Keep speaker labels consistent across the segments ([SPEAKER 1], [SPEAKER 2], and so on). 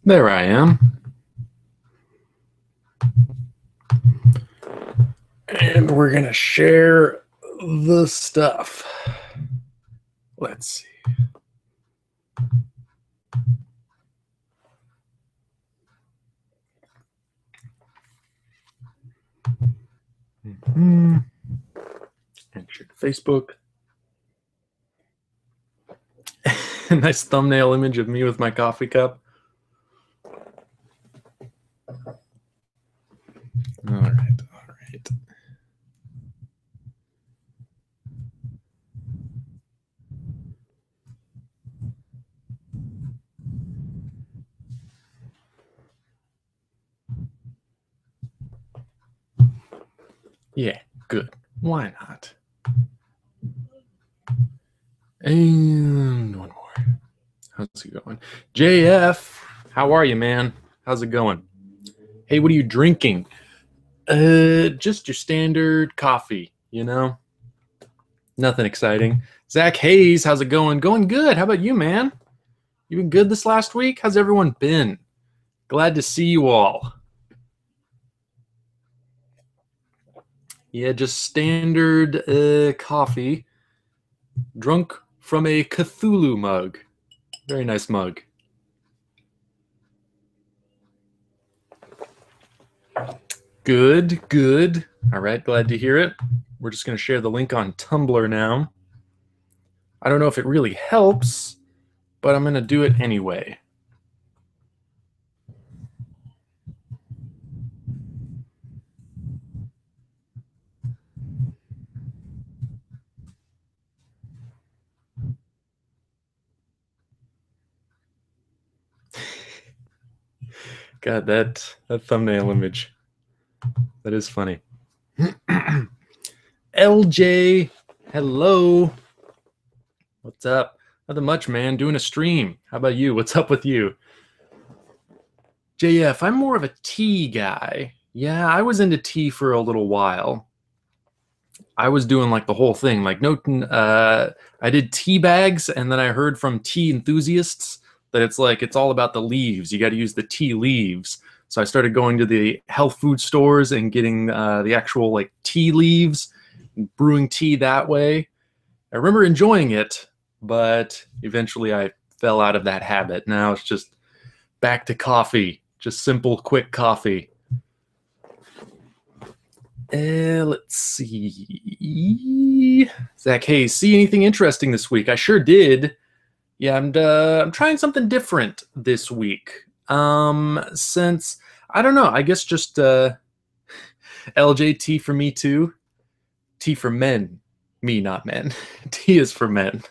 [SPEAKER 1] There I am. And we're going to share the stuff. Let's see. And share to Facebook. Nice thumbnail image of me with my coffee cup. All right. Yeah, good. Why not? And one more. How's it going? JF, how are you, man? How's it going? Hey, what are you drinking? Just your standard coffee, you know? Nothing exciting. Zach Hayes, how's it going? Going good. How about you, man? You been good this last week? How's everyone been? Glad to see you all. Yeah, just standard coffee. Drunk from a Cthulhu mug. Very nice mug. Good, good. All right, glad to hear it. We're just going to share the link on Tumblr now. I don't know if it really helps, but I'm going to do it anyway. God, that thumbnail image. That is funny. LJ, hello. What's up? Nothing much, man. Doing a stream. How about you? What's up with you? JF, I'm more of a tea guy. Yeah, I was into tea for a little while. I was doing like the whole thing. Like, I did tea bags, and then I heard from tea enthusiasts that it's all about the leaves. You got to use the tea leaves. So I started going to the health food stores and getting the actual like tea leaves, and brewing tea that way. I remember enjoying it, but eventually I fell out of that habit. Now it's just back to coffee, just simple, quick coffee. Let's see. Zach Hayes, see anything interesting this week? I sure did. Yeah, I'm trying something different this week. Since I don't know, I guess just LJT for me too. T for men, me not men. T is for men.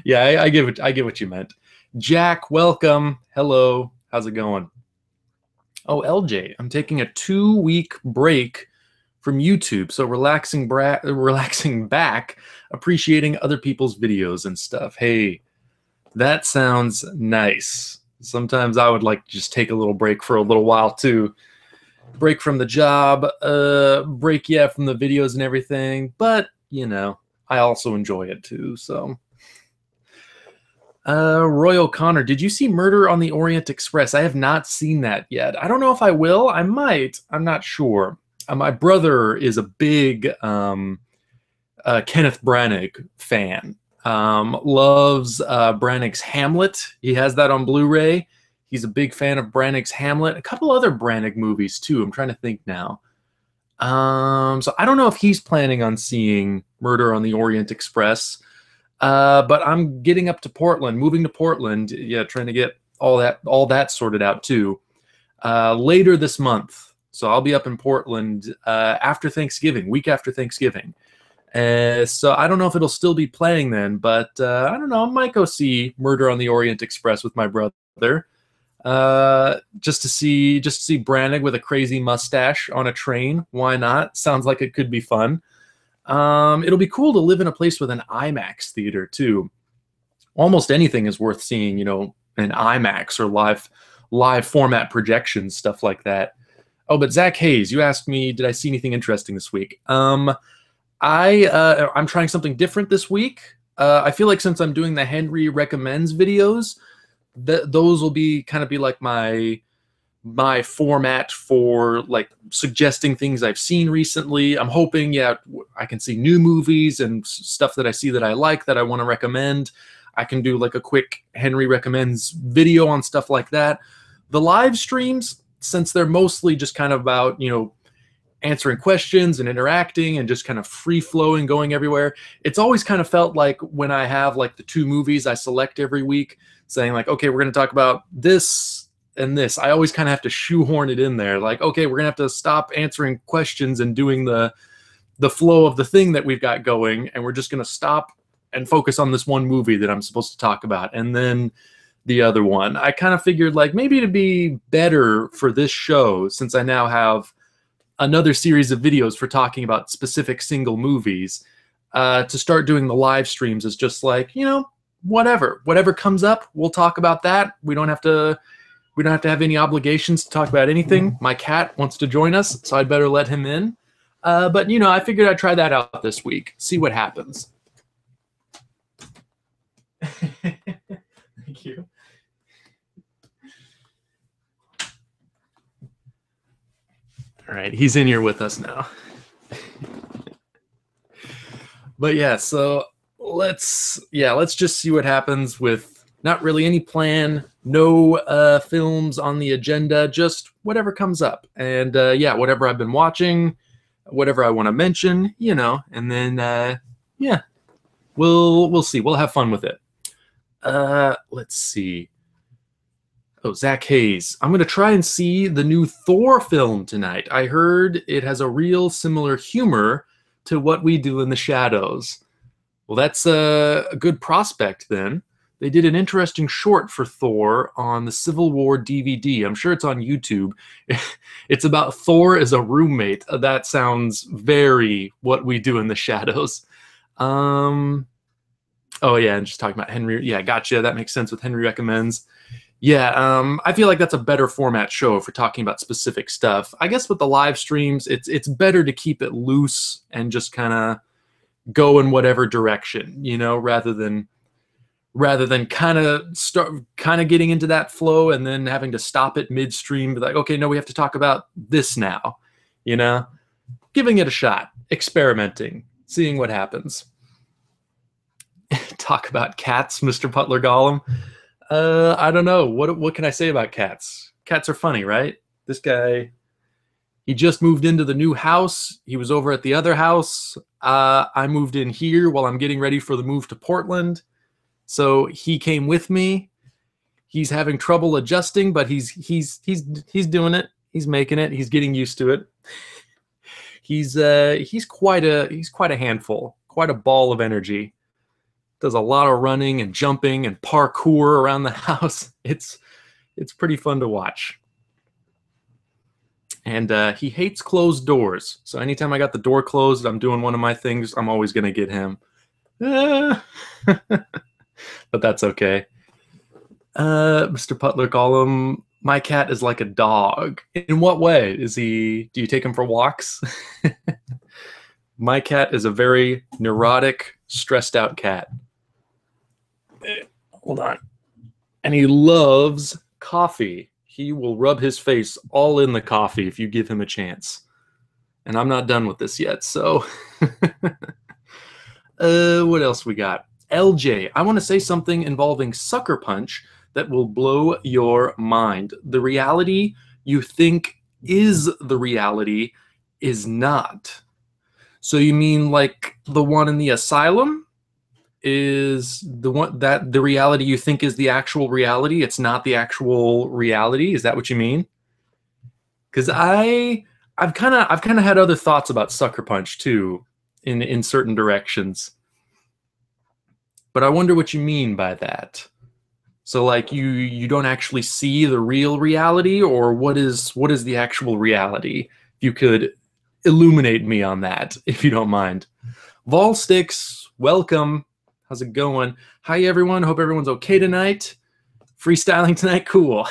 [SPEAKER 1] Yeah, I get what you meant. Jack, welcome. Hello. How's it going? Oh, LJ, I'm taking a 2-week break from YouTube, so relaxing back, appreciating other people's videos and stuff. Hey, that sounds nice. Sometimes I would like to just take a little break for a little while too. Break from the job, break, yeah, from the videos and everything, but, you know, I also enjoy it too, so. Roy O'Connor, did you see Murder on the Orient Express? I have not seen that yet. I don't know if I will. I might. I'm not sure. My brother is a big Kenneth Branagh fan. Loves Branagh's Hamlet. He has that on Blu-ray. He's a big fan of Branagh's Hamlet. A couple other Branagh movies, too. I'm trying to think now. So I don't know if he's planning on seeing Murder on the Orient Express. But I'm getting up to Portland, moving to Portland. Yeah, trying to get all that sorted out, too. Later this month. So I'll be up in Portland after Thanksgiving, week after Thanksgiving. So I don't know if it'll still be playing then, but I don't know. I might go see Murder on the Orient Express with my brother, just to see Branagh with a crazy mustache on a train. Why not? Sounds like it could be fun. It'll be cool to live in a place with an IMAX theater too. Almost anything is worth seeing, you know, in IMAX or live format projections, stuff like that. Oh, but Zach Hayes, you asked me, did I see anything interesting this week? I'm trying something different this week. I feel like since I'm doing the Henry Recommends videos, those will be kind of be like my format for like suggesting things I've seen recently. I'm hoping, yeah, I can see new movies and stuff that I see that I like that I want to recommend. I can do like a quick Henry recommends video on stuff like that. The live streams, since they're mostly just kind of about, answering questions and interacting and just kind of free flowing, going everywhere, it's always kind of felt like when I have like the 2 movies I select every week, saying like, okay, we're going to talk about this and this, I always kind of have to shoehorn it in there. Like, okay, we're gonna have to stop answering questions and doing the flow of the thing that we've got going, and we're just gonna stop and focus on this one movie that I'm supposed to talk about, and then the other one. I kind of figured like maybe it'd be better for this show, since I now have another series of videos for talking about specific single movies, to start doing the live streams as just like, whatever comes up, we'll talk about that. We don't have to have any obligations to talk about anything. My cat wants to join us, so I'd better let him in. But, I figured I'd try that out this week, see what happens. Thank you. All right, he's in here with us now. But yeah, so let's just see what happens with not really any plan, no films on the agenda, just whatever comes up. And yeah, whatever I've been watching, whatever I want to mention, and then yeah, we'll see. We'll have fun with it. Let's see. Oh, Zach Hayes. I'm going to try and see the new Thor film tonight. I heard it has a real similar humor to What We Do in the Shadows. Well, that's a good prospect then. They did an interesting short for Thor on the Civil War DVD. I'm sure it's on YouTube. It's about Thor as a roommate. That sounds very What We Do in the Shadows. Oh yeah, and just talking about Henry. Yeah, gotcha. That makes sense with Henry Recommends. Yeah, I feel like that's a better format show for talking about specific stuff. I guess with the live streams, it's better to keep it loose and just kind of go in whatever direction, rather than kind of getting into that flow and then having to stop it midstream, be like, okay, no, we have to talk about this now, giving it a shot, experimenting, seeing what happens. Talk about cats, Mr. Butler Gollum. I don't know. What can I say about cats? Cats are funny, right? This guy, he just moved into the new house. He was over at the other house. I moved in here while I'm getting ready for the move to Portland. So he came with me. He's having trouble adjusting, but he's doing it. He's making it. He's getting used to it. He's quite a handful, quite a ball of energy. Does a lot of running and jumping and parkour around the house. It's pretty fun to watch. And he hates closed doors. So anytime I got the door closed, I'm doing one of my things, I'm always going to get him. But that's okay. Mr. Butler Gollum, my cat is like a dog. In what way? Do you take him for walks? My cat is a very neurotic, stressed out cat. Hold on. And he loves coffee. He will rub his face all in the coffee if you give him a chance. And I'm not done with this yet, so. What else we got? LJ, I want to say something involving Sucker Punch that will blow your mind. The reality you think is the reality is not. So you mean like the one in the asylum is the one that the reality you think is the actual reality? It's not the actual reality. Is that what you mean? Because I've kind of had other thoughts about Sucker Punch too, in certain directions. But I wonder what you mean by that. So like you don't actually see the real reality, or what is the actual reality? If you could illuminate me on that, if you don't mind. Volsticks, welcome. How's it going? Hi everyone. Hope everyone's okay tonight. Freestyling tonight, cool.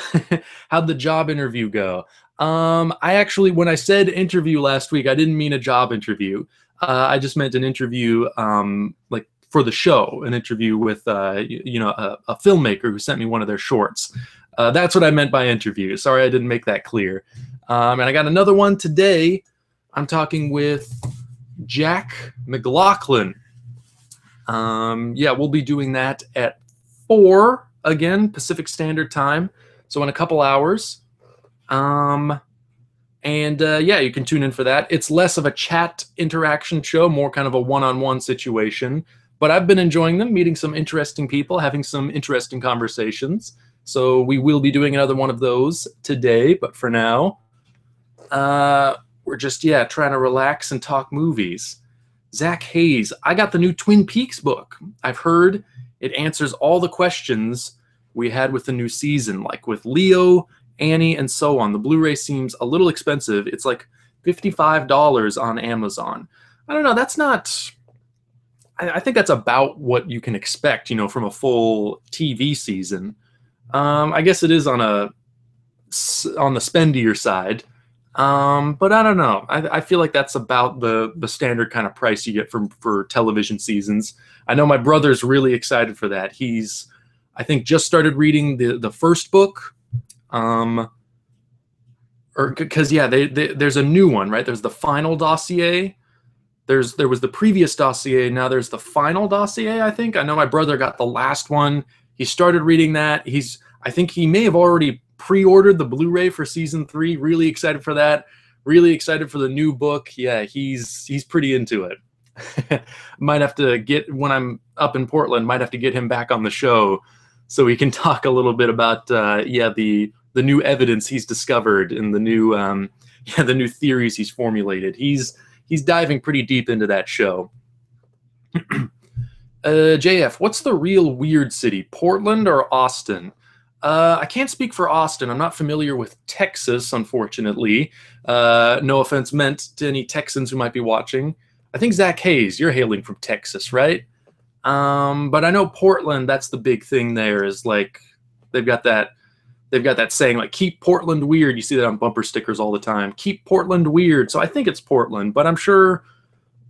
[SPEAKER 1] How'd the job interview go? I actually, when I said interview last week, I didn't mean a job interview. I just meant an interview like for the show, an interview with a filmmaker who sent me one of their shorts. That's what I meant by interview. Sorry I didn't make that clear. And I got another one today. I'm talking with Jack McLaughlin. Yeah, we'll be doing that at 4 again, Pacific Standard Time. So in a couple hours. Yeah, you can tune in for that. It's less of a chat interaction show, more kind of a one-on-one situation. But I've been enjoying them, meeting some interesting people, having some interesting conversations. So we will be doing another one of those today. But for now, we're just, trying to relax and talk movies. Zach Hayes, I got the new Twin Peaks book. I've heard it answers all the questions we had with the new season, like with Leo, Annie, and so on. The Blu-ray seems a little expensive. It's like $55 on Amazon. I don't know. That's not... I think that's about what you can expect, from a full TV season. I guess it is on the spendier side. But I don't know. I feel like that's about the standard kind of price you get for television seasons. I know my brother's really excited for that. He's, I think, just started reading the first book. Because there's a new one, right? There's the final dossier. There was the previous dossier. Now there's the final dossier, I think. I know my brother got the last one. He started reading that. I think he may have already pre-ordered the Blu-ray for season 3. Really excited for that. Really excited for the new book. Yeah, he's pretty into it. Might have to when I'm up in Portland, might have to get him back on the show so we can talk a little bit about the new evidence he's discovered and the new theories he's formulated. He's diving pretty deep into that show. JF, what's the real weird city, Portland or Austin? I can't speak for Austin. I'm not familiar with Texas, unfortunately. No offense meant to any Texans who might be watching. I think Zach Hayes, you're hailing from Texas, right? But I know Portland, that's the big thing there, is like they've got that saying, like, keep Portland weird. You see that on bumper stickers all the time. Keep Portland weird. So I think it's Portland, but I'm sure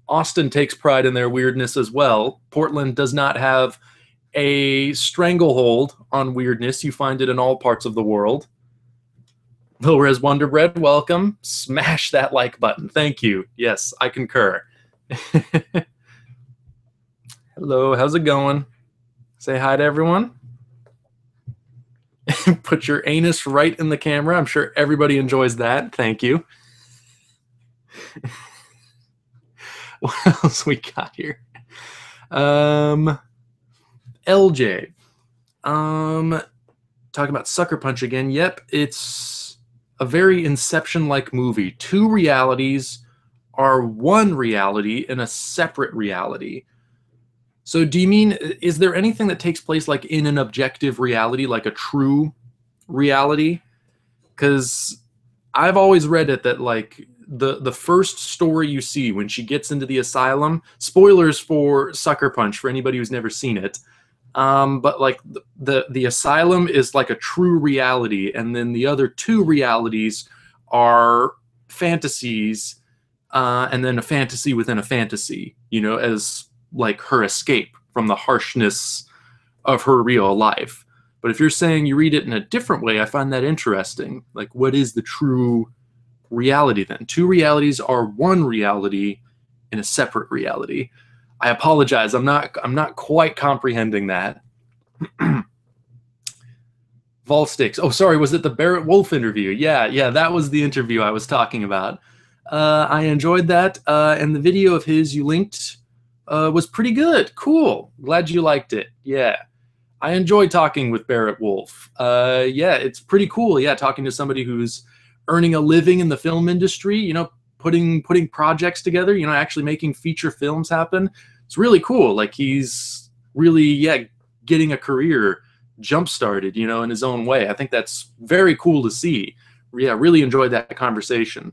[SPEAKER 1] Austin takes pride in their weirdness as well. Portland does not have a stranglehold on weirdness. You find it in all parts of the world. Lil-Res Wonderbread, welcome. Smash that like button. Thank you. Yes, I concur. Hello, how's it going? Say hi to everyone. Put your anus right in the camera. I'm sure everybody enjoys that. Thank you. What else we got here? LJ. Talking about Sucker Punch again. Yep, it's a very Inception-like movie. 2 realities are one reality in a separate reality. So do you mean, is there anything that takes place like in an objective reality, like a true reality? Because I've always read it that like the first story you see when she gets into the asylum, spoilers for Sucker Punch for anybody who's never seen it, but like the asylum is like a true reality, and then the other 2 realities are fantasies, and then a fantasy within a fantasy, as like her escape from the harshness of her real life. But if you're saying you read it in a different way, I find that interesting. Like, what is the true reality then? 2 realities are one reality in a separate reality. I apologize. I'm not quite comprehending that. Volsticks. Oh, sorry. Was it the Barrett Wolf interview? Yeah. That was the interview I was talking about. I enjoyed that. And the video of his you linked was pretty good. Cool. Glad you liked it. Yeah. I enjoy talking with Barrett Wolf. Yeah, it's pretty cool. Yeah, talking to somebody who's earning a living in the film industry, putting projects together, actually making feature films happen. It's really cool. Like, he's really, getting a career jump-started, in his own way. I think that's very cool to see. Yeah, really enjoyed that conversation.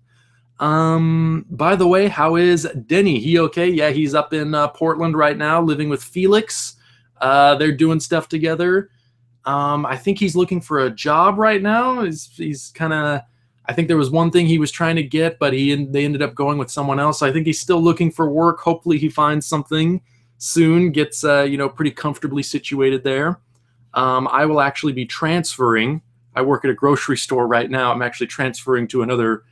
[SPEAKER 1] By the way, how is Denny? He okay? Yeah, he's up in Portland right now, living with Felix. They're doing stuff together. I think he's looking for a job right now. He's kind of, I think there was one thing he was trying to get, but they ended up going with someone else. So I think he's still looking for work. Hopefully he finds something soon gets pretty comfortably situated there. I will actually be transferring. I work at a grocery store right now. I'm actually transferring to another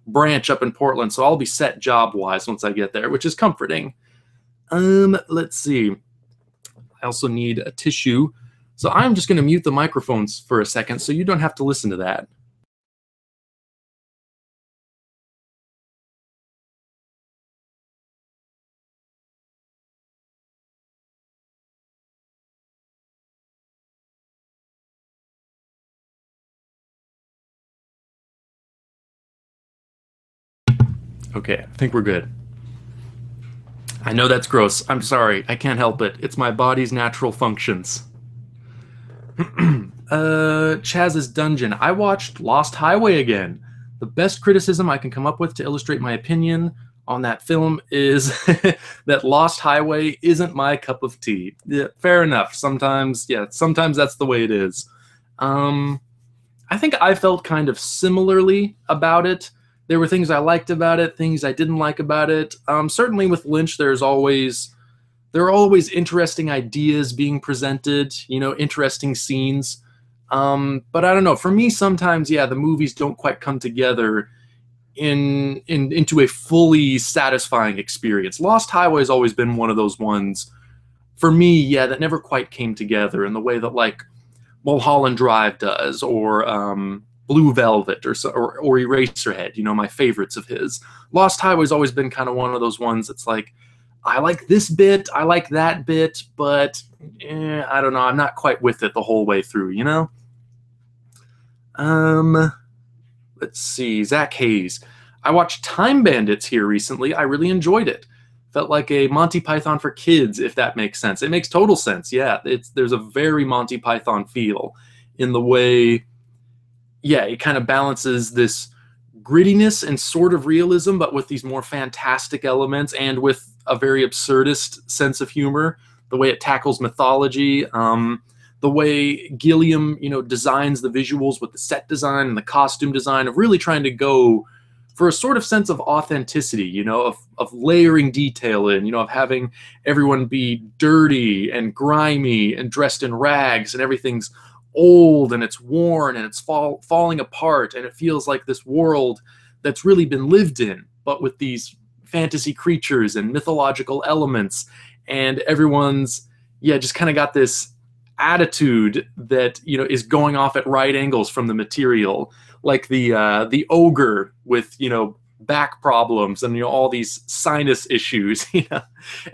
[SPEAKER 1] branch up in Portland, so I'll be set job-wise once I get there, which is comforting. Let's see. I also need a tissue. So I'm just going to mute the microphones for a second so you don't have to listen to that. Okay, I think we're good. I know that's gross. I'm sorry. I can't help it. It's my body's natural functions. Chaz's Dungeon. I watched Lost Highway again. The best criticism I can come up with to illustrate my opinion on that film is that Lost Highway isn't my cup of tea. Yeah, fair enough. Sometimes that's the way it is. I think I felt kind of similarly about it. There were things I liked about it, things I didn't like about it. Certainly with Lynch, there are always interesting ideas being presented, interesting scenes. But I don't know. For me, sometimes, the movies don't quite come together into a fully satisfying experience. Lost Highway has always been one of those ones for me, that never quite came together in the way that like Mulholland Drive does, or Blue Velvet, or Eraserhead, my favorites of his. Lost Highway's always been kind of one of those ones that's like, I like this bit, I like that bit, but I don't know, I'm not quite with it the whole way through, Let's see, Zach Hayes. I watched Time Bandits here recently. I really enjoyed it. Felt like a Monty Python for kids, if that makes sense. It makes total sense, yeah. There's a very Monty Python feel in the way, it kind of balances this grittiness and sort of realism, but with these more fantastic elements and with a very absurdist sense of humor. The way it tackles mythology, the way Gilliam, designs the visuals with the set design and the costume design, of really trying to go for a sort of sense of authenticity, of layering detail in, of having everyone be dirty and grimy and dressed in rags, and everything's old and it's worn and it's falling apart, and it feels like this world that's really been lived in, but with these fantasy creatures and mythological elements, and everyone's just kind of got this attitude that is going off at right angles from the material, like the ogre with back problems and all these sinus issues,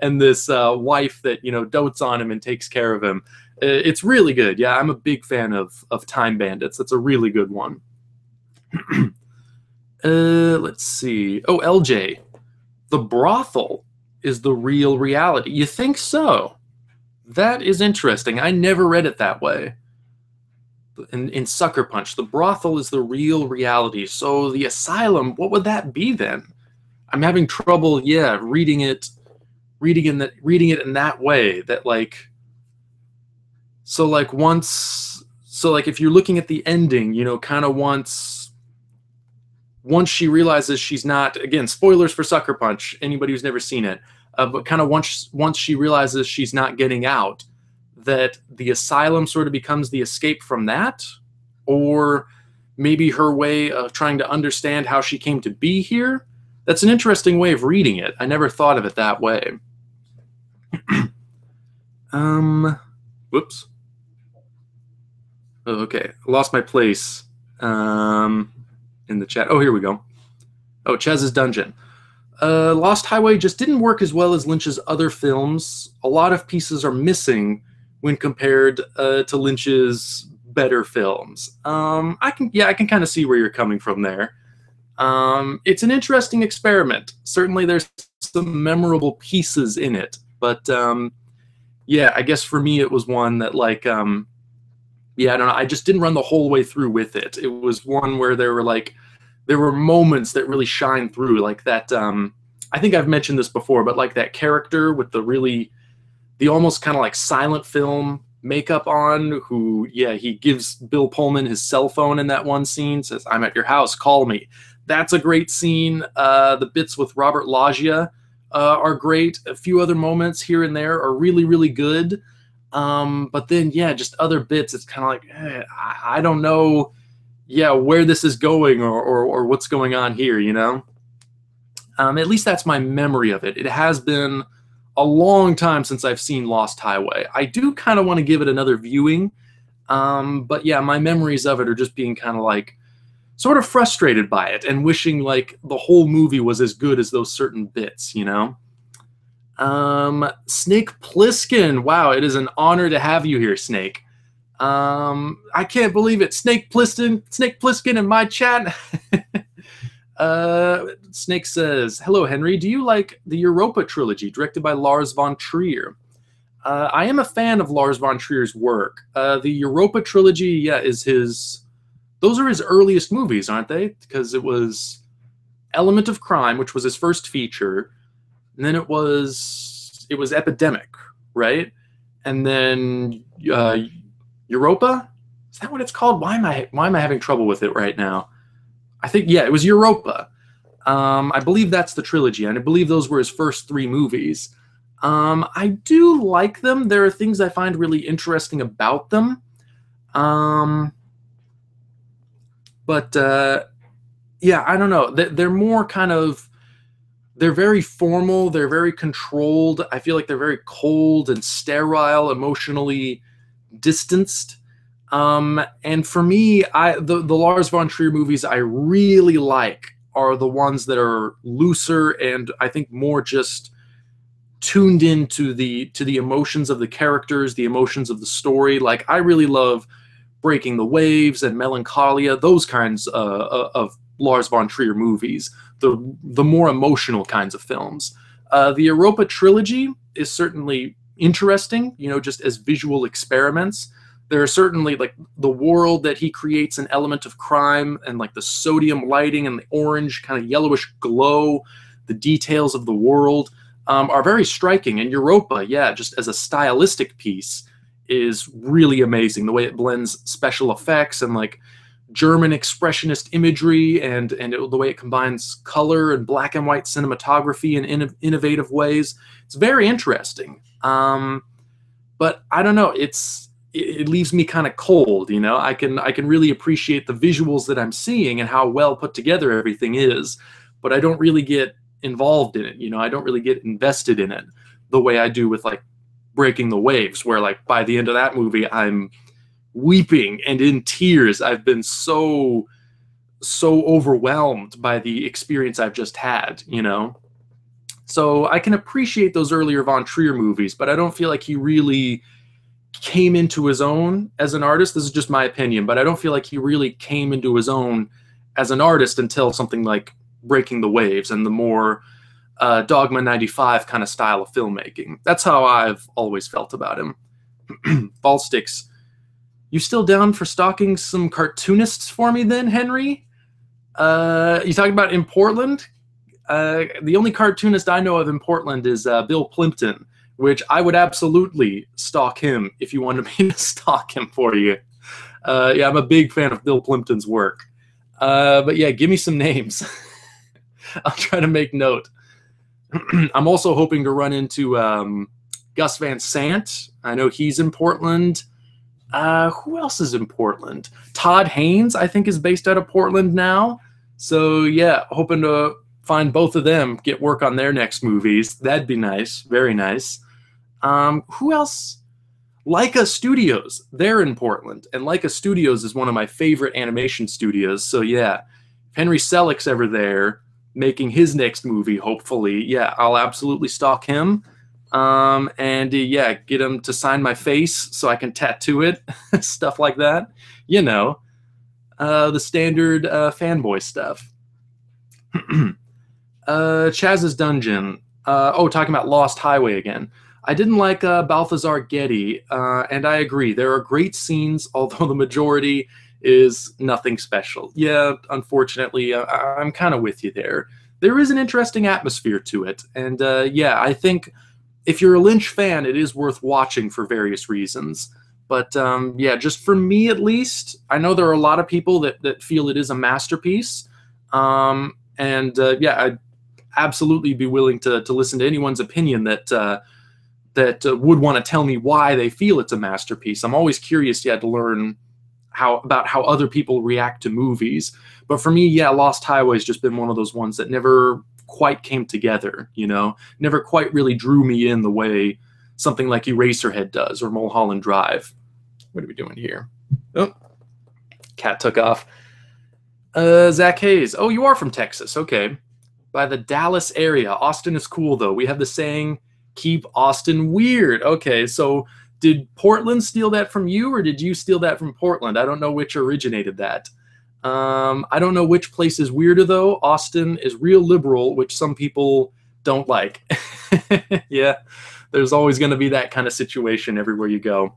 [SPEAKER 1] and this wife that dotes on him and takes care of him. It's really good. Yeah, I'm a big fan of Time Bandits. That's a really good one. Let's see. Oh, LJ. The brothel is the real reality. You think so? That is interesting. I never read it that way. In Sucker Punch, the brothel is the real reality. So the asylum, what would that be then? I'm having trouble, reading it in that way. That like, so like if you're looking at the ending, kind of once she realizes she's not, again, spoilers for Sucker Punch, anybody who's never seen it, but kind of once she realizes she's not getting out, that the asylum sort of becomes the escape from that, or maybe her way of trying to understand how she came to be here. That's an interesting way of reading it. I never thought of it that way. Whoops. Oh, okay, I lost my place in the chat. Oh, here we go. Oh, Chaz's Dungeon. Lost Highway just didn't work as well as Lynch's other films. A lot of pieces are missing when compared to Lynch's better films. I can kind of see where you're coming from there. It's an interesting experiment. Certainly there's some memorable pieces in it, but I guess for me it was one that like, I don't know, I just didn't run the whole way through with it. It was one where there were moments that really shine through, like that, I think I've mentioned this before, but like that character with the almost kind of like silent film makeup on, who, he gives Bill Pullman his cell phone in that one scene, says, "I'm at your house, call me." That's a great scene. The bits with Robert Loggia are great. A few other moments here and there are really, really good. But then, yeah, just other bits, it's kind of like, I don't know, yeah, where this is going or what's going on here, you know? At least that's my memory of it. It has been a long time since I've seen Lost Highway. I do kind of want to give it another viewing. But yeah, my memories of it are just being kind of like sort of frustrated by it and wishing like the whole movie was as good as those certain bits, you know? Snake Plissken. Wow, it is an honor to have you here, Snake. I can't believe it. Snake Plissken in my chat. Snake says, hello, Henry. Do you like the Europa trilogy directed by Lars von Trier? I am a fan of Lars von Trier's work. The Europa trilogy, yeah, is his... Those are his earliest movies, aren't they? Because it was Element of Crime, which was his first feature. And then it was Epidemic, right? And then Europa? Is that what it's called? Why am I having trouble with it right now? I think, yeah, it was Europa. I believe that's the trilogy, and I believe those were his first 3 movies. I do like them. There are things I find really interesting about them. But yeah, I don't know. They're more kind of, they're very formal. They're very controlled. I feel like they're very cold and sterile, emotionally distanced. And for me, the Lars von Trier movies I really like are the ones that are looser and I think more just tuned into the emotions of the characters, the emotions of the story. Like I really love Breaking the Waves and Melancholia, those kinds of Lars von Trier movies, the more emotional kinds of films. The Europa trilogy is certainly interesting, you know, just as visual experiments. There are certainly, like, the world that he creates an Element of Crime and, like, the sodium lighting and the orange kind of yellowish glow, the details of the world are very striking. And Europa, yeah, just as a stylistic piece, is really amazing. The way it blends special effects and, like, German expressionist imagery and the way it combines color and black and white cinematography in innovative ways. It's very interesting. But I don't know, it leaves me kind of cold, you know? I can really appreciate the visuals that I'm seeing and how well put together everything is, but I don't really get involved in it, you know? I don't really get invested in it the way I do with, like, Breaking the Waves, where, like, by the end of that movie, I'm weeping and in tears. I've been so overwhelmed by the experience I've just had, you know? So I can appreciate those earlier Von Trier movies, but I don't feel like he really came into his own as an artist. This is just my opinion, but I don't feel like he really came into his own as an artist until something like Breaking the Waves and the more Dogma 95 kind of style of filmmaking. That's how I've always felt about him. Ballsticks, you still down for stalking some cartoonists for me then, Henry? You talking about in Portland? The only cartoonist I know of in Portland is Bill Plimpton, which I would absolutely stalk him if you wanted me to stalk him for you. Yeah, I'm a big fan of Bill Plimpton's work. But yeah, give me some names. I'll try to make note. I'm also hoping to run into Gus Van Sant. I know he's in Portland. Who else is in Portland? Todd Haynes, I think, is based out of Portland now. So yeah, hoping to find both of them, get work on their next movies. That'd be nice. Very nice. Who else? Leica Studios. They're in Portland. And Leica Studios is one of my favorite animation studios. So yeah, if Henry Selick's ever there making his next movie, hopefully, yeah, I'll absolutely stalk him. And yeah, get him to sign my face so I can tattoo it. Stuff like that. You know, the standard fanboy stuff. Chaz's Dungeon. Talking about Lost Highway again. I didn't like Balthazar Getty, and I agree. There are great scenes, although the majority is nothing special. Yeah, unfortunately, I'm kind of with you there. There is an interesting atmosphere to it, and yeah, I think if you're a Lynch fan, it is worth watching for various reasons. But yeah, just for me at least, I know there are a lot of people that feel it is a masterpiece. Yeah, absolutely be willing to listen to anyone's opinion that would want to tell me why they feel it's a masterpiece. I'm always curious, to learn about how other people react to movies. But for me, Lost Highway's just been one of those ones that never quite came together, never quite really drew me in the way something like Eraserhead does, or Mulholland Drive. What are we doing here? Oh, cat took off. Zach Hayes. Oh, you are from Texas. Okay. By the Dallas area. Austin is cool, though. We have the saying, keep Austin weird. Okay, so did Portland steal that from you, or did you steal that from Portland? I don't know which originated that. I don't know which place is weirder, though. Austin is real liberal, which some people don't like. Yeah, there's always going to be that kind of situation everywhere you go.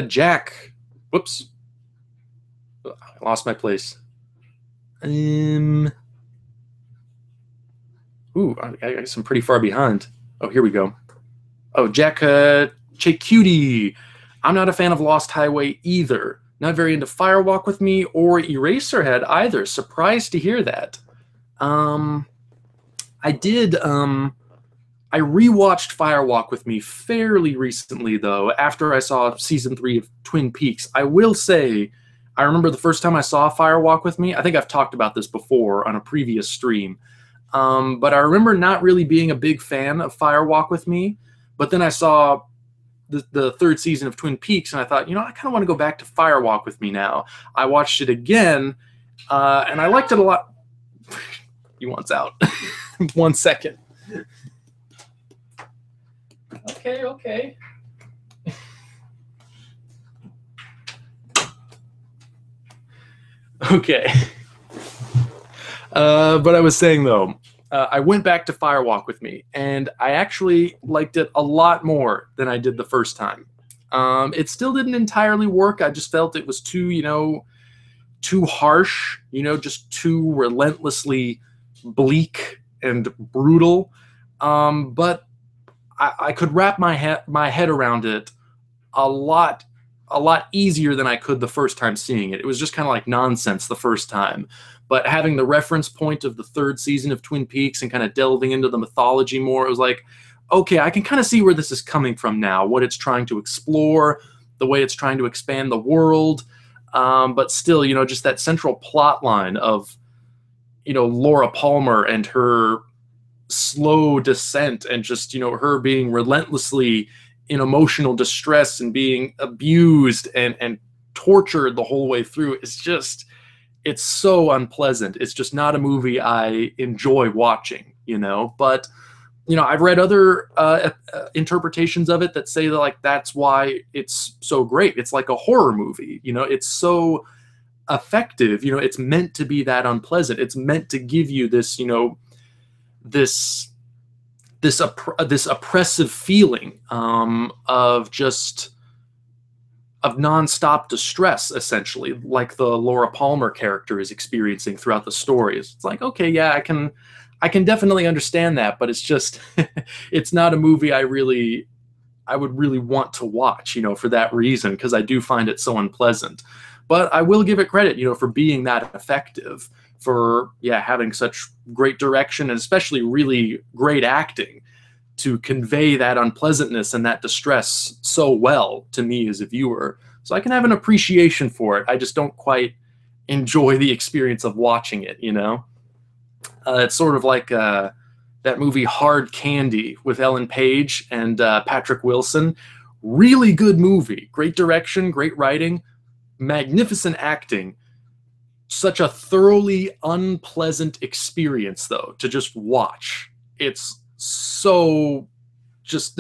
[SPEAKER 1] Jack. Whoops. I lost my place. Ooh, I guess I'm pretty far behind. Oh, here we go. Oh, Jack Checutie. I'm not a fan of Lost Highway either. Not very into Firewalk with Me or Eraserhead either. Surprised to hear that. I did. I rewatched Firewalk with Me fairly recently, though, after I saw season 3 of Twin Peaks. I will say, I remember the first time I saw Firewalk with Me. I think I've talked about this before on a previous stream. But I remember not really being a big fan of Firewalk with Me. But then I saw the third season of Twin Peaks, and I thought, I kind of want to go back to Firewalk with Me now. I watched it again, and I liked it a lot. He wants out. 1 second. Okay. Okay. But I was saying, though, I went back to Firewalk with Me, and I actually liked it a lot more than I did the first time. It still didn't entirely work. I just felt it was too, too harsh, just too relentlessly bleak and brutal. But I could wrap my head around it a lot easier than I could the first time seeing it. It was just kind of like nonsense the first time. But having the reference point of the third season of Twin Peaks and kind of delving into the mythology more, it was like, okay, I can kind of see where this is coming from now, what it's trying to explore, the way it's trying to expand the world. But still, just that central plot line of, Laura Palmer and her slow descent, and just, her being relentlessly in emotional distress and being abused and tortured the whole way through. It's so unpleasant. It's just not a movie I enjoy watching, but I've read other interpretations of it that say that that's why it's so great. It's like a horror movie, it's so effective, it's meant to be that unpleasant. It's meant to give you this, this oppressive feeling of nonstop distress, essentially, like the Laura Palmer character is experiencing throughout the story. It's like, okay, yeah, I can definitely understand that, but it's just it's not a movie I would really want to watch, for that reason, because I do find it so unpleasant. But I will give it credit, for being that effective, for having such great direction, and especially really great acting to convey that unpleasantness and that distress so well to me as a viewer. So I can have an appreciation for it. I just don't quite enjoy the experience of watching it, It's sort of like that movie Hard Candy with Ellen Page and Patrick Wilson. Really good movie. Great direction, great writing, magnificent acting. Such a thoroughly unpleasant experience, though, to just watch. It's so just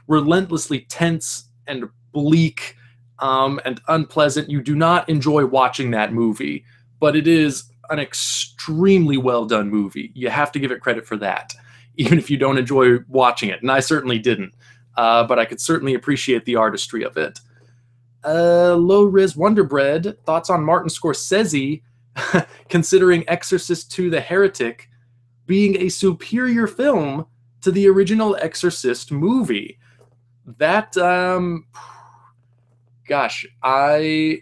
[SPEAKER 1] relentlessly tense and bleak and unpleasant. You do not enjoy watching that movie, but it is an extremely well done movie. You have to give it credit for that, even if you don't enjoy watching it. And I certainly didn't, but I could certainly appreciate the artistry of it. Low Riz Wonderbread, thoughts on Martin Scorsese considering Exorcist II: The Heretic being a superior film to the original Exorcist movie. That, gosh, I'm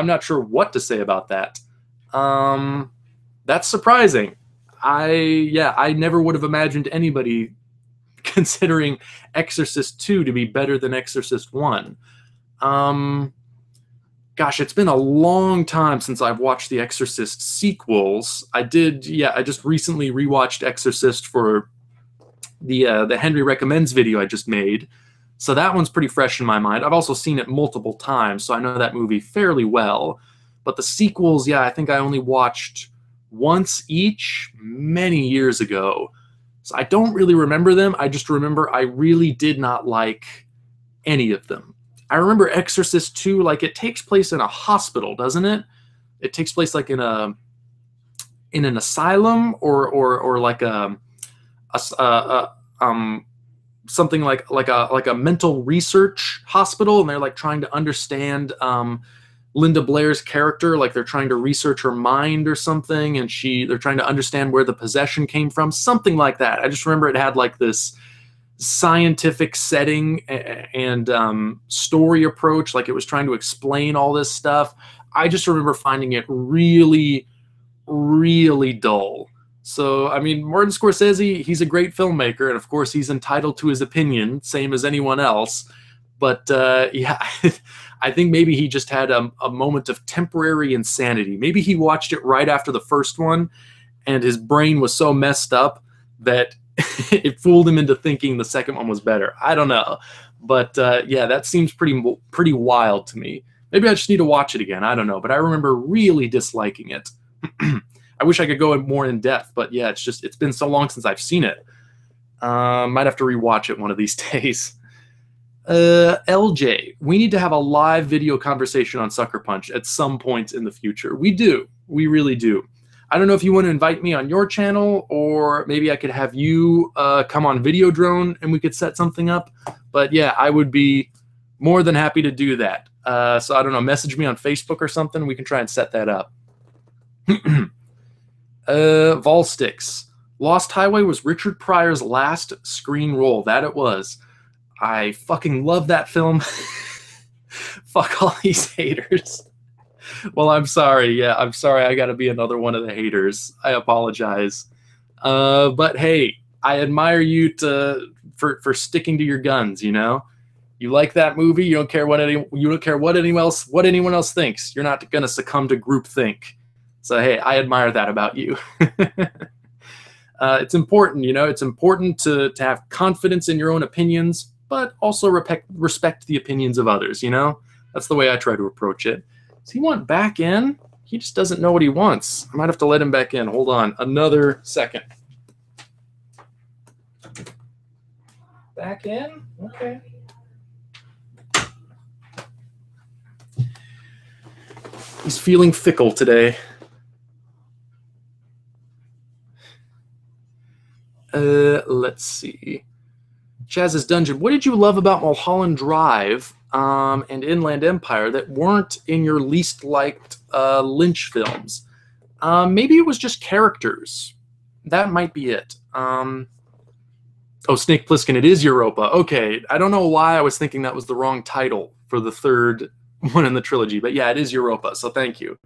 [SPEAKER 1] not sure what to say about that. That's surprising. I never would have imagined anybody considering Exorcist 2 to be better than Exorcist 1. Gosh, it's been a long time since I've watched the Exorcist sequels. I just recently rewatched Exorcist for the Henry Recommends video I just made. So that one's pretty fresh in my mind. I've also seen it multiple times, so I know that movie fairly well. But the sequels, yeah, I think I only watched once each many years ago. So I don't really remember them. I just remember I really did not like any of them. I remember Exorcist 2, like it takes place in a hospital, doesn't it? It takes place like in an asylum or like something like a mental research hospital, and they're like trying to understand Linda Blair's character, like they're trying to research her mind or something, and they're trying to understand where the possession came from, something like that. I just remember it had like this scientific setting and story approach, like it was trying to explain all this stuff. I just remember finding it really, really dull. So, I mean, Martin Scorsese, he's a great filmmaker, and of course he's entitled to his opinion, same as anyone else. But yeah, I think maybe he just had a moment of temporary insanity. Maybe he watched it right after the first one, and his brain was so messed up that it fooled him into thinking the second one was better. I don't know. But yeah, that seems pretty wild to me. Maybe I just need to watch it again. I don't know. But I remember really disliking it. I wish I could go more in depth, but yeah, it's been so long since I've seen it. Might have to rewatch it one of these days. LJ, we need to have a live video conversation on Sucker Punch at some point in the future. We do. We really do. I don't know if you want to invite me on your channel, or maybe I could have you come on Videodrone and we could set something up. But yeah, I would be more than happy to do that. So I don't know, message me on Facebook or something. We can try and set that up. Volsticks. Lost Highway was Richard Pryor's last screen role. That it was. I fucking love that film. Fuck all these haters. Well, I'm sorry. Yeah, I'm sorry. I got to be another one of the haters. I apologize. But hey, I admire you for sticking to your guns. You know, you like that movie. You don't care what anyone else thinks. You're not gonna succumb to groupthink. So hey, I admire that about you. It's important, you know. It's important to have confidence in your own opinions, but also respect the opinions of others. You know, that's the way I try to approach it. Does he want back in? He just doesn't know what he wants. I might have to let him back in. Hold on another second. Back in? Okay. He's feeling fickle today. Let's see. Chaz's Dungeon. What did you love about Mulholland Drive and Inland Empire that weren't in your least liked Lynch films? Maybe it was just characters. That might be it. Oh, Snake Plissken, it is Europa. Okay, I don't know why I was thinking that was the wrong title for the third one in the trilogy, but yeah, it is Europa, so thank you.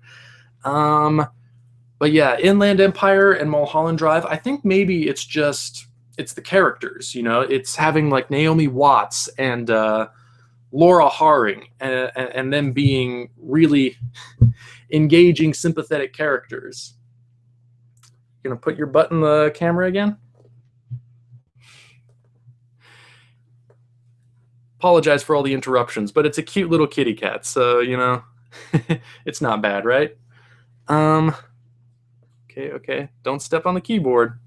[SPEAKER 1] But yeah, Inland Empire and Mulholland Drive, I think maybe it's the characters, you know? It's having like Naomi Watts and Laura Harring and them being really engaging, sympathetic characters. You gonna put your butt in the camera again? Apologize for all the interruptions, but it's a cute little kitty cat, so, you know, it's not bad, right? Okay. Don't step on the keyboard.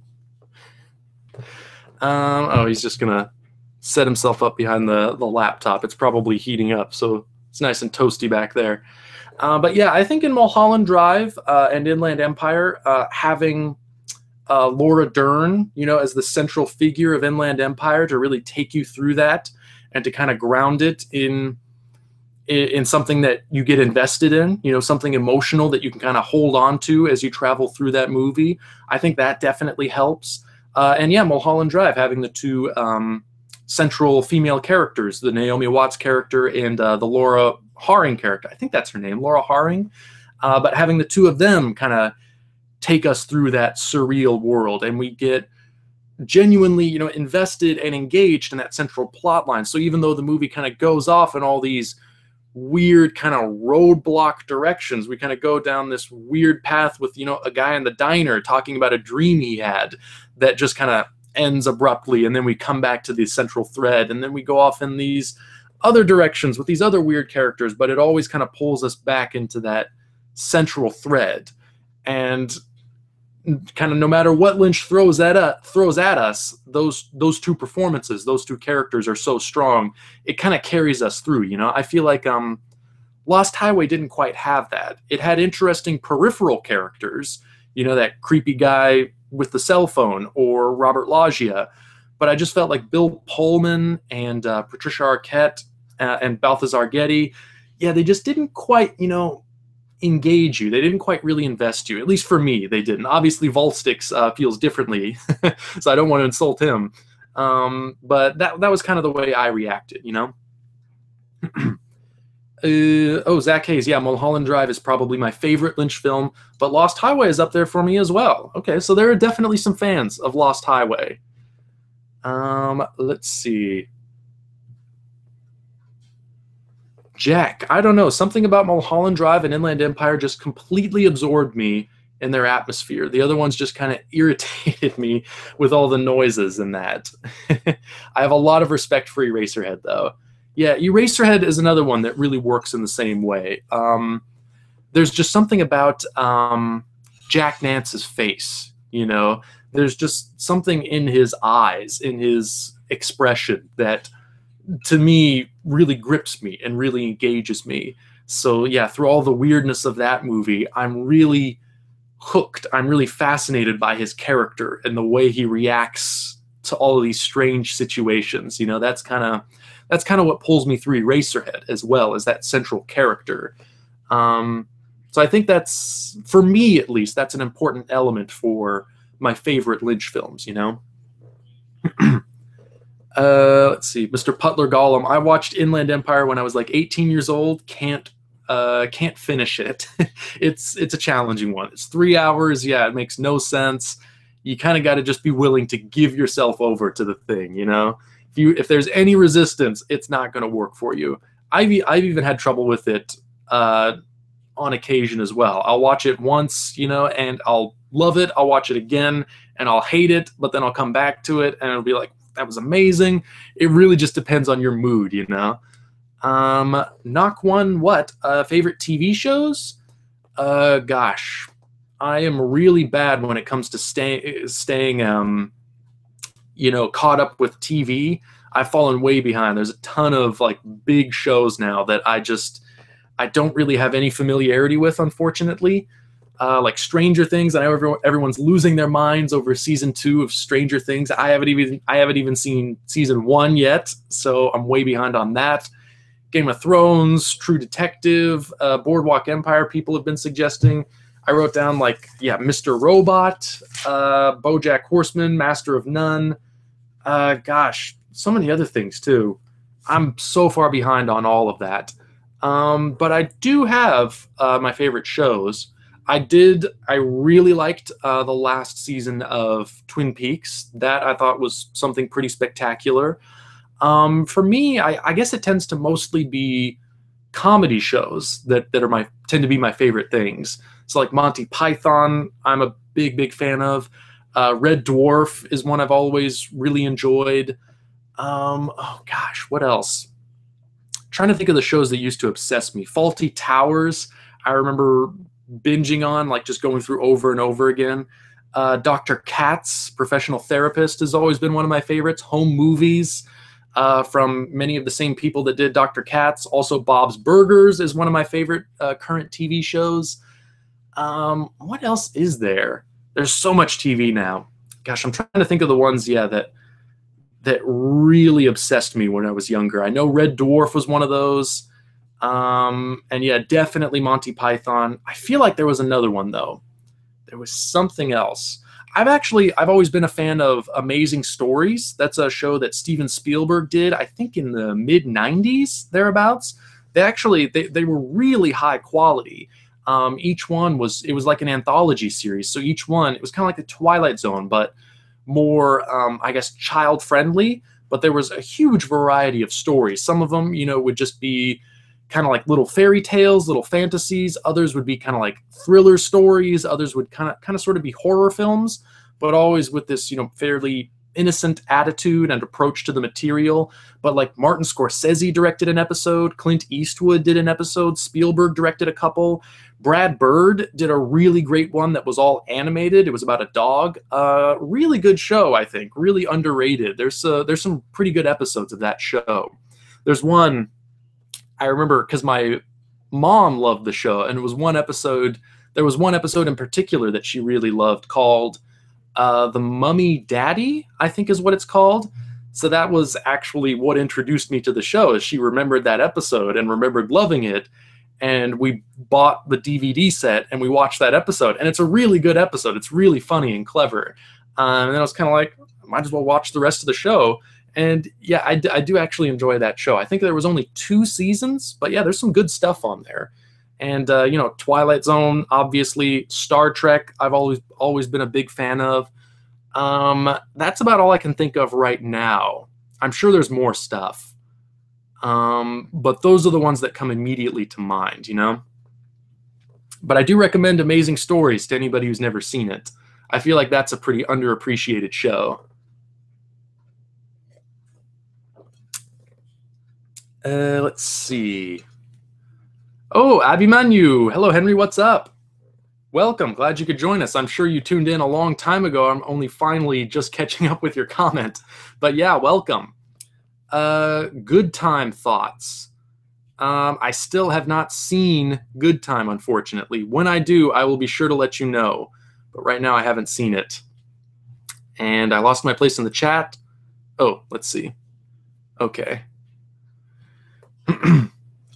[SPEAKER 1] Oh, he's just gonna set himself up behind the laptop. It's probably heating up, so it's nice and toasty back there. But yeah, I think in Mulholland Drive and Inland Empire, having Laura Dern, you know, as the central figure of Inland Empire to really take you through that and to kind of ground it in something that you get invested in, you know, something emotional that you can kind of hold on to as you travel through that movie. I think that definitely helps. And yeah, Mulholland Drive, having the two central female characters, the Naomi Watts character and the Laura Harring character. I think that's her name, Laura Harring. But having the two of them kind of take us through that surreal world, and we get genuinely, invested and engaged in that central plot line. So even though the movie kind of goes off in all these weird kind of roadblock directions, we kind of go down this weird path with, a guy in the diner talking about a dream he had that just kind of ends abruptly, and then we come back to the central thread, and then we go off in these other directions with these other weird characters, but it always kind of pulls us back into that central thread. And kind of no matter what Lynch throws at us, those two performances, those two characters are so strong, it kind of carries us through. I feel like Lost Highway didn't quite have that. It had interesting peripheral characters, that creepy guy with the cell phone, or Robert Loggia, but I just felt like Bill Pullman and Patricia Arquette and Balthazar Getty, they just didn't quite, engage you. They didn't quite really invest you. At least for me, they didn't. Obviously, Volstix feels differently, so I don't want to insult him. But that was kind of the way I reacted, Zach Hayes. Yeah, Mulholland Drive is probably my favorite Lynch film, but Lost Highway is up there for me as well. Okay, so there are definitely some fans of Lost Highway. Let's see. Jack, I don't know. Something about Mulholland Drive and Inland Empire just completely absorbed me in their atmosphere. The other ones just kind of irritated me with all the noises and that. I have a lot of respect for Eraserhead, though. Yeah, Eraserhead is another one that really works in the same way. There's just something about Jack Nance's face, There's just something in his eyes, in his expression, that to me really grips me and really engages me. So yeah, through all the weirdness of that movie, I'm really hooked. I'm really fascinated by his character and the way he reacts to all of these strange situations. That's kind of what pulls me through Eraserhead, as well as that central character. So I think that's, for me at least, that's an important element for my favorite Lynch films, Let's see, Mr. Putler Gollum. I watched Inland Empire when I was like 18 years old. Can't finish it. It's a challenging one. It's 3 hours. Yeah, it makes no sense. You kind of got to just be willing to give yourself over to the thing. If there's any resistance, it's not going to work for you. I've even had trouble with it on occasion as well. I'll watch it once, and I'll love it. I'll watch it again, and I'll hate it, but then I'll come back to it, and it'll be like, that was amazing. It really just depends on your mood, Knock one, what? Favorite TV shows? Gosh, I am really bad when it comes to staying caught up with TV. I've fallen way behind. There's a ton of like big shows now that I don't really have any familiarity with, unfortunately. Like Stranger Things. I know everyone's losing their minds over season 2 of Stranger Things. I haven't even seen season 1 yet, so I'm way behind on that. Game of Thrones, True Detective, Boardwalk Empire, people have been suggesting. I wrote down Mr. Robot, BoJack Horseman, Master of None. Gosh, so many other things too. I'm so far behind on all of that. But I do have my favorite shows. I really liked the last season of Twin Peaks. That I thought was something pretty spectacular. For me, I guess it tends to mostly be comedy shows that tend to be my favorite things. So like Monty Python, I'm a big fan of. Red Dwarf is one I've always really enjoyed. Oh gosh, what else? I'm trying to think of the shows that used to obsess me. Faulty Towers, I remember binging on, like just going through over and over again. Dr. Katz, Professional Therapist, has always been one of my favorites. Home Movies, from many of the same people that did Dr. Katz. Also, Bob's Burgers is one of my favorite current TV shows. What else is there? There's so much TV now. Gosh, I'm trying to think of the ones, that really obsessed me when I was younger. I know Red Dwarf was one of those. And yeah, definitely Monty Python. I feel like there was another one, though. There was something else. I've always been a fan of Amazing Stories. That's a show that Steven Spielberg did, I think in the mid-90s, thereabouts. They were really high quality. Each one was like an anthology series. So each one, it was kind of like the Twilight Zone, but more, I guess, child friendly. But there was a huge variety of stories. Some of them, would just be kind of like little fairy tales, little fantasies. Others would be kind of like thriller stories. Others would kind of sort of be horror films, but always with this, fairly innocent attitude and approach to the material. But like Martin Scorsese directed an episode, Clint Eastwood did an episode, Spielberg directed a couple, Brad Bird did a really great one that was all animated. It was about a dog. Really good show, I think. Really underrated. There's some pretty good episodes of that show. There's one I remember because my mom loved the show, and it was one episode. There was one episode in particular that she really loved called The Mummy Daddy, I think is what it's called. So that was actually what introduced me to the show, is she remembered that episode and remembered loving it. And we bought the DVD set and we watched that episode. And it's a really good episode. It's really funny and clever. And then I was kind of like, might as well watch the rest of the show. And yeah, I do actually enjoy that show. I think there was only 2 seasons, but yeah, there's some good stuff on there. And, Twilight Zone, obviously, Star Trek, I've always been a big fan of. That's about all I can think of right now. I'm sure there's more stuff. But those are the ones that come immediately to mind, But I do recommend Amazing Stories to anybody who's never seen it. I feel like that's a pretty underappreciated show. Let's see. Oh, Abhimanyu. Hello, Henry. What's up? Welcome. Glad you could join us. I'm sure you tuned in a long time ago. I'm only finally just catching up with your comment. But yeah, welcome. Good Time thoughts. I still have not seen Good Time, unfortunately. When I do, I will be sure to let you know. But right now, I haven't seen it. And I lost my place in the chat. Oh, let's see. Okay.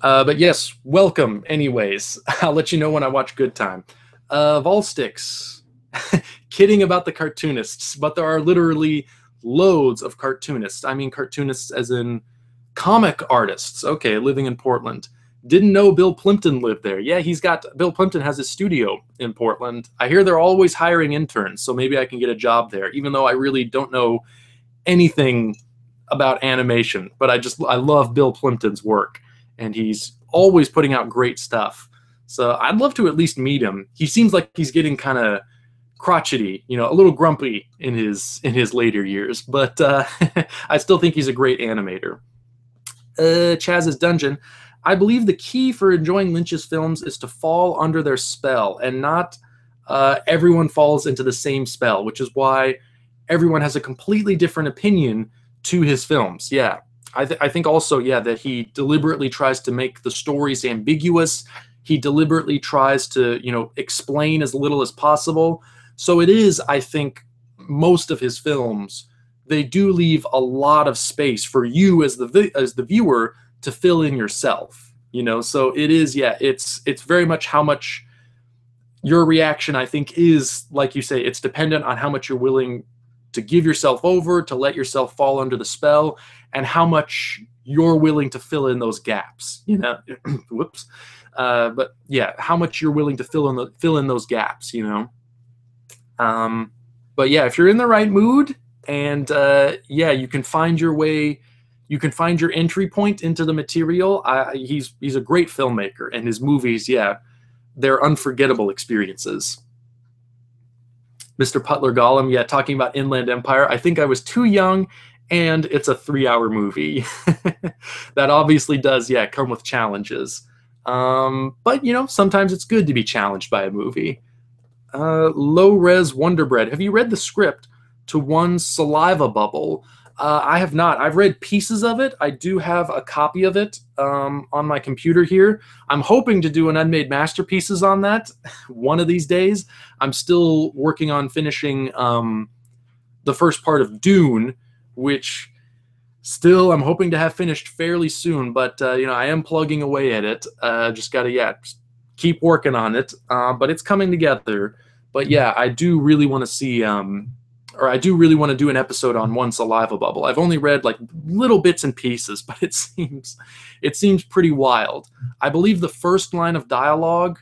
[SPEAKER 1] But yes, welcome anyways. I'll let you know when I watch Good Time. Volstix. Kidding about the cartoonists, but there are literally loads of cartoonists. I mean cartoonists as in comic artists. Okay, living in Portland. Didn't know Bill Plimpton lived there. Yeah, Bill Plimpton has his studio in Portland. I hear they're always hiring interns, so maybe I can get a job there, even though I really don't know anything about animation. But I love Bill Plimpton's work, and he's always putting out great stuff. So I'd love to at least meet him. He seems like he's getting kind of crotchety, a little grumpy in his later years, but I still think he's a great animator. Chaz's Dungeon. I believe the key for enjoying Lynch's films is to fall under their spell, and not everyone falls into the same spell, which is why everyone has a completely different opinion to his films. Yeah, I think also, yeah, that he deliberately tries to make the stories ambiguous. He deliberately tries to, explain as little as possible. So it is, I think, most of his films, they do leave a lot of space for you as the viewer to fill in yourself, So it is, yeah, it's very much how much your reaction, I think, is, like you say, it's dependent on how much you're willing to give yourself over, to let yourself fall under the spell, and how much you're willing to fill in those gaps, Whoops. But yeah, how much you're willing to fill in those gaps, But yeah, if you're in the right mood, and yeah, you can find your way, you can find your entry point into the material. He's a great filmmaker, and his movies, yeah, they're unforgettable experiences. Mr. Putler Gollum, yeah, talking about Inland Empire. I think I was too young, and it's a 3-hour movie. That obviously does, yeah, come with challenges. But, sometimes it's good to be challenged by a movie. Low Res Wonder Bread. Have you read the script to One Saliva Bubble? I have not. I've read pieces of it. I do have a copy of it on my computer here. I'm hoping to do an Unmade Masterpieces on that one of these days. I'm still working on finishing the first part of Dune, which still I'm hoping to have finished fairly soon. But, I am plugging away at it. Just got to, yeah, keep working on it. But it's coming together. But, yeah, I do really want to see... I do really want to do an episode on One Saliva Bubble. I've only read like little bits and pieces, but it seems pretty wild. I believe the first line of dialogue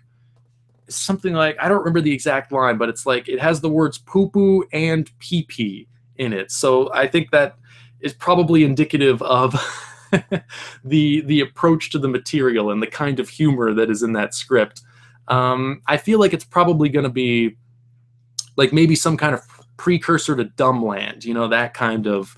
[SPEAKER 1] something like, I don't remember the exact line, but it's like it has the words poo poo and pee pee in it. So I think that is probably indicative of the approach to the material and the kind of humor that is in that script. I feel like it's probably going to be like maybe some kind of precursor to Dumbland, you know, that kind of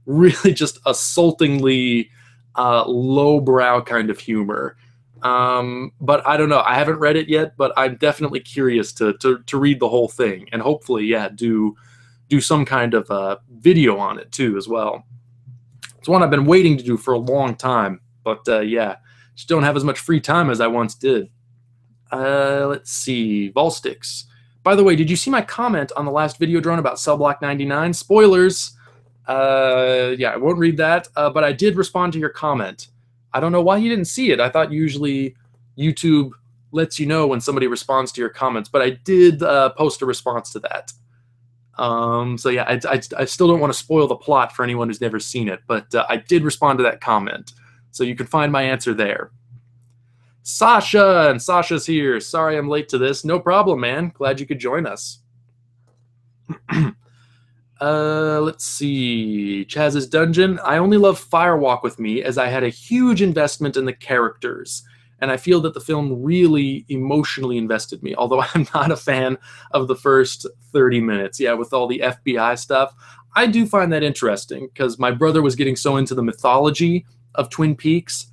[SPEAKER 1] really just assaultingly lowbrow kind of humor. But I don't know. I haven't read it yet, but I'm definitely curious to read the whole thing, and hopefully, yeah, do some kind of video on it too as well. It's one I've been waiting to do for a long time, but yeah, just don't have as much free time as I once did. Let's see, Volstix. By the way, did you see my comment on the last video drone about Cell Block 99? Spoilers. Yeah, I won't read that, but I did respond to your comment. I don't know why you didn't see it. I thought usually YouTube lets you know when somebody responds to your comments, but I did post a response to that. So yeah, I still don't want to spoil the plot for anyone who's never seen it, but I did respond to that comment. So you can find my answer there. Sasha, and Sasha's here. Sorry I'm late to this. No problem, man. Glad you could join us. Let's see. Chaz's Dungeon. I only love Firewalk with Me as I had a huge investment in the characters, and I feel that the film really emotionally invested me, although I'm not a fan of the first 30 minutes. Yeah, with all the FBI stuff. I do find that interesting because my brother was getting so into the mythology of Twin Peaks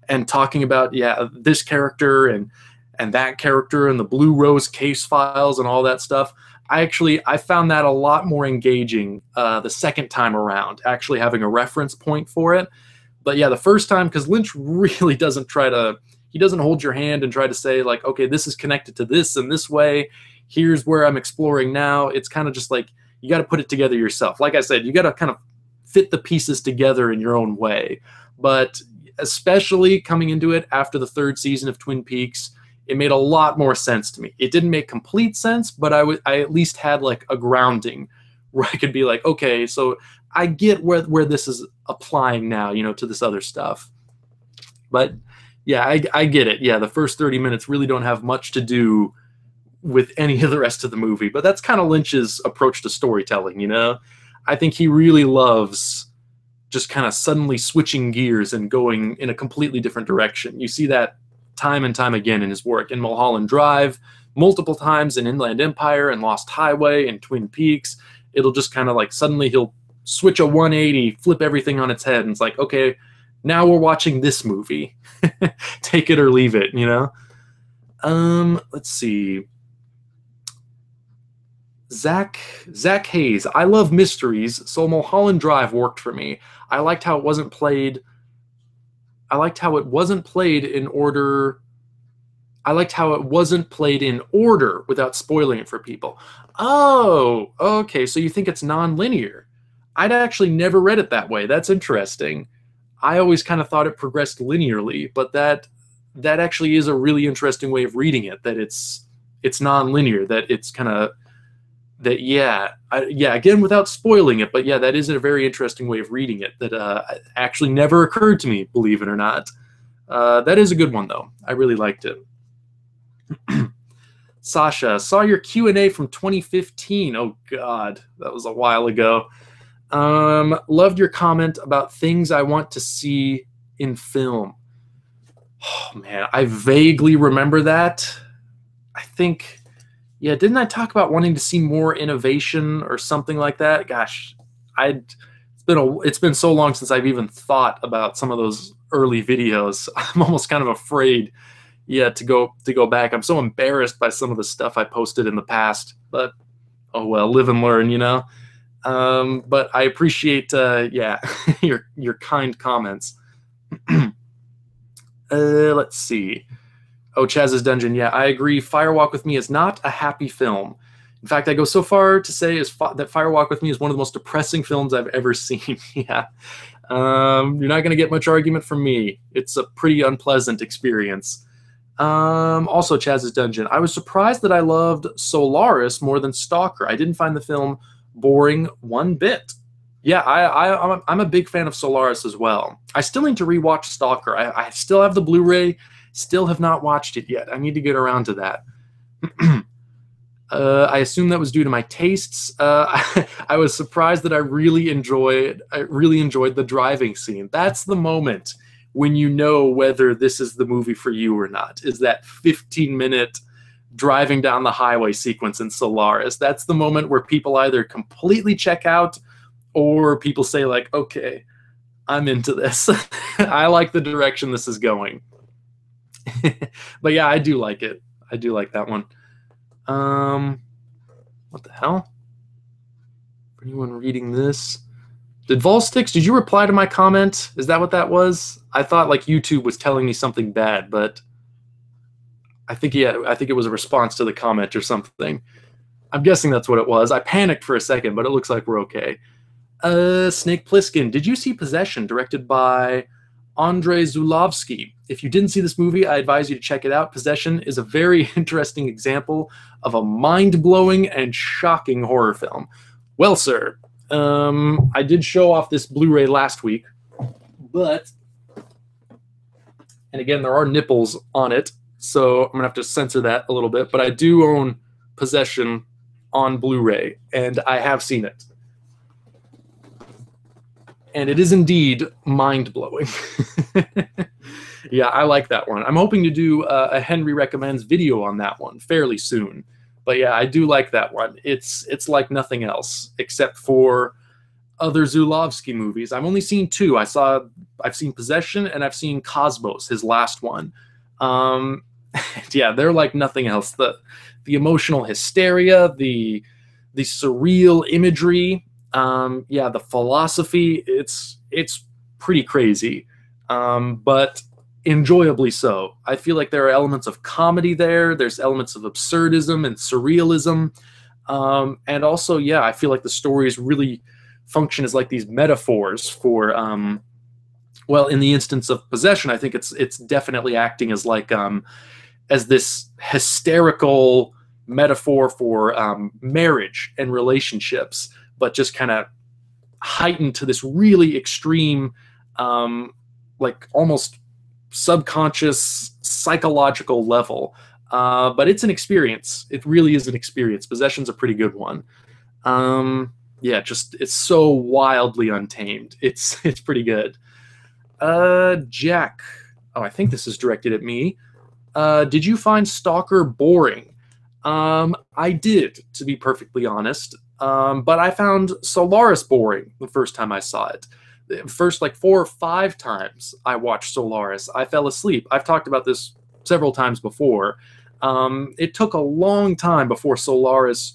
[SPEAKER 1] and talking about, yeah, this character and that character and the Blue Rose case files and all that stuff. I found that a lot more engaging the second time around, actually having a reference point for it. But yeah, the first time, because Lynch really doesn't he doesn't hold your hand and try to say like, okay, this is connected to this in this way. Here's where I'm exploring now. It's kind of just like, you got to put it together yourself. Like I said, you got to kind of fit the pieces together in your own way. But especially coming into it after the third season of Twin Peaks, it made a lot more sense to me. It didn't make complete sense, but I at least had like a grounding where I could be like, okay, so I get where this is applying now, you know, to this other stuff. But yeah, I get it. Yeah, the first 30 minutes really don't have much to do with any of the rest of the movie, but that's kind of Lynch's approach to storytelling, you know? I think he really loves just kind of suddenly switching gears and going in a completely different direction. You see that time and time again in his work, in Mulholland Drive, multiple times in Inland Empire and Lost Highway and Twin Peaks. It'll just kind of like suddenly he'll switch a 180, flip everything on its head, and it's like, okay, now we're watching this movie. Take it or leave it, you know? Let's see. Zach Hayes. I love mysteries, so Mulholland Drive worked for me. I liked how it wasn't played in order. I liked how it wasn't played in order without spoiling it for people. Oh, okay. So you think it's non-linear? I'd actually never read it that way. That's interesting. I always kind of thought it progressed linearly, but that actually is a really interesting way of reading it. That it's non-linear. That it's kind of that. Yeah, again, without spoiling it, but yeah, that is a very interesting way of reading it. That actually never occurred to me, believe it or not. That is a good one though. I really liked it. Sasha, saw your Q&A from 2015. Oh God, that was a while ago. Loved your comment about things I want to see in film. Oh man, I vaguely remember that. I think, yeah, didn't I talk about wanting to see more innovation or something like that? Gosh, it's been so long since I've even thought about some of those early videos. I'm almost kind of afraid, yeah, to go back. I'm so embarrassed by some of the stuff I posted in the past, but oh well, live and learn, you know. But I appreciate, yeah, your kind comments. Let's see. Oh, Chaz's Dungeon. Yeah, I agree. Firewalk with Me is not a happy film. In fact, I go so far to say that Firewalk with Me is one of the most depressing films I've ever seen. Yeah. You're not going to get much argument from me. It's a pretty unpleasant experience. Also, Chaz's Dungeon. I was surprised that I loved Solaris more than Stalker. I didn't find the film boring one bit. Yeah, I'm a big fan of Solaris as well. I still need to rewatch Stalker. I still have the Blu-ray, still have not watched it yet. I need to get around to that. I assume that was due to my tastes. I was surprised that I really enjoyed the driving scene. That's the moment when you know whether this is the movie for you or not. Is that 15-minute driving down the highway sequence in Solaris? That's the moment where people either completely check out or people say like, "Okay, I'm into this. I like the direction this is going." But yeah, I do like it. I do like that one. Um, what the hell? For anyone reading this, did Volstix? Did you reply to my comment? Is that what that was? I thought like YouTube was telling me something bad, but I think I think it was a response to the comment or something. I'm guessing that's what it was. I panicked for a second, but it looks like we're okay. Snake Plissken, did you see Possession, directed by Andrei Zulovsky? If you didn't see this movie, I advise you to check it out. Possession is a very interesting example of a mind-blowing and shocking horror film. Well, sir, I did show off this Blu-ray last week, but, and again, there are nipples on it, so I'm going to have to censor that a little bit, but I do own Possession on Blu-ray, and I have seen it. And it is indeed mind-blowing. Yeah, I like that one. I'm hoping to do a Henry Recommends video on that one fairly soon. But yeah, I do like that one. It's like nothing else, except for other Zulovsky movies. I've only seen two. I've seen Possession and I've seen Cosmos, his last one. Yeah, they're like nothing else. The emotional hysteria, the surreal imagery, yeah, the philosophy, it's pretty crazy, but enjoyably so. I feel like there are elements of comedy there. There's elements of absurdism and surrealism. And also, yeah, I feel like the stories really function as like these metaphors for, well, in the instance of Possession, I think it's definitely acting as like, as this hysterical metaphor for marriage and relationships, but just kind of heightened to this really extreme, like almost subconscious psychological level. But it's an experience. It really is an experience. Possession's a pretty good one. Yeah, just it's so wildly untamed. It's pretty good. Jack. Oh, I think this is directed at me. Did you find Stalker boring? I did, to be perfectly honest. But I found Solaris boring the first time I saw it. The first like 4 or 5 times I watched Solaris, I fell asleep. I've talked about this several times before. It took a long time before Solaris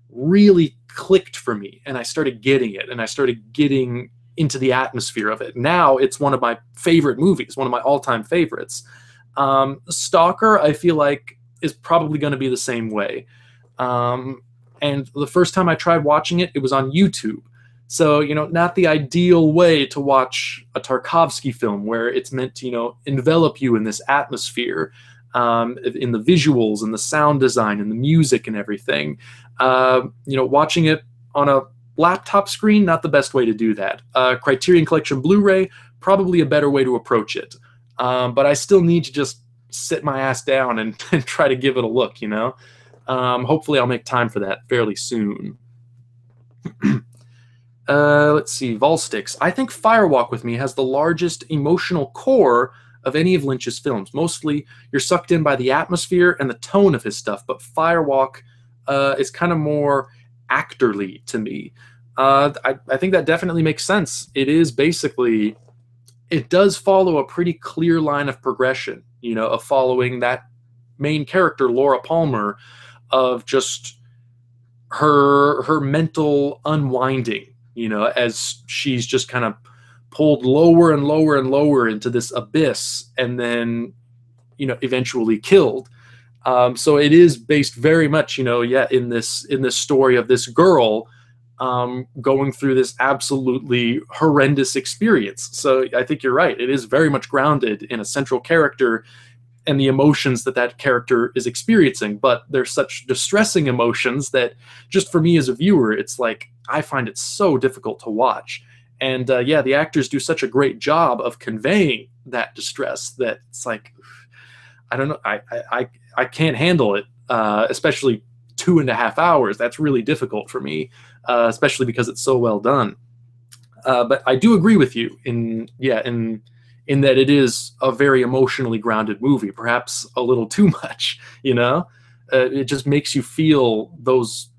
[SPEAKER 1] really clicked for me, and I started getting it, and I started getting into the atmosphere of it. Now it's one of my favorite movies, one of my all-time favorites. Stalker, I feel like, is probably going to be the same way. And the first time I tried watching it, it was on YouTube. So, you know, not the ideal way to watch a Tarkovsky film where it's meant to, you know, envelop you in this atmosphere, in the visuals and the sound design and the music and everything. You know, watching it on a laptop screen, not the best way to do that. Criterion Collection Blu-ray, probably a better way to approach it. But I still need to just sit my ass down and try to give it a look, you know? Hopefully I'll make time for that fairly soon. Let's see, Volstix. I think Firewalk with Me has the largest emotional core of any of Lynch's films. Mostly you're sucked in by the atmosphere and the tone of his stuff, but Firewalk is kind of more actorly to me. I think that definitely makes sense. It is basically, it does follow a pretty clear line of progression, you know, of following that main character, Laura Palmer, of just her mental unwinding, you know, as she's just kind of pulled lower and lower and lower into this abyss and then, you know, eventually killed. So it is based very much, you know, yeah, in this story of this girl going through this absolutely horrendous experience. So I think you're right. It is very much grounded in a central character and the emotions that that character is experiencing. But they're such distressing emotions that just for me as a viewer, it's like, I find it so difficult to watch. And yeah, the actors do such a great job of conveying that distress that it's like, I don't know, I can't handle it. especially 2.5 hours. That's really difficult for me, especially because it's so well done. But I do agree with you in that it is a very emotionally grounded movie, perhaps a little too much. It just makes you feel those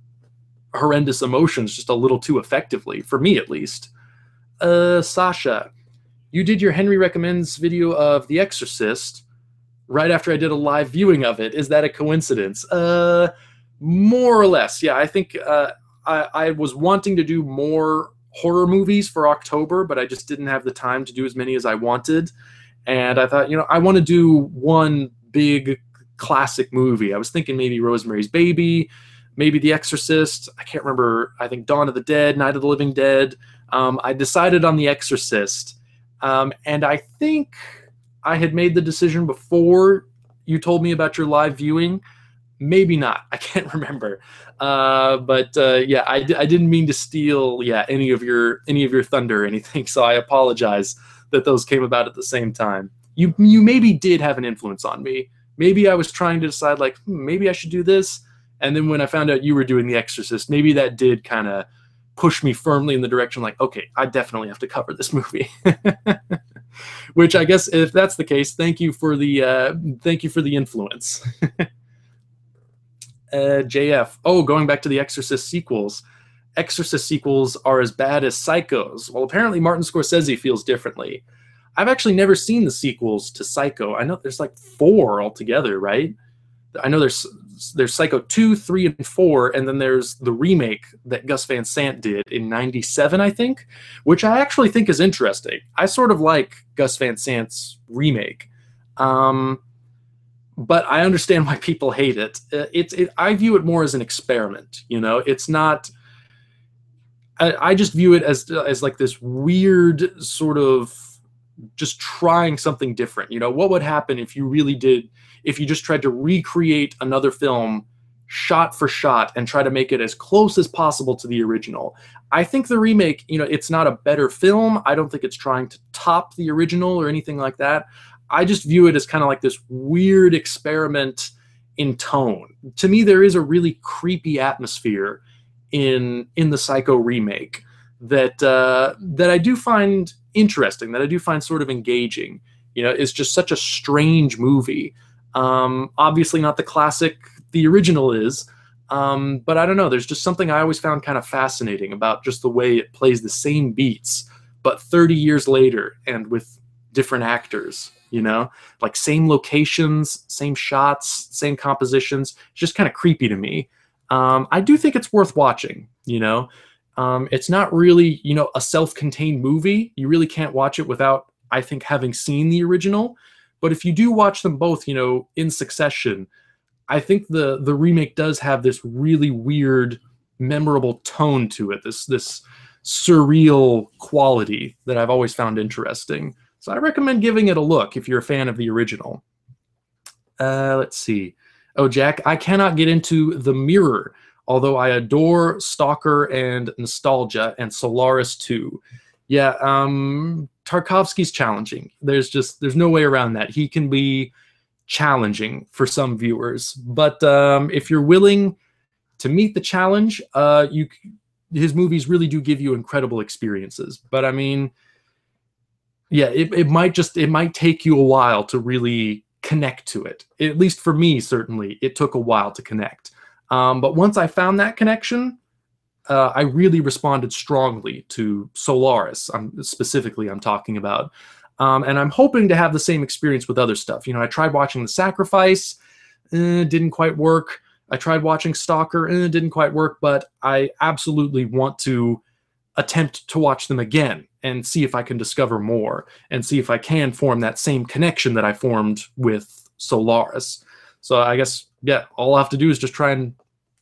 [SPEAKER 1] horrendous emotions just a little too effectively, for me at least. Sasha, you did your Henry Recommends video of The Exorcist right after I did a live viewing of it. Is that a coincidence? More or less, yeah. I think I was wanting to do more horror movies for October, but I just didn't have the time to do as many as I wanted. And I thought, I want to do one big classic movie. I was thinking maybe Rosemary's Baby, maybe The Exorcist. I can't remember. I think Dawn of the Dead, Night of the Living Dead. I decided on The Exorcist. And I think I had made the decision before you told me about your live viewing. Maybe not. I can't remember. Yeah, I didn't mean to steal any of your thunder or anything. So I apologize that those came about at the same time. You maybe did have an influence on me. Maybe I was trying to decide like maybe I should do this, and then when I found out you were doing The Exorcist, maybe that did kind of push me firmly in the direction like, okay, I definitely have to cover this movie. Which I guess if that's the case, thank you for the influence. JF. Oh, going back to the Exorcist sequels. Exorcist sequels are as bad as Psycho's. Well, apparently Martin Scorsese feels differently. I've actually never seen the sequels to Psycho. I know there's like 4 altogether, right? I know there's Psycho 2, 3, and 4, and then there's the remake that Gus Van Sant did in '97, I think, which I actually think is interesting. I sort of like Gus Van Sant's remake. But I understand why people hate it. I view it more as an experiment. It's not. I just view it as like this weird sort of just trying something different. What would happen if you just tried to recreate another film shot for shot and try to make it as close as possible to the original? I think the remake, it's not a better film. I don't think it's trying to top the original or anything like that. I just view it as kind of like this weird experiment in tone. To me, there is a really creepy atmosphere in the Psycho remake that I do find interesting, that I do find sort of engaging. It's just such a strange movie. Obviously not the classic the original is, but I don't know. There's just something I always found kind of fascinating about just the way it plays the same beats, but 30 years later and with different actors. Like same locations, same shots, same compositions. It's just kind of creepy to me. I do think it's worth watching. It's not really, a self-contained movie. You really can't watch it without, I think, having seen the original. But if you do watch them both, in succession, I think the remake does have this really weird, memorable tone to it. This surreal quality that I've always found interesting. So I recommend giving it a look if you're a fan of the original. Let's see. Oh, Jack, I cannot get into The Mirror, although I adore Stalker and Nostalgia and Solaris too. Yeah, Tarkovsky's challenging. There's no way around that. He can be challenging for some viewers, but if you're willing to meet the challenge, his movies really do give you incredible experiences. But I mean, yeah, it might take you a while to really connect to it. At least for me, certainly, it took a while to connect. But once I found that connection, I really responded strongly to Solaris. Specifically, I'm talking about. And I'm hoping to have the same experience with other stuff. I tried watching The Sacrifice, didn't quite work. I tried watching Stalker, didn't quite work. But I absolutely want to attempt to watch them again and see if I can discover more and see if I can form that same connection that I formed with Solaris. So I guess, yeah, all I have to do is just try and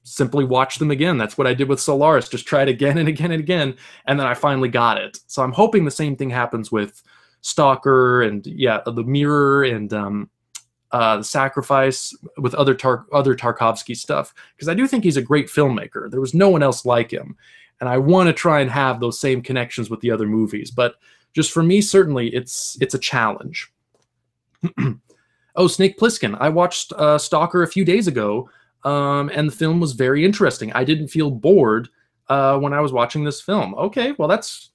[SPEAKER 1] simply watch them again. That's what I did with Solaris. Just try it again and again and again. And then I finally got it. So I'm hoping the same thing happens with Stalker and, yeah, The Mirror and The Sacrifice, with other Tarkovsky stuff. Because I do think he's a great filmmaker. There was no one else like him. And I want to try and have those same connections with the other movies. But just for me, certainly, it's a challenge. Oh, Snake Plissken. I watched Stalker a few days ago. and the film was very interesting. I didn't feel bored when I was watching this film. Okay, well, that's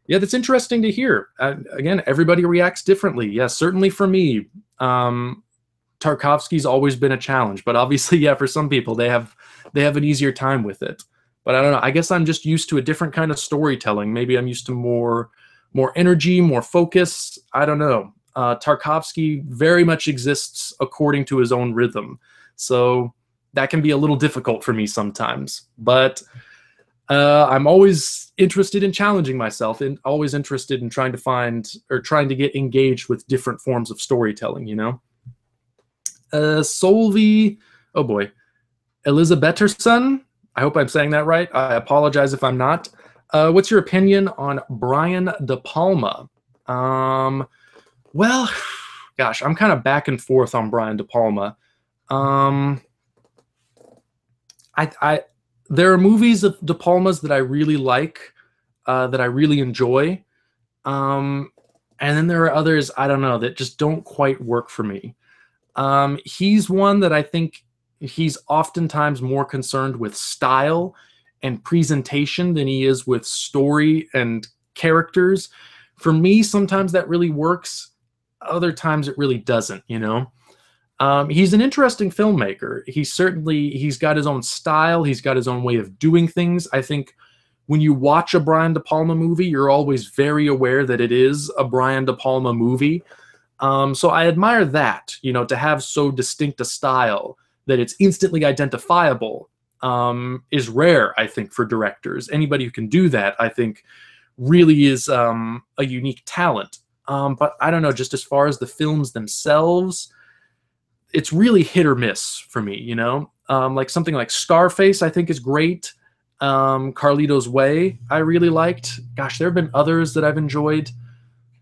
[SPEAKER 1] interesting to hear. Again, everybody reacts differently. Yeah, certainly for me, Tarkovsky's always been a challenge, but obviously, yeah, for some people, they have an easier time with it. But I don't know. I guess I'm just used to a different kind of storytelling. Maybe I'm used to more energy, more focus. I don't know. Tarkovsky very much exists according to his own rhythm, so that can be a little difficult for me sometimes. But I'm always interested in challenging myself, and always interested in trying to find or trying to get engaged with different forms of storytelling. Solvi, oh boy, Elizabetterson. I hope I'm saying that right. I apologize if I'm not. What's your opinion on Brian De Palma? Well, gosh, I'm kind of back and forth on Brian De Palma. I there are movies of De Palma's that I really like, that I really enjoy, and then there are others, I don't know, that just don't quite work for me. He's one that I think he's oftentimes more concerned with style and presentation than he is with story and characters. For me, sometimes that really works. Other times it really doesn't. He's an interesting filmmaker. He's got his own style. He's got his own way of doing things. I think when you watch a Brian De Palma movie, you're always very aware that it is a Brian De Palma movie. So I admire that, to have so distinct a style that it's instantly identifiable, is rare, I think, for directors. Anybody who can do that, I think, really is a unique talent. But I don't know, just as far as the films themselves, it's really hit or miss for me, like something like Scarface, I think is great. Carlito's Way, I really liked. Gosh, there have been others that I've enjoyed.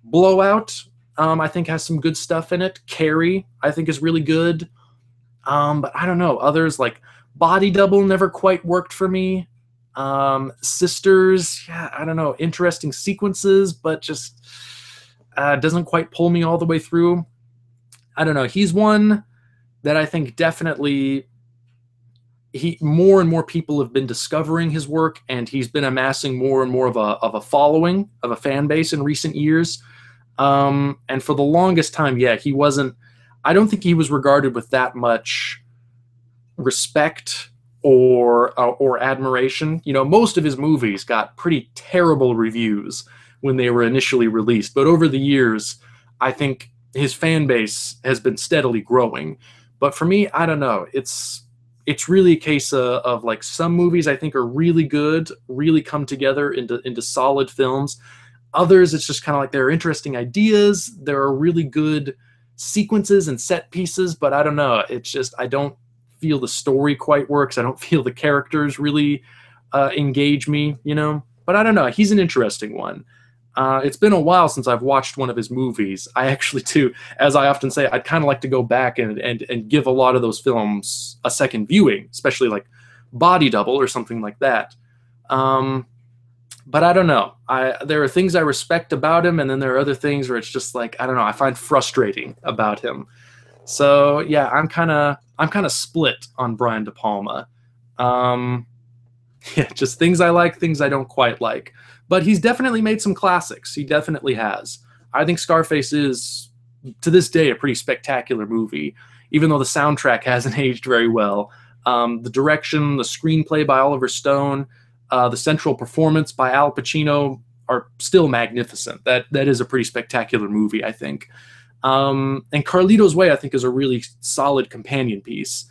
[SPEAKER 1] Blowout, I think has some good stuff in it. Carrie, I think is really good. But I don't know, others like Body Double never quite worked for me. Sisters, yeah, I don't know, interesting sequences, but just doesn't quite pull me all the way through. I don't know. He's one that I think definitely more and more people have been discovering his work, and he's been amassing more and more of a following, of a fan base in recent years. And for the longest time, yeah, I don't think he was regarded with that much respect or admiration. Most of his movies got pretty terrible reviews when they were initially released, but over the years, I think his fan base has been steadily growing. But for me, I don't know. It's really a case of like some movies I think are really good, really come together into solid films. Others, it's just kind of like there are interesting ideas. There are really good sequences and set pieces, but I don't know. It's just I don't feel the story quite works. I don't feel the characters really engage me, But I don't know. He's an interesting one. It's been a while since I've watched one of his movies. I actually, too, as I often say, I'd kind of like to go back and give a lot of those films a second viewing, especially like Body Double or something like that. But I don't know. There are things I respect about him, and then there are other things where it's just like, I don't know, I find frustrating about him. So yeah, I'm kind of split on Brian De Palma. Yeah, just things I like, things I don't quite like. But he's definitely made some classics. He definitely has. I think Scarface is, to this day, a pretty spectacular movie, even though the soundtrack hasn't aged very well. The direction, the screenplay by Oliver Stone, the central performance by Al Pacino are still magnificent. That is a pretty spectacular movie, I think. And Carlito's Way, I think, is a really solid companion piece.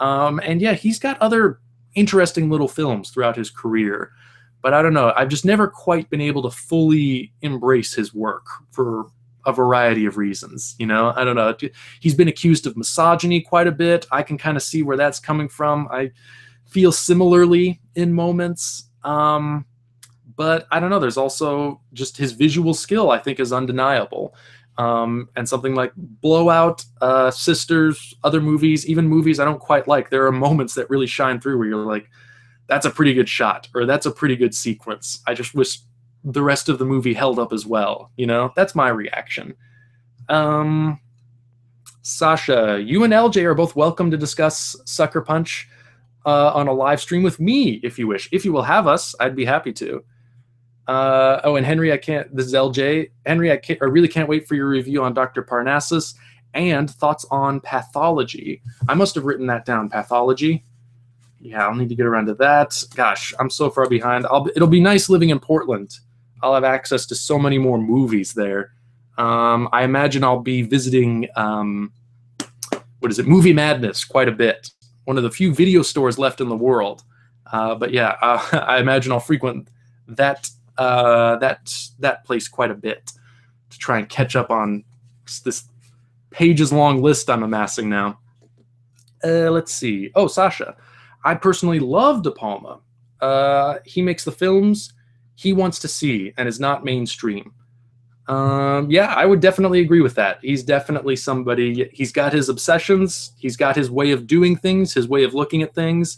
[SPEAKER 1] And yeah, he's got other interesting little films throughout his career. But I don't know. I've just never quite been able to fully embrace his work for a variety of reasons. I don't know. He's been accused of misogyny quite a bit. I can kind of see where that's coming from. I feel similarly in moments. But I don't know. There's also just his visual skill, I think, is undeniable. And something like Blowout, Sisters, other movies, even movies I don't quite like, there are moments that really shine through where you're like, that's a pretty good shot, or that's a pretty good sequence. I just wish the rest of the movie held up as well. That's my reaction. Sasha, you and LJ are both welcome to discuss Sucker Punch on a live stream with me if you wish. If you will have us, I'd be happy to. Oh, and Henry, I can't. This is LJ. Henry, I really can't wait for your review on Dr. Parnassus and thoughts on pathology. I must have written that down. Pathology. Yeah, I'll need to get around to that. Gosh, I'm so far behind. It'll be nice living in Portland. I'll have access to so many more movies there. I imagine I'll be visiting, what is it, Movie Madness quite a bit. One of the few video stores left in the world. But yeah, I imagine I'll frequent that place quite a bit to try and catch up on this pages-long list I'm amassing now. Let's see. Oh, Sasha. I personally love De Palma. He makes the films he wants to see and is not mainstream. Yeah, I would definitely agree with that. He's definitely somebody, he's got his obsessions, he's got his way of doing things, his way of looking at things,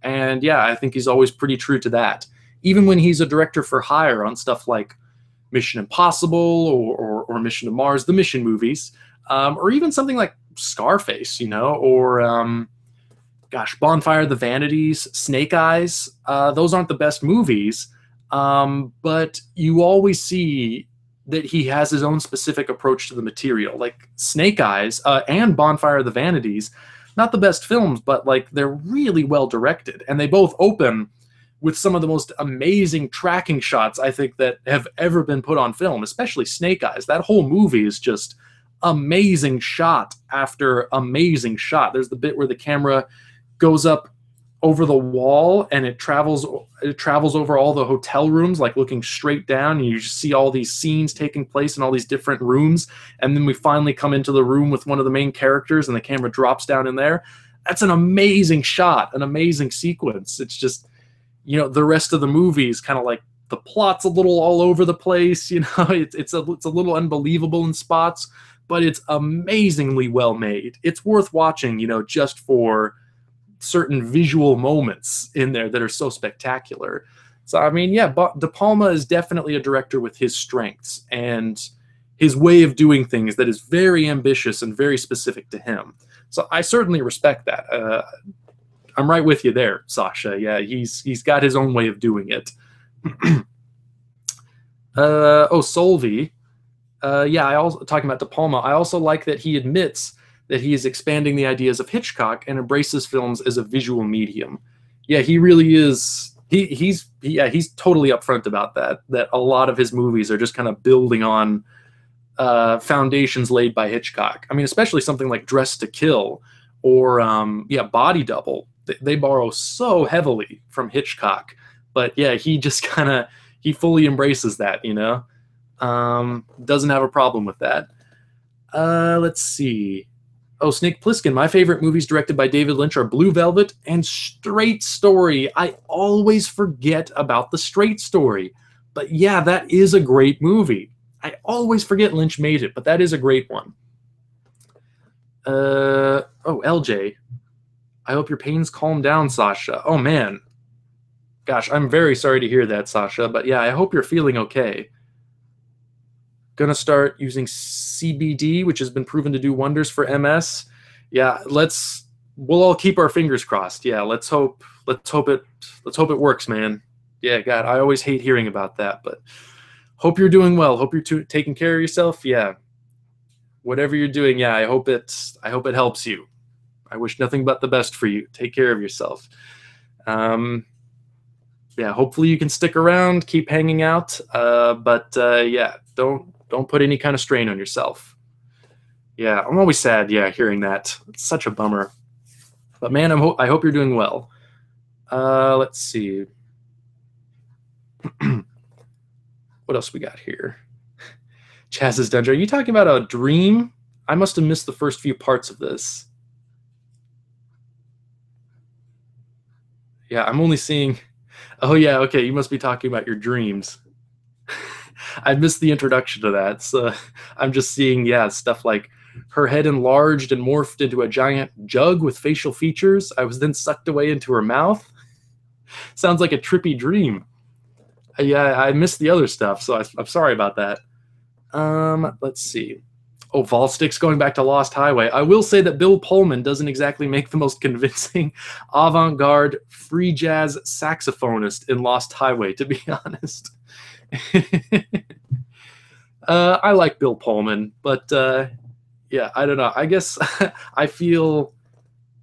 [SPEAKER 1] and yeah, I think he's always pretty true to that. Even when he's a director for hire on stuff like Mission Impossible or Mission to Mars, the Mission movies, or even something like Scarface, you know, or gosh, Bonfire of the Vanities, Snake Eyes, those aren't the best movies, but you always see that he has his own specific approach to the material. Like Snake Eyes and Bonfire of the Vanities, not the best films, but like they're really well directed, and they both open with some of the most amazing tracking shots I think that have ever been put on film, especially Snake Eyes. That whole movie is just amazing shot after amazing shot. There's the bit where the camera goes up over the wall and it travels over all the hotel rooms, like looking straight down, and you just see all these scenes taking place in all these different rooms, and then we finally come into the room with one of the main characters and the camera drops down in there. That's an amazing shot, an amazing sequence. It's just, you know, the rest of the movie is kind of like the plot's a little all over the place, you know, it's a little unbelievable in spots, but it's amazingly well made. It's worth watching, you know, just for certain visual moments in there that are so spectacular. So, I mean, yeah, De Palma is definitely a director with his strengths and his way of doing things that is very ambitious and very specific to him. So I certainly respect that. I'm right with you there, Sasha. Yeah, he's got his own way of doing it. Oh, Solvi. Yeah, I also talking about De Palma. I also like that he admits that he is expanding the ideas of Hitchcock and embraces films as a visual medium. Yeah, he really is. He's totally upfront about that. That a lot of his movies are just kind of building on foundations laid by Hitchcock. I mean, especially something like Dressed to Kill or Body Double. They borrow so heavily from Hitchcock, but yeah, he just he fully embraces that, you know. Doesn't have a problem with that. Let's see. Oh, Snake Plissken. My favorite movies directed by David Lynch are Blue Velvet and Straight Story. I always forget about the Straight Story, but yeah, that is a great movie. I always forget Lynch made it, but that is a great one. Oh, LJ. I hope your pains calm down, Sasha. Oh, man. Gosh, I'm very sorry to hear that, Sasha. But yeah, I hope you're feeling okay. Gonna start using CBD, which has been proven to do wonders for MS. Yeah, we'll all keep our fingers crossed. Yeah, let's hope it works, man. Yeah, God, I always hate hearing about that, but hope you're doing well. Hope you're taking care of yourself. Yeah, whatever you're doing, yeah, I hope it helps you. I wish nothing but the best for you. Take care of yourself. Yeah, hopefully you can stick around, keep hanging out, but yeah, don't put any kind of strain on yourself. Yeah, I'm always sad, yeah, hearing that. It's such a bummer. But man, I hope you're doing well. Let's see. What else we got here? Chaz's Dungeon. Are you talking about a dream? I must have missed the first few parts of this. Yeah, I'm only seeing... Oh, yeah, okay, you must be talking about your dreams. I missed the introduction to that, so I'm just seeing, yeah, stuff like her head enlarged and morphed into a giant jug with facial features. I was then sucked away into her mouth. Sounds like a trippy dream. Yeah, I missed the other stuff, so I'm sorry about that. Let's see. Oh, Volstick's going back to Lost Highway. I will say that Bill Pullman doesn't exactly make the most convincing avant-garde free jazz saxophonist in Lost Highway, to be honest. I like Bill Pullman, but yeah, I don't know. I guess I feel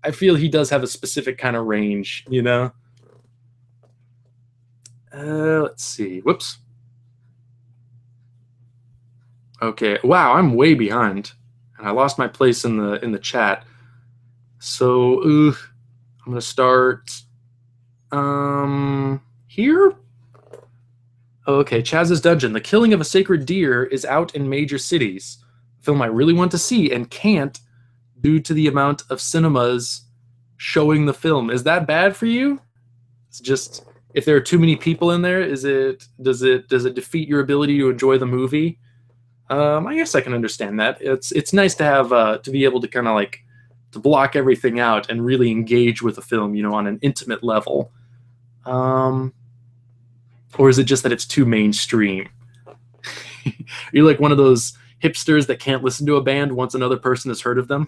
[SPEAKER 1] he does have a specific kind of range, you know. Let's see. Whoops. Okay. Wow, I'm way behind, and I lost my place in the chat. So I'm gonna start here. Okay, Chaz's Dungeon. The Killing of a Sacred Deer is out in major cities. A film I really want to see and can't due to the amount of cinemas showing the film. Is that bad for you? It's just if there are too many people in there, does it defeat your ability to enjoy the movie? I guess I can understand that. It's nice to have to be able to kind of like to block everything out and really engage with the film, you know, on an intimate level. Or is it just that it's too mainstream? You're like one of those hipsters that can't listen to a band once another person has heard of them.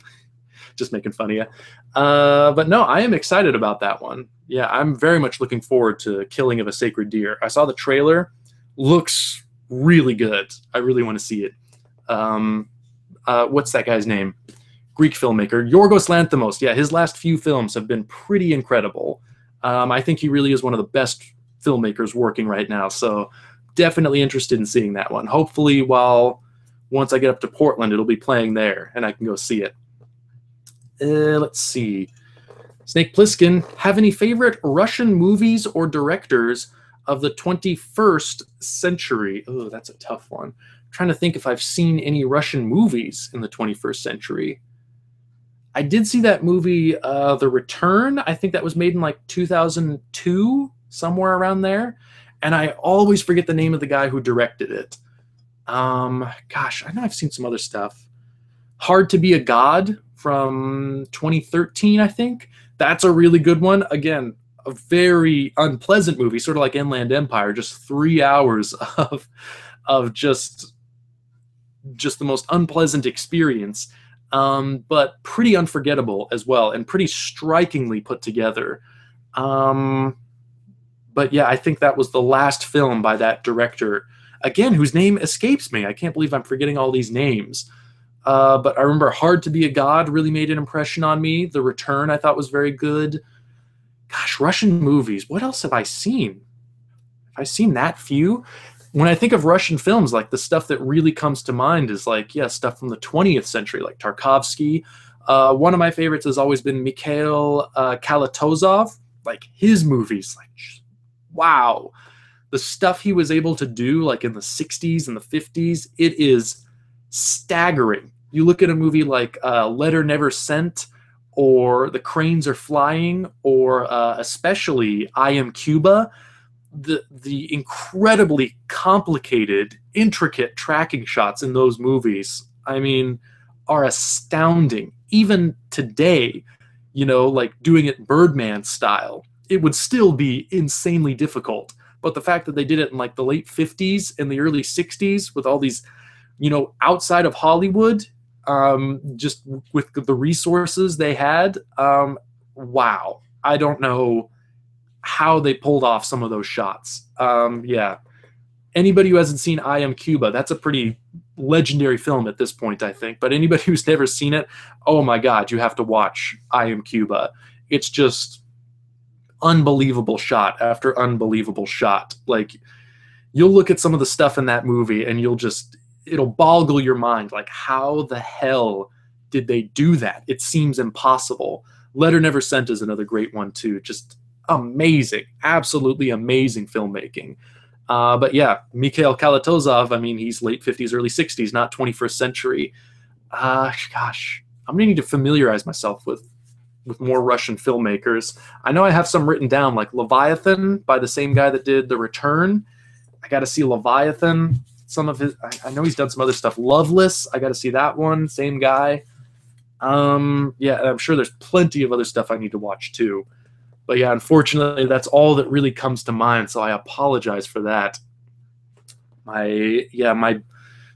[SPEAKER 1] Just making fun of you. But no, I am excited about that one. Yeah, I'm very much looking forward to Killing of a Sacred Deer. I saw the trailer. Looks really good. I really want to see it. What's that guy's name? Greek filmmaker, Yorgos Lanthimos. Yeah, his last few films have been pretty incredible. I think he really is one of the best filmmakers working right now. So definitely interested in seeing that one. Hopefully once I get up to Portland, it'll be playing there and I can go see it. Let's see. Snake Plissken, have any favorite Russian movies or directors of the 21st century? Oh, that's a tough one. I'm trying to think if I've seen any Russian movies in the 21st century. I did see that movie, The Return. I think that was made in like 2002, somewhere around there. And I always forget the name of the guy who directed it. Gosh, I know I've seen some other stuff. Hard to Be a God from 2013, I think. That's a really good one. Again, a very unpleasant movie, sort of like Inland Empire, just 3 hours of just the most unpleasant experience, but pretty unforgettable as well, and pretty strikingly put together. But yeah, I think that was the last film by that director, again, whose name escapes me. I can't believe I'm forgetting all these names. But I remember Hard to Be a God really made an impression on me. The Return I thought was very good. Gosh, Russian movies. What else have I seen? Have I seen that few? When I think of Russian films, like the stuff that really comes to mind is like, yeah, stuff from the 20th century, like Tarkovsky. One of my favorites has always been Mikhail Kalatozov. Like his movies, like, wow. The stuff he was able to do, like in the 60s and the 50s, it is staggering. You look at a movie like Letter Never Sent, or The Cranes Are Flying, or especially I Am Cuba, the incredibly complicated, intricate tracking shots in those movies, I mean, are astounding. Even today, you know, like doing it Birdman style, it would still be insanely difficult. But the fact that they did it in like the late 50s and the early 60s with all these, you know, outside of Hollywood, just with the resources they had, wow. I don't know how they pulled off some of those shots. Yeah. Anybody who hasn't seen I Am Cuba, that's a pretty legendary film at this point, I think. But anybody who's never seen it, oh my God, you have to watch I Am Cuba. It's just unbelievable shot after unbelievable shot. Like, you'll look at some of the stuff in that movie and it'll boggle your mind. Like, how the hell did they do that? It seems impossible. Letter Never Sent is another great one too. Just amazing, absolutely amazing filmmaking. But yeah, Mikhail Kalatozov, I mean, he's late 50s, early 60s, not 21st century. Gosh, I'm gonna need to familiarize myself with more Russian filmmakers. I know I have some written down, like Leviathan by the same guy that did The Return. I got to see Leviathan. Some of his, I know he's done some other stuff. Loveless, I got to see that one. Same guy. Yeah, I'm sure there's plenty of other stuff I need to watch too. But yeah, unfortunately, that's all that really comes to mind. So I apologize for that. My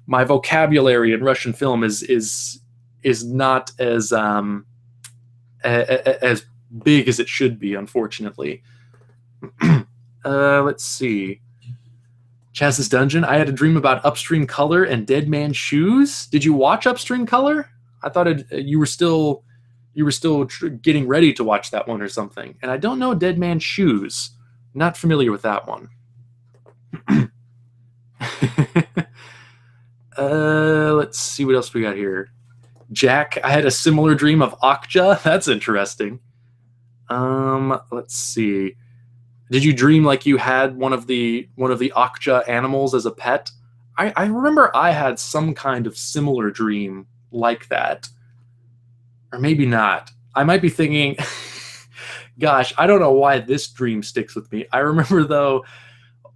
[SPEAKER 1] my vocabulary in Russian film is not as big as it should be, unfortunately. Let's see. Chaz's Dungeon. I had a dream about Upstream Color and Dead Man's Shoes. Did you watch Upstream Color? I thought you were still getting ready to watch that one or something. And I don't know Dead Man's Shoes. Not familiar with that one. Let's see what else we got here. Jack, I had a similar dream of Okja. That's interesting. Let's see. Did you dream like you had one of the Okja animals as a pet? I remember I had some kind of similar dream like that. Or maybe not. I might be thinking, gosh, I don't know why this dream sticks with me. I remember, though,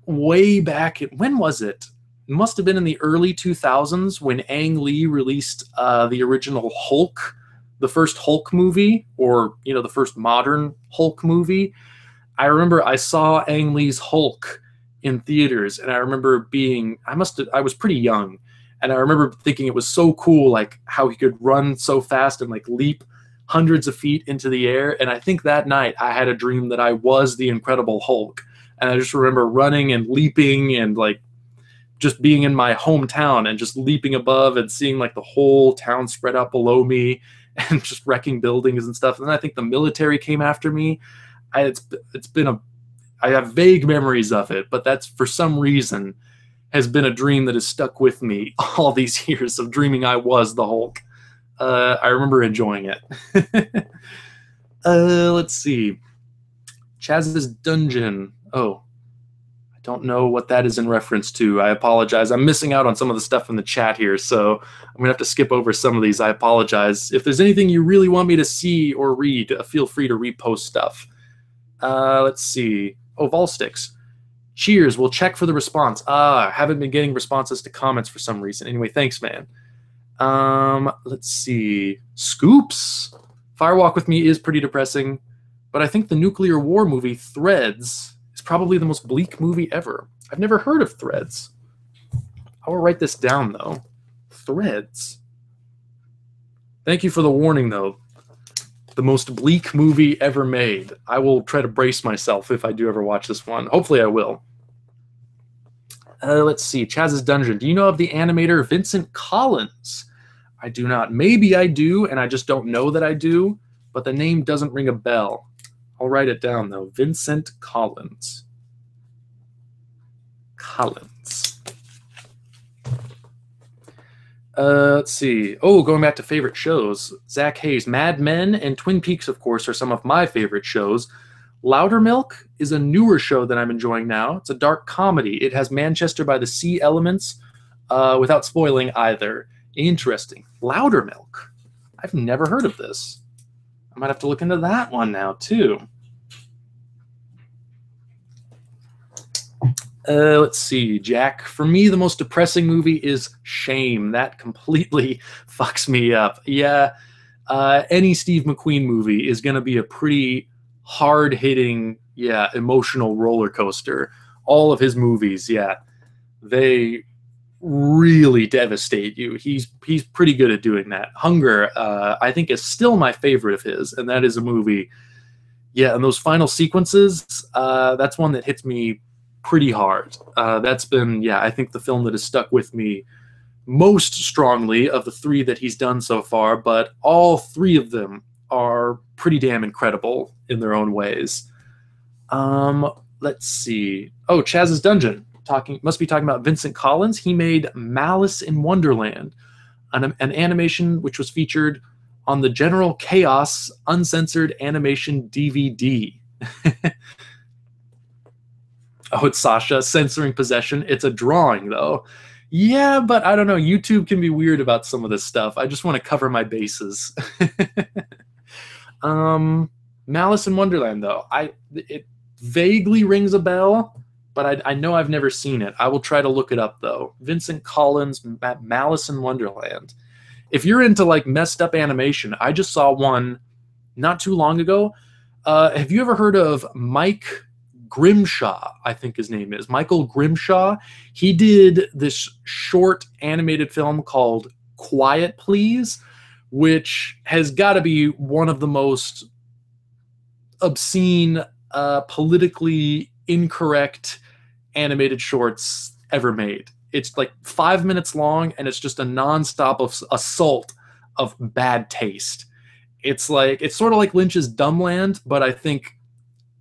[SPEAKER 1] way back, when was it? It must have been in the early 2000s when Ang Lee released the original Hulk, the first Hulk movie, or, you know, the first modern Hulk movie. I remember I saw Ang Lee's Hulk in theaters, and I remember I was pretty young, and I remember thinking it was so cool, like how he could run so fast and like leap hundreds of feet into the air. And I think that night I had a dream that I was the Incredible Hulk, and I just remember running and leaping and like just being in my hometown and just leaping above and seeing like the whole town spread out below me and just wrecking buildings and stuff. And then I think the military came after me. I have vague memories of it, but that's for some reason has been a dream that has stuck with me all these years of dreaming I was the Hulk. I remember enjoying it. Let's see. Chaz's Dungeon. Oh, I don't know what that is in reference to. I apologize. I'm missing out on some of the stuff in the chat here, so I'm going to have to skip over some of these. I apologize. If there's anything you really want me to see or read, feel free to repost stuff. Let's see. Oh, Volsticks. Cheers. We'll check for the response. Haven't been getting responses to comments for some reason. Anyway, thanks, man. Let's see. Scoops. Firewalk with Me is pretty depressing, but I think the nuclear war movie Threads is probably the most bleak movie ever. I've never heard of Threads. I will write this down, though. Threads. Thank you for the warning, though. The most bleak movie ever made. I will try to brace myself if I do ever watch this one. Hopefully I will. Let's see. Chaz's Dungeon. Do you know of the animator Vincent Collins? I do not. Maybe I do, and I just don't know that I do, but the name doesn't ring a bell. I'll write it down, though. Vincent Collins. Let's see. Oh, going back to favorite shows. Zach Hayes. Mad Men and Twin Peaks, of course, are some of my favorite shows. Loudermilk is a newer show that I'm enjoying now. It's a dark comedy. It has Manchester by the Sea elements without spoiling either. Interesting. Loudermilk. I've never heard of this. I might have to look into that one now, too. Let's see, Jack. For me, the most depressing movie is Shame. That completely fucks me up. Yeah, any Steve McQueen movie is going to be a pretty hard-hitting, emotional roller coaster. All of his movies, they really devastate you. He's pretty good at doing that. Hunger, I think, is still my favorite of his, and that is a movie. Yeah, and those final sequences, that's one that hits me pretty hard. That's been, I think the film that has stuck with me most strongly of the three that he's done so far, but all three of them are pretty damn incredible in their own ways. Let's see. Oh, Chaz's Dungeon. Must be talking about Vincent Collins. He made Malice in Wonderland, an animation which was featured on the General Chaos Uncensored Animation DVD. Oh, it's Sasha censoring Possession. It's a drawing, though. Yeah, but I don't know. YouTube can be weird about some of this stuff. I just want to cover my bases. Malice in Wonderland, though. It vaguely rings a bell, but I know I've never seen it. I will try to look it up, though. Vincent Collins, Malice in Wonderland. If you're into, like, messed up animation, I just saw one not too long ago. Have you ever heard of Mike Grimshaw, I think his name is. Michael Grimshaw. He did this short animated film called Quiet Please, which has got to be one of the most obscene, politically incorrect animated shorts ever made. It's like 5 minutes long, and it's just a nonstop of assault of bad taste. It's sort of like Lynch's Dumbland, but I think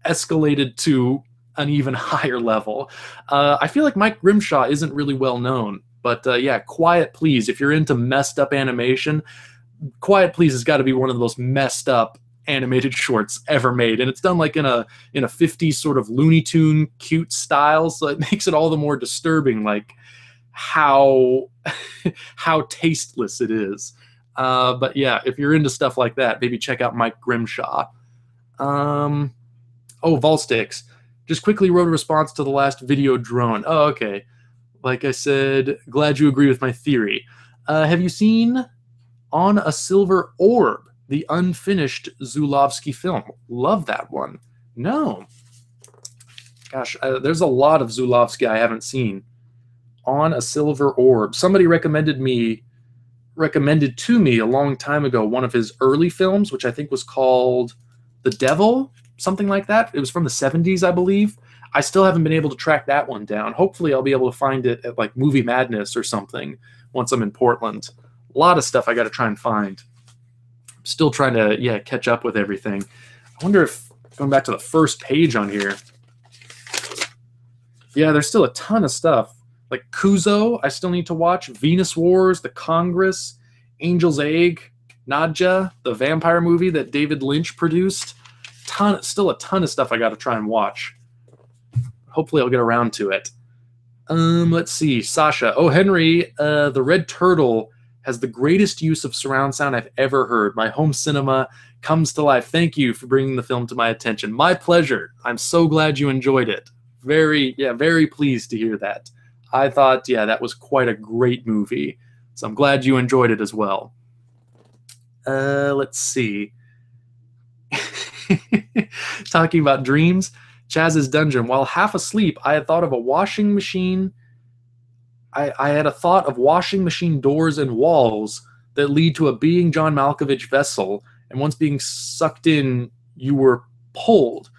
[SPEAKER 1] escalated to an even higher level. I feel like Mike Grimshaw isn't really well known, but yeah, Quiet Please. If you're into messed up animation, Quiet Please has got to be one of the most messed up animated shorts ever made, and it's done like in a 50s sort of Looney Tune cute style, so it makes it all the more disturbing, like how how tasteless it is. But yeah, if you're into stuff like that, maybe check out Mike Grimshaw. Oh, Volstix just quickly wrote a response to the last video drone. Oh, okay. Like I said, glad you agree with my theory. Have you seen On a Silver Orb, the unfinished Zulawski film? Love that one. No. Gosh, there's a lot of Zulawski I haven't seen. On a Silver Orb. Somebody recommended to me a long time ago one of his early films, which I think was called The Devil, something like that. It was from the 70s, I believe. I still haven't been able to track that one down. Hopefully I'll be able to find it at like Movie Madness or something once I'm in Portland. A lot of stuff I got to try and find. I'm still trying to, yeah, catch up with everything. I wonder if, going back to the first page on here, yeah, there's still a ton of stuff. Like Kuzo, I still need to watch. Venus Wars, The Congress, Angel's Egg, Nadja, the vampire movie that David Lynch produced. Still a ton of stuff I got to try and watch. Hopefully I'll get around to it. Let's see. Sasha. Oh, Henry, the Red Turtle has the greatest use of surround sound I've ever heard. My home cinema comes to life. Thank you for bringing the film to my attention. My pleasure. I'm so glad you enjoyed it. Very pleased to hear that. I thought, yeah, that was quite a great movie. So I'm glad you enjoyed it as well. Let's see. Talking about dreams, Chaz's Dungeon. While half asleep, I had thought of a washing machine. I had a thought of washing machine doors and walls that lead to a being John Malkovich vessel, and once being sucked in, you were pulled.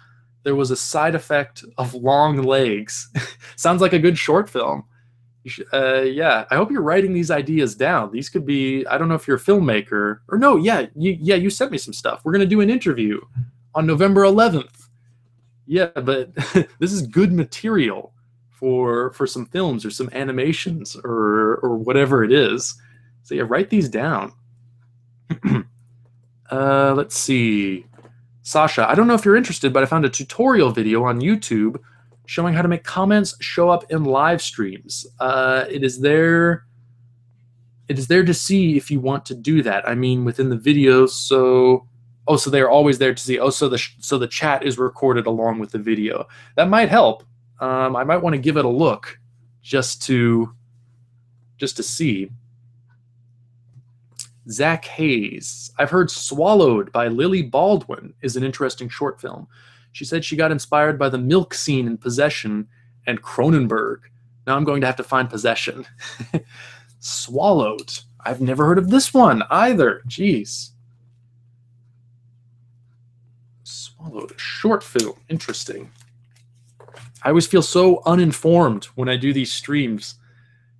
[SPEAKER 1] There was a side effect of long legs. Sounds like a good short film. Yeah, I hope you're writing these ideas down. These could be, I don't know if you're a filmmaker, or no, you sent me some stuff. We're going to do an interview on November 11th. Yeah, but this is good material for some films or some animations or whatever it is. So yeah, write these down. Let's see. Sasha, I don't know if you're interested, but I found a tutorial video on YouTube showing how to make comments show up in live streams. It is there to see if you want to do that. I mean, within the video, so they're always there to see. So the chat is recorded along with the video. That might help. I might want to give it a look just to see. Zach Hayes. I've heard Swallowed by Lily Baldwin is an interesting short film. She said she got inspired by the milk scene in Possession and Cronenberg. Now I'm going to have to find Possession. Swallowed. I've never heard of this one either. Jeez. Swallowed. Short film. Interesting. I always feel so uninformed when I do these streams.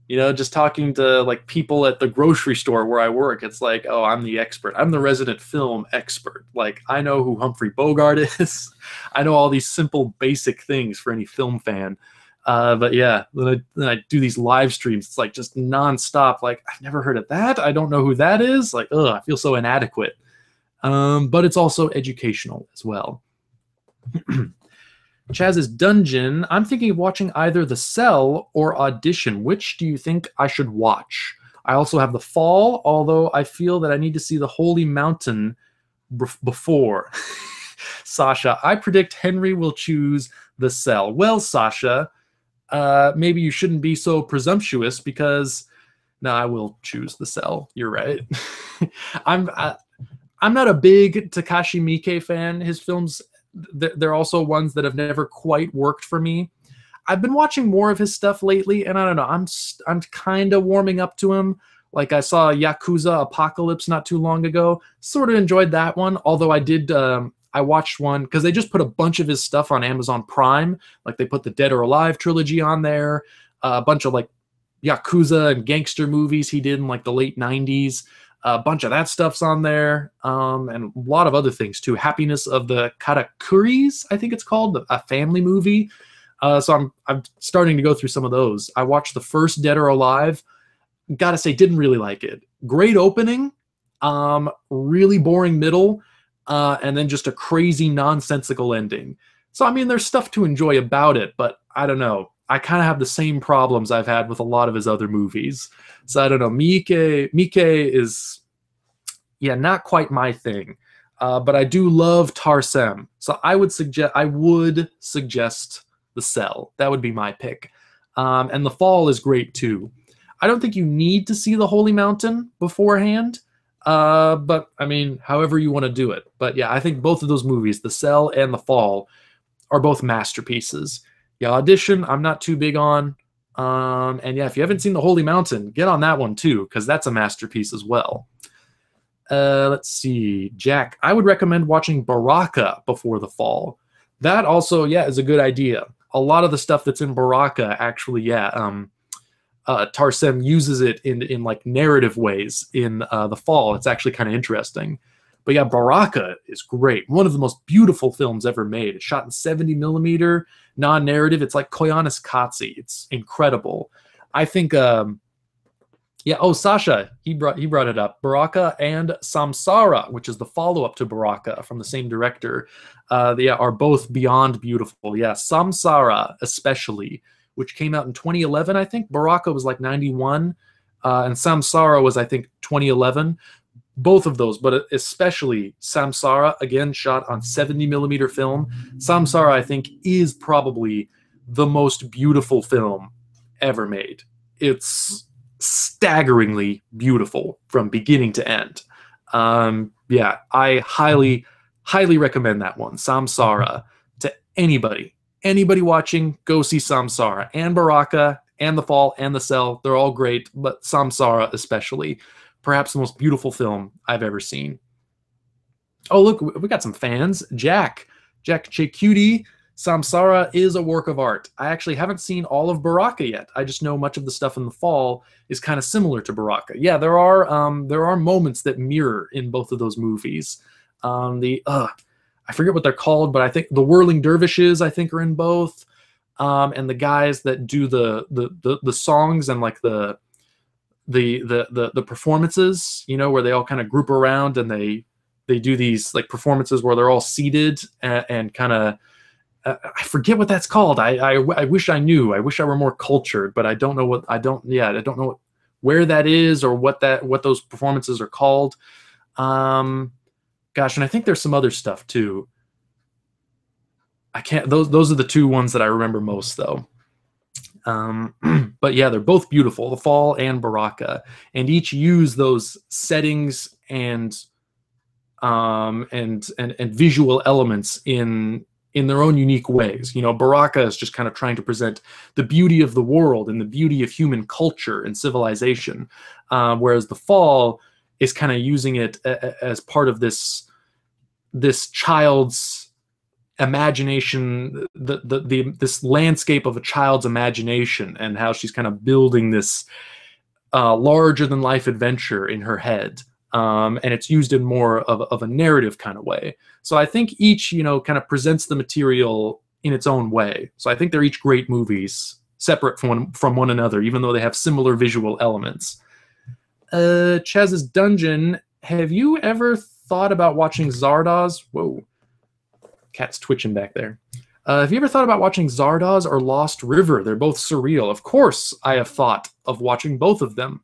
[SPEAKER 1] You know, just talking to like people at the grocery store where I work, it's like, oh, I'm the expert. I'm the resident film expert. Like, I know who Humphrey Bogart is. I know all these simple, basic things for any film fan. But yeah, then I do these live streams. It's like just nonstop. Like, I've never heard of that. I don't know who that is. Like, ugh, I feel so inadequate. But it's also educational as well. Chaz's Dungeon. I'm thinking of watching either The Cell or Audition. Which do you think I should watch? I also have The Fall, although I feel that I need to see The Holy Mountain before. Sasha, I predict Henry will choose The Cell. Well, Sasha, maybe you shouldn't be so presumptuous because, no, I will choose The Cell. You're right. I'm not a big Takashi Miike fan. His films they're also ones that have never quite worked for me. I've been watching more of his stuff lately, and I don't know, I'm kind of warming up to him. Like I saw Yakuza Apocalypse not too long ago. Sort of enjoyed that one, although I did I watched one because they just put a bunch of his stuff on Amazon Prime. Like they put the Dead or Alive trilogy on there, a bunch of like Yakuza and gangster movies he did in like the late 90s. A bunch of that stuff's on there, and a lot of other things too. Happiness of the Katakuris, I think it's called, a family movie. So I'm starting to go through some of those. I watched the first Dead or Alive. Gotta say, didn't really like it. Great opening, really boring middle, and then just a crazy nonsensical ending. So I mean, there's stuff to enjoy about it, but I don't know. I kind of have the same problems I've had with a lot of his other movies. So I don't know. Mike is, yeah, not quite my thing. But I do love Tarsem. So I would suggest The Cell. That would be my pick. And The Fall is great too. I don't think you need to see The Holy Mountain beforehand. But I mean, however you want to do it. But yeah, I think both of those movies, The Cell and The Fall, are both masterpieces. Yeah, Audition, I'm not too big on. And yeah, if you haven't seen The Holy Mountain, get on that one too, because that's a masterpiece as well. Let's see. Jack, I would recommend watching Baraka before The Fall. That also, yeah, is a good idea. A lot of the stuff that's in Baraka, actually, yeah, Tarsem uses it in like narrative ways in The Fall. It's actually kind of interesting. But yeah, Baraka is great. One of the most beautiful films ever made. It's shot in 70 millimeter, non-narrative. It's like Koyaanisqatsi. It's incredible. I think, yeah. Oh, Sasha, he brought it up. Baraka and Samsara, which is the follow-up to Baraka from the same director, they are both beyond beautiful. Yeah, Samsara especially, which came out in 2011, I think. Baraka was like 91, and Samsara was, I think, 2011. Both of those, but especially Samsara, again, shot on 70 millimeter film. Samsara, I think, is probably the most beautiful film ever made. It's staggeringly beautiful from beginning to end. Yeah, I highly recommend that one, Samsara, to anybody watching. Go see Samsara. And Baraka and The Fall and The Cell, they're all great, but Samsara especially, perhaps the most beautiful film I've ever seen. Oh, look, we got some fans. Jack Chekuti, Samsara is a work of art. I actually haven't seen all of Baraka yet. I just know much of the stuff in The Fall is kind of similar to Baraka. Yeah, there are moments that mirror in both of those movies. I forget what they're called, but I think the Whirling Dervishes, I think, are in both. And the guys that do the songs and like the performances, you know, where they all kind of group around and they do these like performances where they're all seated and kind of, I forget what that's called. I wish I knew. I wish I were more cultured, but I don't know where that is or what those performances are called. Gosh, and I think there's some other stuff too. I can't. Those are the two ones that I remember most, though. But yeah, they're both beautiful, The Fall and Baraka, and each use those settings and visual elements in their own unique ways. You know, Baraka is just kind of trying to present the beauty of the world and the beauty of human culture and civilization, whereas The Fall is kind of using it as part of this child's imagination, this landscape of a child's imagination, and how she's kind of building this larger than life adventure in her head. And it's used in more of a narrative kind of way. So I think each, you know, kind of presents the material in its own way. So I think they're each great movies, separate from one another, even though they have similar visual elements. Chaz's Dungeon, have you ever thought about watching Zardoz? Whoa. Cat's twitching back there. Have you ever thought about watching Zardoz or Lost River? They're both surreal. Of course, I have thought of watching both of them.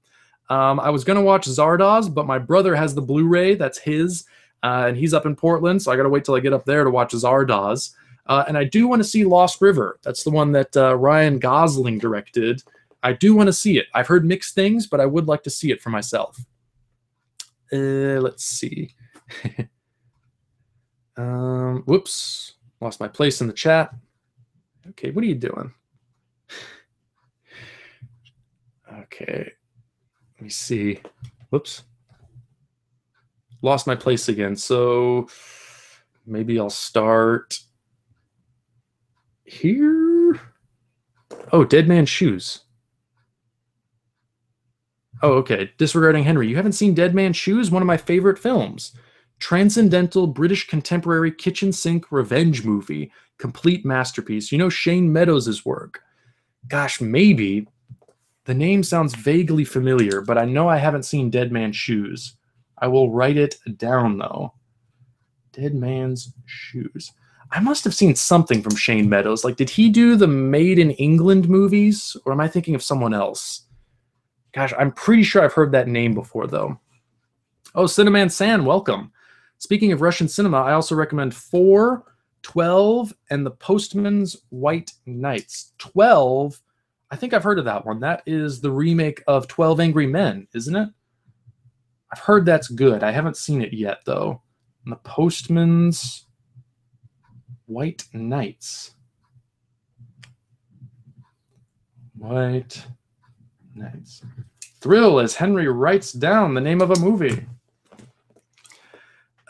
[SPEAKER 1] I was going to watch Zardoz, but my brother has the Blu-ray. That's his, and he's up in Portland, so I got to wait till I get up there to watch Zardoz. And I do want to see Lost River. That's the one that Ryan Gosling directed. I do want to see it. I've heard mixed things, but I would like to see it for myself. Let's see. Whoops. Lost my place in the chat. Okay, what are you doing? Okay, let me see. Whoops. Lost my place again. So maybe I'll start here. Oh, Dead Man's Shoes. Oh, okay. Disregarding Henry. You haven't seen Dead Man's Shoes? One of my favorite films. Transcendental British contemporary kitchen sink revenge movie. Complete masterpiece. You know Shane Meadows' work. Gosh, maybe. The name sounds vaguely familiar, but I know I haven't seen Dead Man's Shoes. I will write it down, though. Dead Man's Shoes. I must have seen something from Shane Meadows. Like, did he do the Made in England movies? Or am I thinking of someone else? Gosh, I'm pretty sure I've heard that name before, though. Oh, Cineman San, welcome. Speaking of Russian cinema, I also recommend 4, 12, and The Postman's White Nights. 12, I think I've heard of that one. That is the remake of 12 Angry Men, isn't it? I've heard that's good. I haven't seen it yet, though. And The Postman's White Nights. White Nights. Thrill as Henry writes down the name of a movie.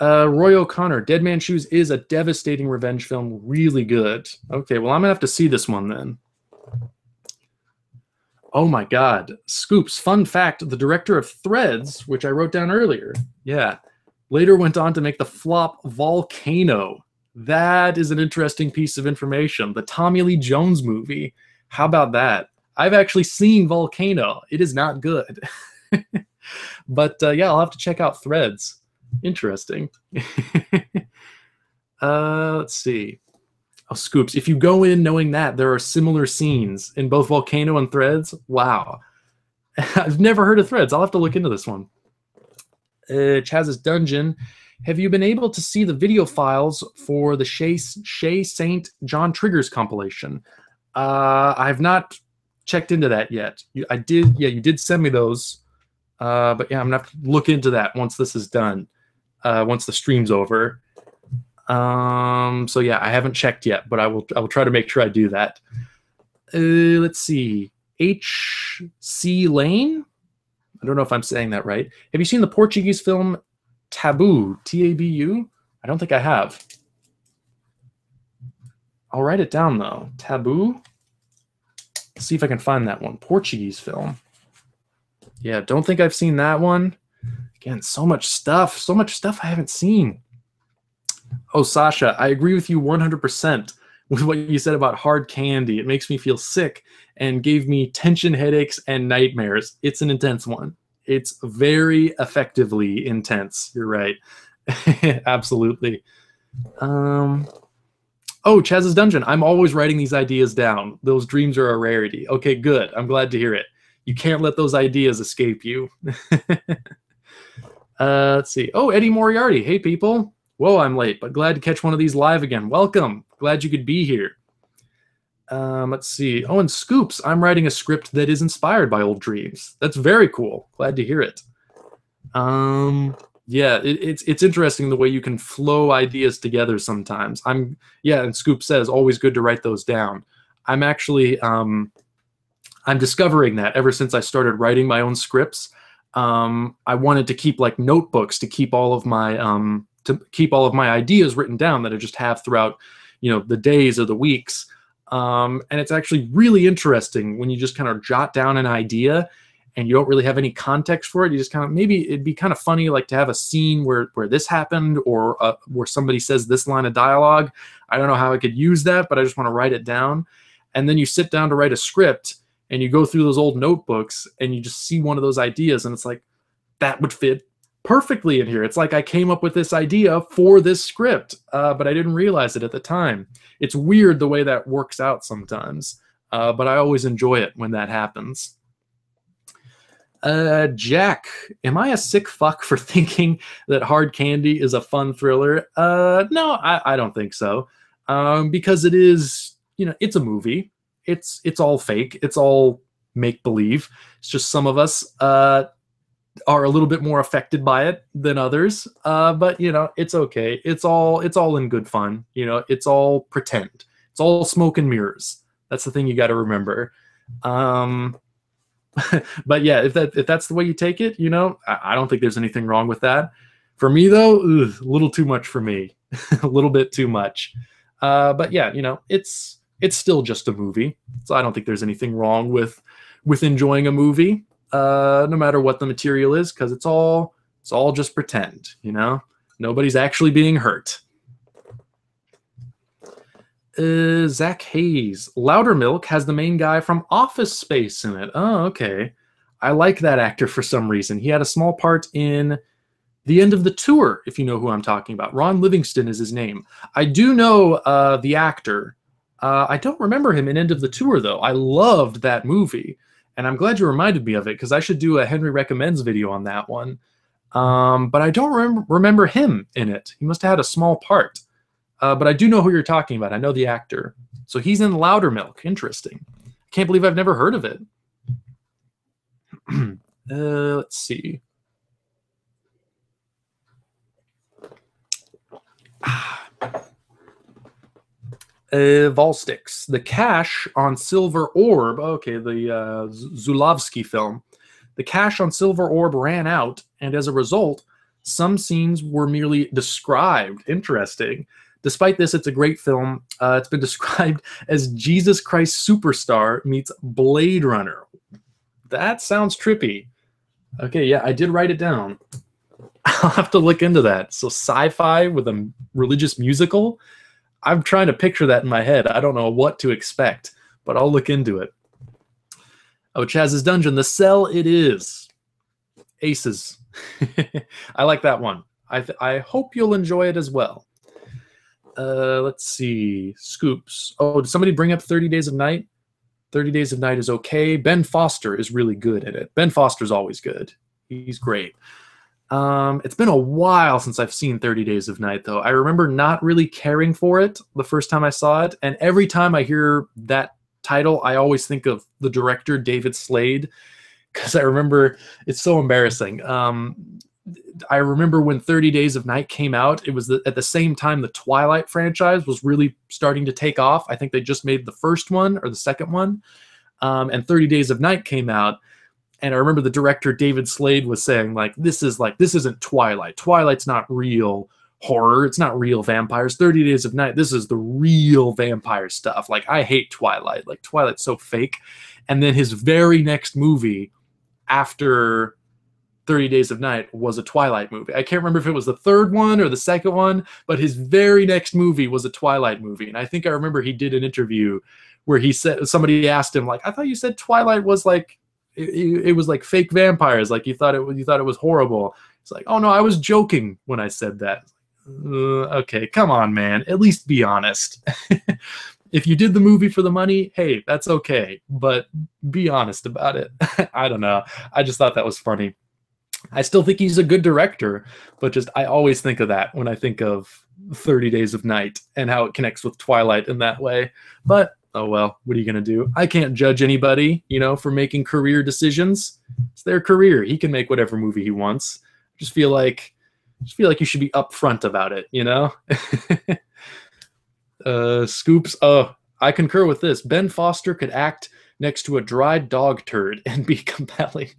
[SPEAKER 1] Roy O'Connor, Dead Man's Shoes is a devastating revenge film. Really good. Okay, well, I'm going to have to see this one then. Oh my God. Scoops, fun fact, the director of Threads, which I wrote down earlier, yeah, later went on to make the flop Volcano. That is an interesting piece of information. The Tommy Lee Jones movie. How about that? I've actually seen Volcano. It is not good. But yeah, I'll have to check out Threads. Interesting. Let's see. Oh, Scoops, if you go in knowing that there are similar scenes in both Volcano and Threads, wow. I've never heard of Threads. I'll have to look into this one. Chaz's Dungeon. Have you been able to see the video files for the Shea Saint John Triggers compilation? I have not checked into that yet. I did. Yeah, you did send me those. But yeah, I'm gonna have to look into that once this is done. Once the stream's over. So yeah, I haven't checked yet, but I will try to make sure I do that. Let's see. H.C. Lane? I don't know if I'm saying that right. Have you seen the Portuguese film Tabu? T-A-B-U? I don't think I have. I'll write it down though. Tabu? Let's see if I can find that one. Portuguese film. Yeah, don't think I've seen that one. Again, so much stuff I haven't seen. Oh, Sasha, I agree with you 100% with what you said about hard candy. It makes me feel sick and gave me tension headaches and nightmares. It's an intense one. It's very effectively intense. You're right. Absolutely. Oh, Chaz's Dungeon. I'm always writing these ideas down. Those dreams are a rarity. Okay, good. I'm glad to hear it. You can't let those ideas escape you. Let's see. Oh, Eddie Moriarty. Hey, people. Whoa, I'm late, but glad to catch one of these live again. Welcome. Glad you could be here. Let's see. Oh, and Scoops. I'm writing a script that is inspired by old dreams. That's very cool. Glad to hear it. Yeah, it's interesting the way you can flow ideas together sometimes. Yeah, and Scoop says always good to write those down. I'm actually I'm discovering that ever since I started writing my own scripts. I wanted to keep like notebooks to keep all of my ideas written down that I just have throughout, the days or the weeks. And it's actually really interesting when you just kind of jot down an idea and you don't really have any context for it. You just kind of, maybe it'd be kind of funny, like to have a scene where this happened or where somebody says this line of dialogue. I don't know how I could use that, but I just want to write it down. And then you sit down to write a script and you go through those old notebooks and you just see one of those ideas and it's like, that would fit perfectly in here. It's like I came up with this idea for this script, but I didn't realize it at the time. It's weird the way that works out sometimes, but I always enjoy it when that happens. Jack, am I a sick fuck for thinking that Hard Candy is a fun thriller? No, I don't think so. Because it is, it's a movie. It's all fake. It's all make-believe. It's just some of us are a little bit more affected by it than others. But you know, it's okay. It's all in good fun. You know, it's all pretend. It's all smoke and mirrors. That's the thing you got to remember. Um, but yeah, if that's the way you take it, you know, I don't think there's anything wrong with that. For me though, a little too much for me, a little bit too much. But yeah, you know, it's still just a movie, so I don't think there's anything wrong with enjoying a movie, no matter what the material is, because it's all just pretend. You know, nobody's actually being hurt. Zach Hayes. Loudermilk has the main guy from Office Space in it. Oh, okay. I like that actor for some reason. He had a small part in The End of the Tour, if you know who I'm talking about. Ron Livingston is his name. I do know the actor. I don't remember him in End of the Tour, though. I loved that movie, and I'm glad you reminded me of it, because I should do a Henry Recommends video on that one. But I don't remember him in it. He must have had a small part. But I do know who you're talking about. I know the actor. So he's in Loudermilk. Interesting. Can't believe I've never heard of it. Let's see. Volsticks. The cash on Silver Orb. Okay, the Zulavsky film. The cash on Silver Orb ran out, and as a result, some scenes were merely described. Interesting. Despite this, it's a great film. It's been described as Jesus Christ Superstar meets Blade Runner. That sounds trippy. Okay, yeah, I did write it down. I'll have to look into that. So sci-fi with a religious musical? I'm trying to picture that in my head. I don't know what to expect, but I'll look into it. Oh, Chaz's Dungeon. The Cell it is. Aces. I like that one. I hope you'll enjoy it as well. Let's see. Scoops. Oh, did somebody bring up 30 Days of Night? 30 Days of Night is okay. Ben Foster is really good at it. Ben Foster's always good. He's great. It's been a while since I've seen 30 Days of Night, though. I remember not really caring for it the first time I saw it, and every time I hear that title, I always think of the director, David Slade, because I remember it's so embarrassing. I remember when 30 Days of Night came out, it was at the same time the Twilight franchise was really starting to take off. I think they just made the first one or the second one, and 30 Days of Night came out. And I remember the director, David Slade, was saying, this isn't Twilight. Twilight's not real horror. It's not real vampires. 30 Days of Night, this is the real vampire stuff. I hate Twilight. Twilight's so fake. And then his very next movie after 30 Days of Night was a Twilight movie. I can't remember if it was the third one or the second one, but his very next movie was a Twilight movie. And I think I remember he did an interview where he said, somebody asked him, I thought you said Twilight was it was like fake vampires. You thought it was horrible. It's oh no, I was joking when I said that. Okay, come on, man. At least be honest. If you did the movie for the money, hey, that's okay. But be honest about it. I don't know. I just thought that was funny. I still think he's a good director, but I always think of that when I think of 30 Days of Night and how it connects with Twilight in that way. But oh well, what are you going to do? I can't judge anybody, for making career decisions. It's their career. He can make whatever movie he wants. Just feel like you should be upfront about it, Scoops. Oh, I concur with this. Ben Foster could act next to a dried dog turd and be compelling.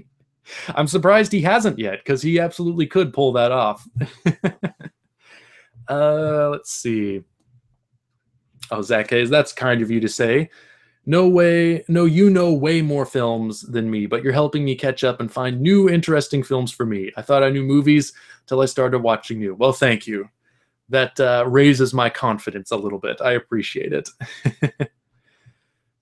[SPEAKER 1] I'm surprised he hasn't yet, because he absolutely could pull that off. Let's see. Oh, Zach Hayes, that's kind of you to say. No way. No, you know way more films than me, but you're helping me catch up and find new interesting films for me. I thought I knew movies till I started watching you. Well, thank you. That raises my confidence a little bit. I appreciate it.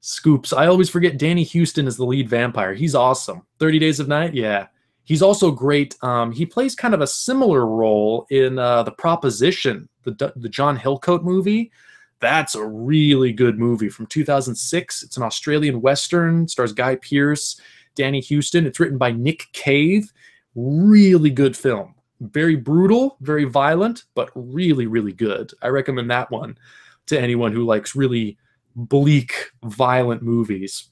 [SPEAKER 1] Scoops. I always forget Danny Houston is the lead vampire. He's awesome. 30 Days of Night? Yeah. He's also great. He plays kind of a similar role in The Proposition, the John Hillcoat movie. That's a really good movie from 2006. It's an Australian Western. Stars Guy Pearce, Danny Houston. It's written by Nick Cave. Really good film. Very brutal, very violent, but really, really good. I recommend that one to anyone who likes really bleak, violent movies.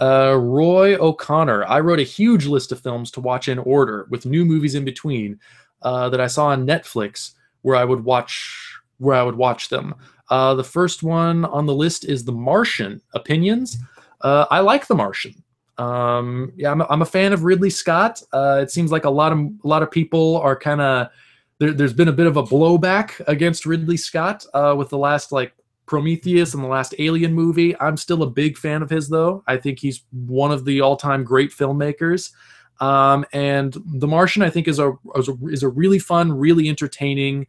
[SPEAKER 1] Roy O'Connor. I wrote a huge list of films to watch in order, with new movies in between, that I saw on Netflix where I would watch them. The first one on the list is The Martian. Opinions? I like The Martian. Yeah, I'm a fan of Ridley Scott. It seems like a lot of people are kind of there's been a bit of a blowback against Ridley Scott with the last like Prometheus and the last Alien movie. I'm still a big fan of his, though. I think he's one of the all-time great filmmakers. And The Martian, I think, is a really fun, really entertaining,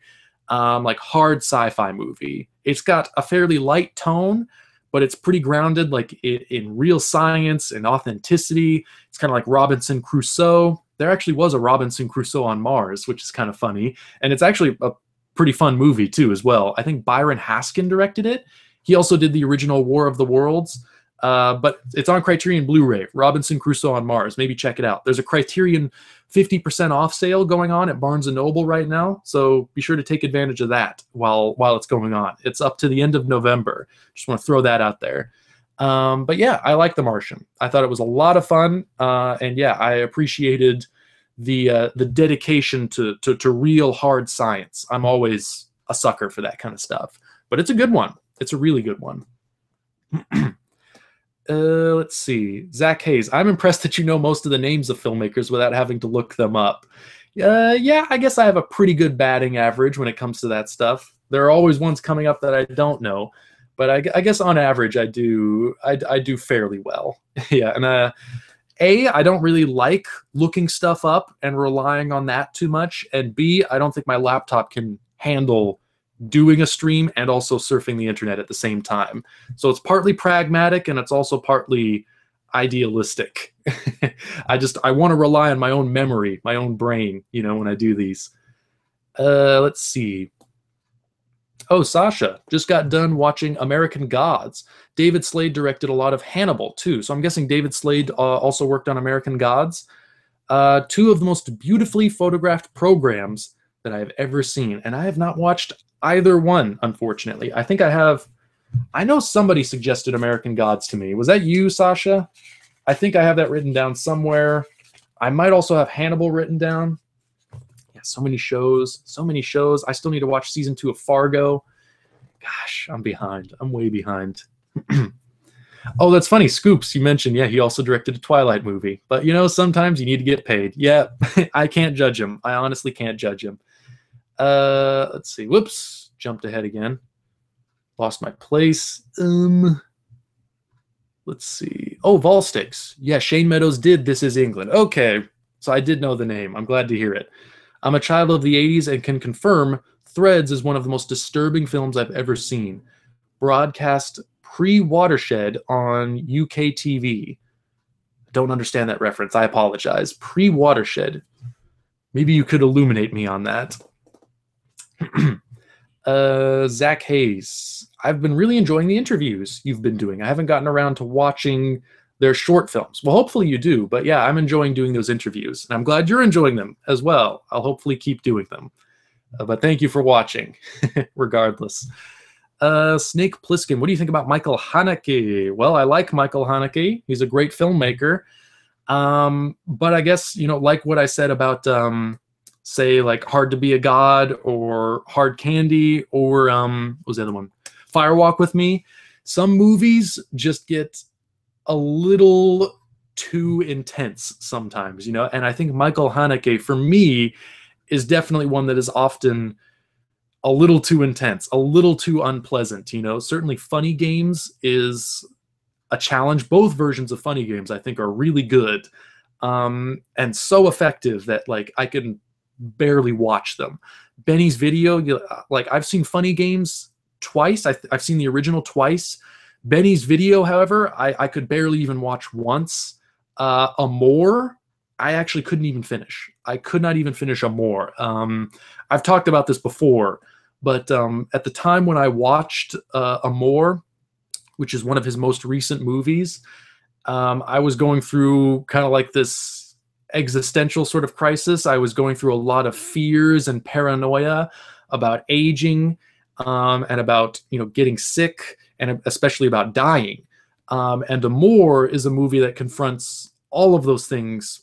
[SPEAKER 1] like hard sci-fi movie. It's got a fairly light tone, but it's pretty grounded, like in real science and authenticity. It's kind of like Robinson Crusoe. There actually was a Robinson Crusoe on Mars, which is kind of funny, and it's actually a pretty fun movie too, as well. I think Byron Haskin directed it. He also did the original War of the Worlds, but it's on Criterion Blu-ray. Robinson Crusoe on Mars. Maybe check it out. There's a Criterion 50% off sale going on at Barnes & Noble right now, so be sure to take advantage of that while it's going on. It's up to the end of November. Just want to throw that out there. But yeah, I like The Martian. I thought it was a lot of fun, and yeah, I appreciated the dedication to real hard science. I'm always a sucker for that kind of stuff. But it's a good one. It's a really good one. Let's see. Zach Hayes. I'm impressed that you know most of the names of filmmakers without having to look them up. Yeah, I guess I have a pretty good batting average when it comes to that stuff. There are always ones coming up that I don't know, but I guess on average I do fairly well. Yeah, and I don't really like looking stuff up and relying on that too much, and B, I don't think my laptop can handle doing a stream and also surfing the internet at the same time. So it's partly pragmatic and it's also partly idealistic. I want to rely on my own memory, my own brain, when I do these. Let's see. Oh, Sasha just got done watching American Gods. David Slade directed a lot of Hannibal too. So I'm guessing David Slade also worked on American Gods. Two of the most beautifully photographed programs that I have ever seen. And I have not watched either one, unfortunately. I know somebody suggested American Gods to me. Was that you, Sasha? I think I have that written down somewhere. I might also have Hannibal written down. Yeah, so many shows. I still need to watch season 2 of Fargo. Gosh, I'm behind. I'm way behind. Oh, that's funny. Scoops, you mentioned, yeah, he also directed a Twilight movie. But, sometimes you need to get paid. Yeah, I can't judge him. I honestly can't judge him. Let's see. Whoops. Jumped ahead again. Lost my place. Let's see. Oh, Volsticks. Yeah, Shane Meadows did This Is England. Okay, so I did know the name. I'm glad to hear it. I'm a child of the 80s and can confirm Threads is one of the most disturbing films I've ever seen. Broadcast pre-Watershed on UK TV. Don't understand that reference. I apologize. Pre-Watershed. Maybe you could illuminate me on that. Zach Hayes. I've been really enjoying the interviews you've been doing. I haven't gotten around to watching their short films. Well, hopefully you do. But yeah, I'm enjoying doing those interviews. And I'm glad you're enjoying them as well. I'll hopefully keep doing them. But thank you for watching, regardless. Snake Plissken, what do you think about Michael Haneke? Well, I like Michael Haneke. He's a great filmmaker. But I guess, like what I said about, say, like Hard to Be a God or Hard Candy or, what was the other one? Fire Walk with Me. Some movies just get a little too intense sometimes, and I think Michael Haneke, for me, is definitely one that is often a little too intense, a little too unpleasant. Certainly Funny Games is a challenge. Both versions of Funny Games, I think, are really good, and so effective that I can barely watch them. Benny's Video, I've seen Funny Games twice. I've seen the original twice. Benny's Video, however, I could barely even watch once. Amore, I actually couldn't even finish. I could not even finish Amore. I've talked about this before, but at the time when I watched Amore, which is one of his most recent movies, I was going through kind of like this existential sort of crisis. I was going through a lot of fears and paranoia about aging, and about getting sick, and especially about dying. And Amour is a movie that confronts all of those things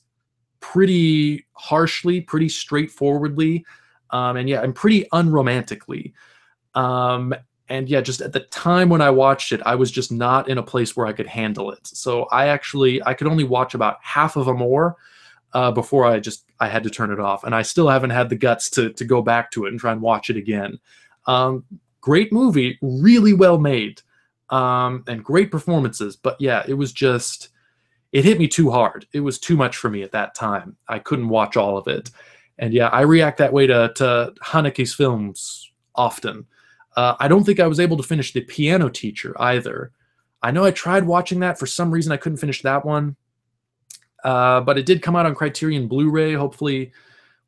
[SPEAKER 1] pretty harshly, pretty straightforwardly, and yeah, and pretty unromantically. Um, and yeah, just at the time when I watched it, I was just not in a place where I could handle it. So I could only watch about half of Amour before I had to turn it off, and I still haven't had the guts to go back to it and try and watch it again. Um, Great movie, really well made, and great performances. But yeah, it hit me too hard. It was too much for me at that time. I couldn't watch all of it. And yeah, I react that way to Haneke's films often. I don't think I was able to finish The Piano Teacher either. I know I tried watching that. For some reason, I couldn't finish that one. But it did come out on Criterion Blu-ray. Hopefully,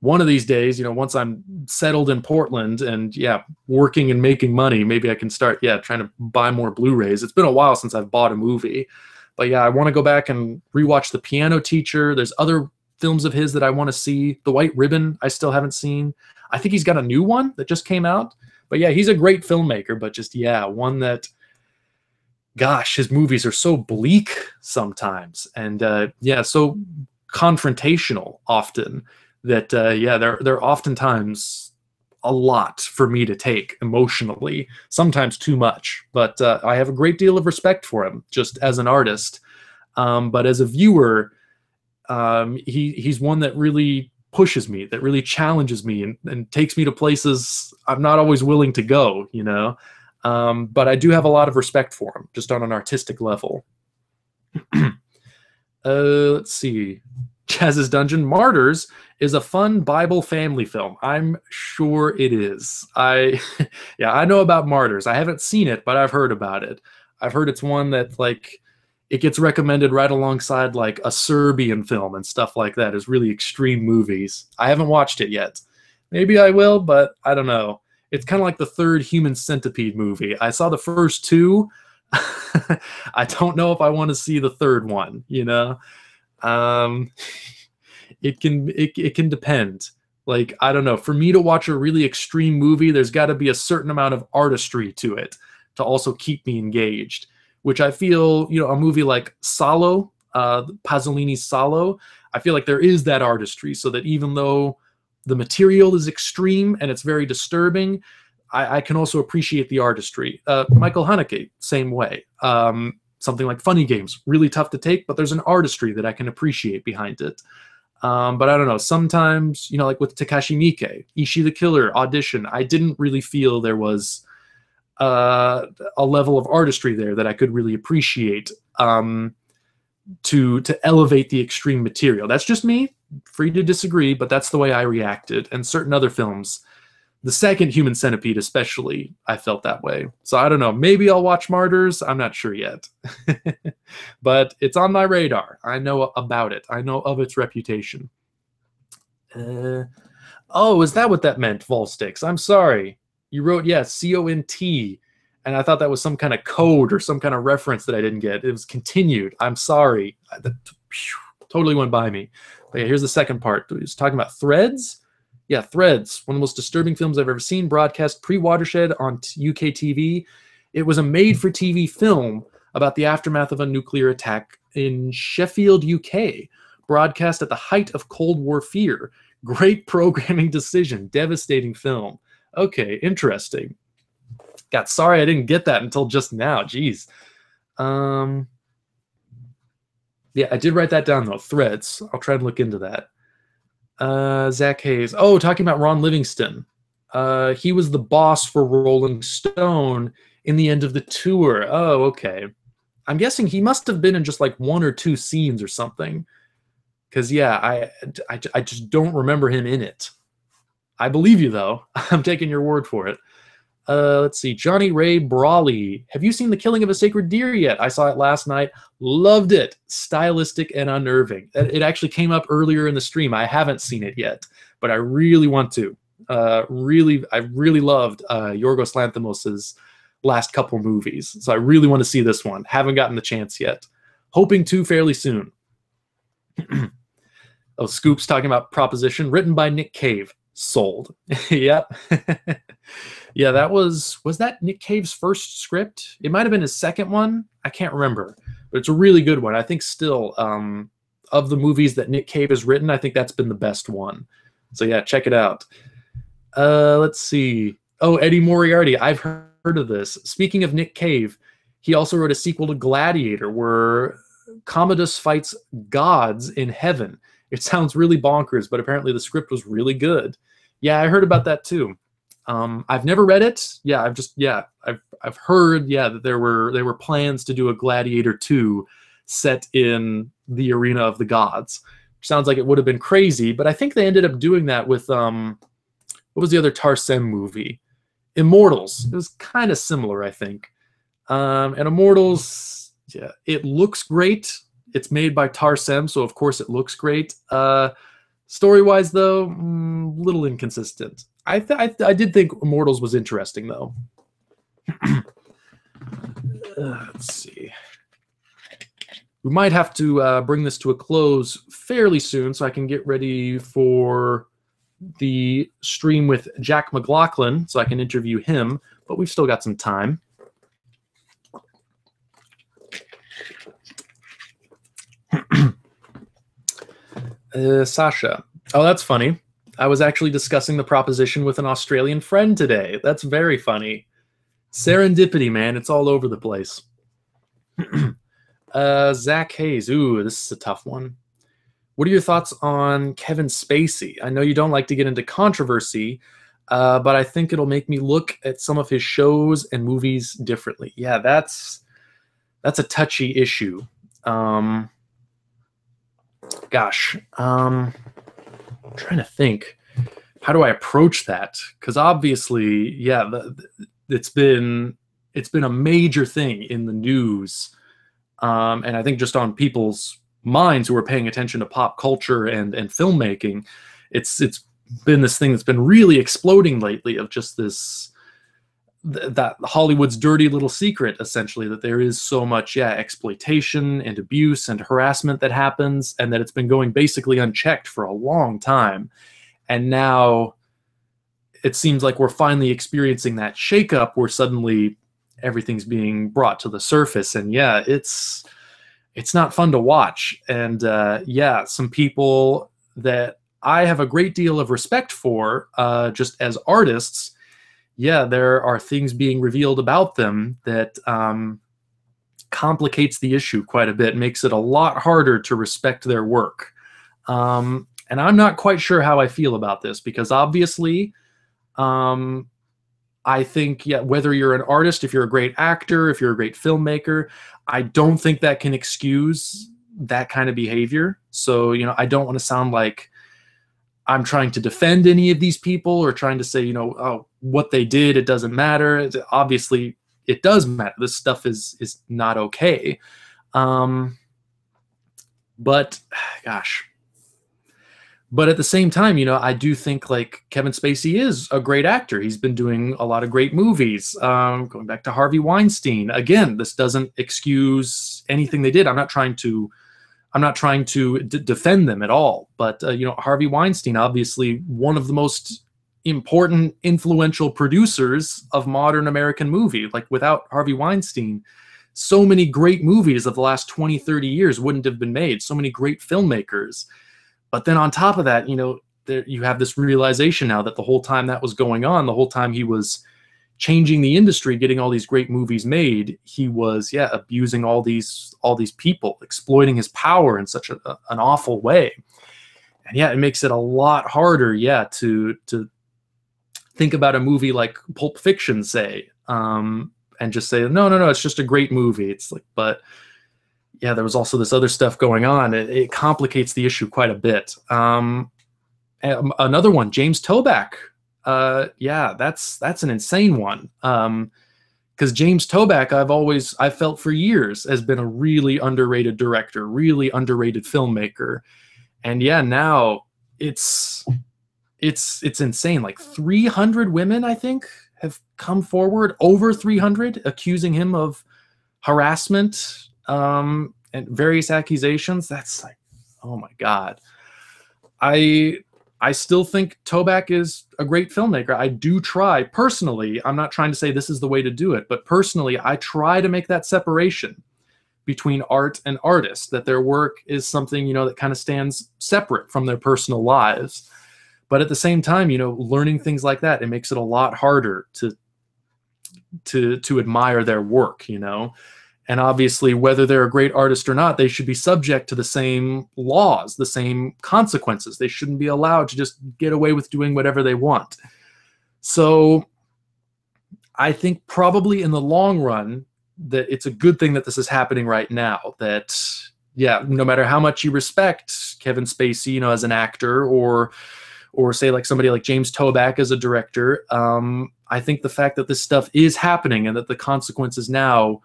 [SPEAKER 1] one of these days, once I'm settled in Portland and yeah, working and making money, maybe I can start trying to buy more Blu-rays. It's been a while since I've bought a movie. But yeah, I want to go back and rewatch The Piano Teacher. There's other films of his that I want to see. The White Ribbon, I still haven't seen. I think he's got a new one that just came out. But yeah, he's a great filmmaker, but just, yeah, one that, gosh, his movies are so bleak sometimes. And so confrontational often that, they're oftentimes a lot for me to take emotionally, sometimes too much. But I have a great deal of respect for him just as an artist. But as a viewer, he's one that really pushes me, that really challenges me and takes me to places I'm not always willing to go, but I do have a lot of respect for him just on an artistic level. Let's see. Chaz's Dungeon. Martyrs is a fun Bible family film. I'm sure it is. I know about Martyrs. I haven't seen it, but I've heard about it. I've heard it's one that it gets recommended right alongside like a Serbian film and stuff like that as really extreme movies. I haven't watched it yet. Maybe I will, but I don't know. It's kind of like the third Human Centipede movie. I saw the first two. I don't know if I want to see the third one, It can depend. Like, I don't know. For me to watch a really extreme movie, there's got to be a certain amount of artistry to it to also keep me engaged, which I feel, a movie like Salo, Pasolini's Salo, I feel like there is that artistry, so that even though the material is extreme and it's very disturbing, I can also appreciate the artistry. Michael Haneke, same way. Something like Funny Games, really tough to take, but there's an artistry that I can appreciate behind it. But I don't know, sometimes, like with Takashi Miike, Ishi the Killer, Audition, I didn't really feel there was a level of artistry there that I could really appreciate to elevate the extreme material. That's just me, free to disagree, but that's the way I reacted. And certain other films, the second Human Centipede especially, I felt that way. So I don't know, maybe I'll watch Martyrs, I'm not sure yet. But it's on my radar. I know about it. I know of its reputation. Oh, is that what that meant, Volstix? I'm sorry. You wrote, C-O-N-T, and I thought that was some kind of code or some kind of reference that I didn't get. It was continued. I'm sorry. That totally went by me. But yeah, here's the second part. It's talking about Threads. Yeah, Threads, one of the most disturbing films I've ever seen, broadcast pre-Watershed on UK TV. It was a made-for-TV film about the aftermath of a nuclear attack in Sheffield, UK, broadcast at the height of Cold War fear. Great programming decision, devastating film. Okay, interesting. God, sorry I didn't get that until just now. Jeez. Yeah, I did write that down, though. Threads. I'll try and look into that. Zach Hayes. Oh, talking about Ron Livingston. He was the boss for Rolling Stone in the end of the tour. Oh, okay. I'm guessing he must have been in just like one or two scenes or something. Because, yeah, I just don't remember him in it. I believe you, though. I'm taking your word for it. Let's see. Johnny Ray Brawley. Have you seen The Killing of a Sacred Deer yet? I saw it last night. Loved it. Stylistic and unnerving. It actually came up earlier in the stream. I haven't seen it yet, but I really want to. I really loved Yorgos Lanthimos' last couple movies, so I really want to see this one. Haven't gotten the chance yet. Hoping to fairly soon. Oh, Scoops talking about Proposition, written by Nick Cave. Sold. Yep. Yeah, was that Nick Cave's first script? It might have been his second one. I can't remember, but it's a really good one. I think still of the movies that Nick Cave has written, I think that's been the best one. So yeah, check it out. Let's see. Oh, Eddie Moriarty. I've heard of this. Speaking of Nick Cave, he also wrote a sequel to Gladiator where Commodus fights gods in heaven. It sounds really bonkers, but apparently the script was really good. Yeah, I heard about that too. I've never read it. Yeah, I've heard that there were plans to do a Gladiator 2 set in the arena of the gods. Sounds like it would have been crazy, but I think they ended up doing that with what was the other Tarsem movie? Immortals. It was kind of similar, I think. And Immortals, yeah, it looks great. It's made by Tarsem, so of course it looks great. Story-wise, though, little inconsistent. I did think Immortals was interesting, though. Let's see. We might have to bring this to a close fairly soon so I can get ready for the stream with Jack McLaughlin so I can interview him, but we've still got some time. Sasha. Oh, that's funny. I was actually discussing the proposition with an Australian friend today. That's very funny. Serendipity, man. It's all over the place. Zach Hayes. Ooh, this is a tough one. What are your thoughts on Kevin Spacey? I know you don't like to get into controversy, but I think it'll make me look at some of his shows and movies differently. Yeah, that's a touchy issue. Gosh, I'm trying to think. How do I approach that? Because obviously, yeah, it's been a major thing in the news, and I think just on people's minds who are paying attention to pop culture and filmmaking, it's been this thing that's been really exploding lately of just that Hollywood's dirty little secret, essentially, that there is so much exploitation and abuse and harassment that happens, and that it's been going basically unchecked for a long time. And now it seems like we're finally experiencing that shakeup where suddenly everything's being brought to the surface. And yeah, it's not fun to watch. And some people that I have a great deal of respect for, just as artists, there are things being revealed about them that complicates the issue quite a bit, makes it a lot harder to respect their work. And I'm not quite sure how I feel about this, because obviously, I think, whether you're an artist, if you're a great actor, if you're a great filmmaker, I don't think that can excuse that kind of behavior. So, I don't want to sound like I'm trying to defend any of these people or trying to say, oh, what they did, it doesn't matter. Obviously, it does matter. This stuff is not okay. But gosh. But at the same time, I do think like Kevin Spacey is a great actor. He's been doing a lot of great movies. Going back to Harvey Weinstein. Again, this doesn't excuse anything they did. I'm not trying to defend them at all. But Harvey Weinstein, obviously one of the most important, influential producers of modern American movie. Like, without Harvey Weinstein, so many great movies of the last 20, 30 years wouldn't have been made. So many great filmmakers. But then on top of that, you have this realization now that the whole time that was going on, the whole time he was changing the industry, getting all these great movies made, he was, abusing all these people, exploiting his power in such an awful way. And it makes it a lot harder, to think about a movie like Pulp Fiction, say, and just say, no, it's just a great movie. It's like, but there was also this other stuff going on. It complicates the issue quite a bit. Another one, James Toback. That's an insane one. Because James Toback, I've felt for years, has been a really underrated director, really underrated filmmaker. And now it's insane. Like 300 women, I think, have come forward, over 300, accusing him of harassment, and various accusations. That's like, oh my God. I I still think Toback is a great filmmaker. I do try personally. I'm not trying to say this is the way to do it, but personally, I try to make that separation between art and artist, that their work is something, you know, that kind of stands separate from their personal lives. But at the same time, you know, learning things like that, it makes it a lot harder to admire their work, you know. And obviously, whether they're a great artist or not, they should be subject to the same laws, the same consequences. They shouldn't be allowed to just get away with doing whatever they want. So I think probably in the long run that it's a good thing that this is happening right now. That, yeah, no matter how much you respect Kevin Spacey, you know, as an actor, or say like somebody like James Toback as a director, I think the fact that this stuff is happening and that the consequences now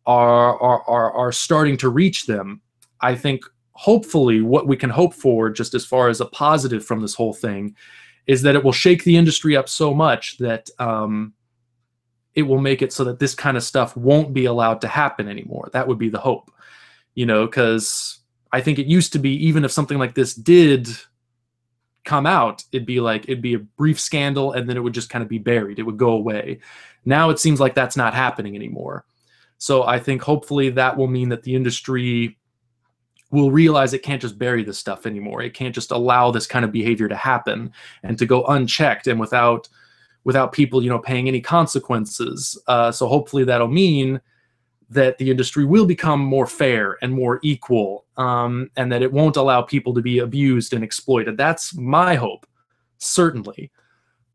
[SPEAKER 1] are starting to reach them, I think hopefully what we can hope for, just as far as a positive from this whole thing, is that it will shake the industry up so much that it will make it so that this kind of stuff won't be allowed to happen anymore. That would be the hope, you know, because I think it used to be, even if something like this did come out, it'd be a brief scandal and then it would just kind of be buried. It would go away. Now it seems like that's not happening anymore. So I think hopefully that will mean that the industry will realize it can't just bury this stuff anymore. It can't just allow this kind of behavior to happen and to go unchecked and without people, you know, paying any consequences. So hopefully that'll mean that the industry will become more fair and more equal, and that it won't allow people to be abused and exploited. That's my hope, certainly.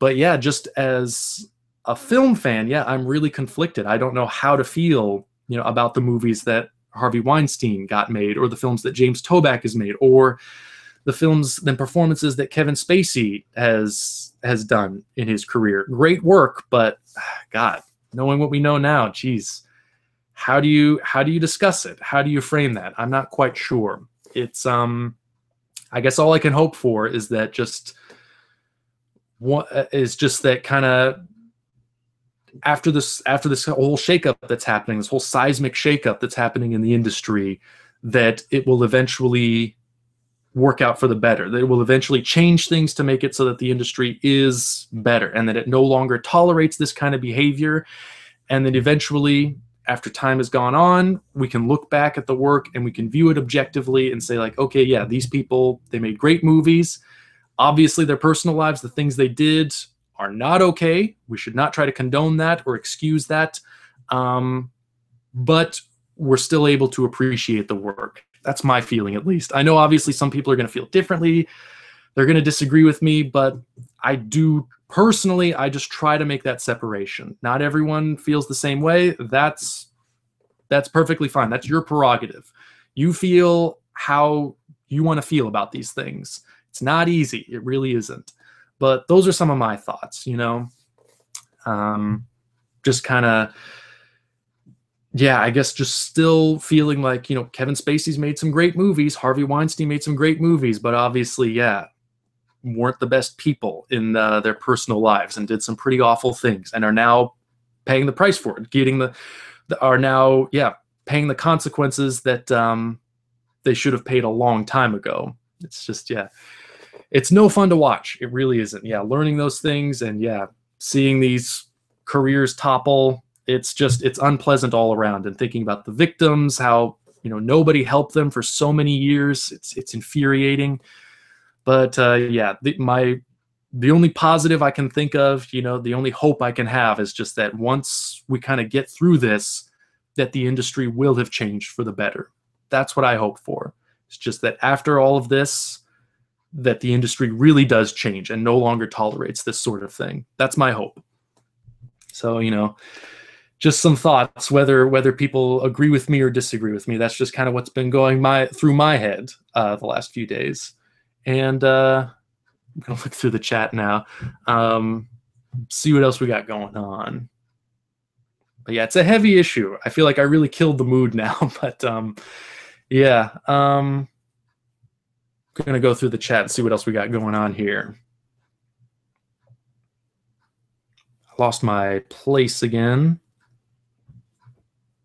[SPEAKER 1] But yeah, just as a film fan, yeah, I'm really conflicted. I don't know how to feel, you know, about the movies that Harvey Weinstein got made, or the films that James Toback has made, or the films and performances that Kevin Spacey has done in his career. Great work, but God, knowing what we know now, geez, how do you discuss it? How do you frame that? I'm not quite sure. It's I guess all I can hope for is that that kind of after this whole shakeup that's happening, this whole seismic shakeup that's happening in the industry, that it will eventually work out for the better, that it will eventually change things to make it so that the industry is better, and that it no longer tolerates this kind of behavior, and then eventually, after time has gone on, we can look back at the work and we can view it objectively and say like, okay, yeah, these people, they made great movies. Obviously their personal lives, the things they did are not okay. We should not try to condone that or excuse that. But we're still able to appreciate the work. That's my feeling, at least. I know obviously some people are going to feel differently. They're going to disagree with me, but I do personally, I just try to make that separation. Not everyone feels the same way. That's perfectly fine. That's your prerogative. You feel how you want to feel about these things. It's not easy. It really isn't. But those are some of my thoughts, you know. Just kind of, yeah, I guess just still feeling like, you know, Kevin Spacey's made some great movies. Harvey Weinstein made some great movies, but obviously, yeah, weren't the best people in their personal lives and did some pretty awful things and are now paying the price for it, are now paying the consequences that they should have paid a long time ago. It's just, yeah, it's no fun to watch. It really isn't. Yeah, learning those things and, yeah, seeing these careers topple, it's unpleasant all around. And thinking about the victims, how, you know, nobody helped them for so many years, it's infuriating. But yeah, the only positive I can think of, you know, the only hope I can have is just that once we kind of get through this, that the industry will have changed for the better. That's what I hope for. It's just that after all of this, that the industry really does change and no longer tolerates this sort of thing. That's my hope. So, you know, just some thoughts, whether people agree with me or disagree with me. That's just kind of what's been going through my head the last few days. And I'm going to look through the chat now, see what else we got going on. But yeah, it's a heavy issue. I feel like I really killed the mood now. But yeah, I'm going to go through the chat and see what else we got going on here. I lost my place again.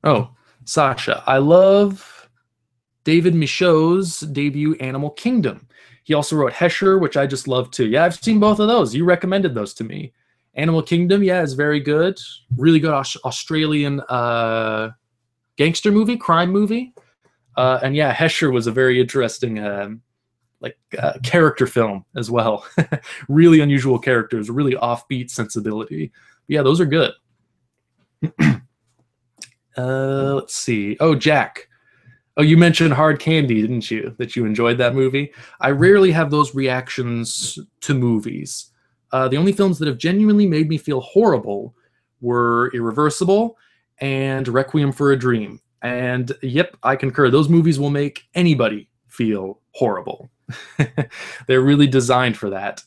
[SPEAKER 1] Oh, Sasha, I love David Michaux's debut Animal Kingdom. He also wrote Hesher, which I just love too. Yeah, I've seen both of those. You recommended those to me. Animal Kingdom, yeah, is very good. Really good Australian gangster movie, crime movie. And yeah, Hesher was a very interesting character film as well. Really unusual characters, really offbeat sensibility. Yeah, those are good. Let's see. Oh, Jack. Oh, you mentioned Hard Candy, didn't you? That you enjoyed that movie. I rarely have those reactions to movies. The only films that have genuinely made me feel horrible were Irreversible and Requiem for a Dream. And yep, I concur. Those movies will make anybody feel horrible. They're really designed for that.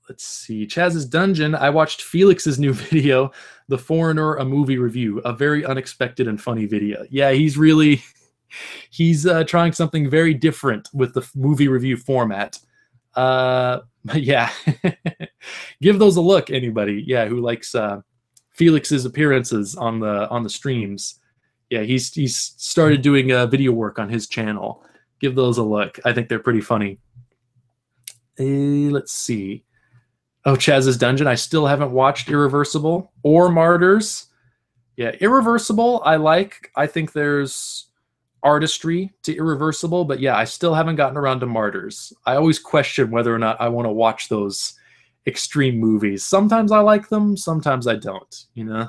[SPEAKER 1] Let's see. Chaz's Dungeon. I watched Felix's new video, The Foreigner, a movie review. A very unexpected and funny video. Yeah, he's trying something very different with the movie review format. But yeah, give those a look, anybody. Yeah, who likes Felix's appearances on the streams. Yeah, he's started doing video work on his channel. Give those a look. I think they're pretty funny. Let's see. Oh, Chaz's Dungeon. I still haven't watched Irreversible or Martyrs. Yeah, Irreversible I like. I think there's artistry to Irreversible, but yeah, I still haven't gotten around to Martyrs. I always question whether or not I want to watch those extreme movies. Sometimes I like them, sometimes I don't, you know?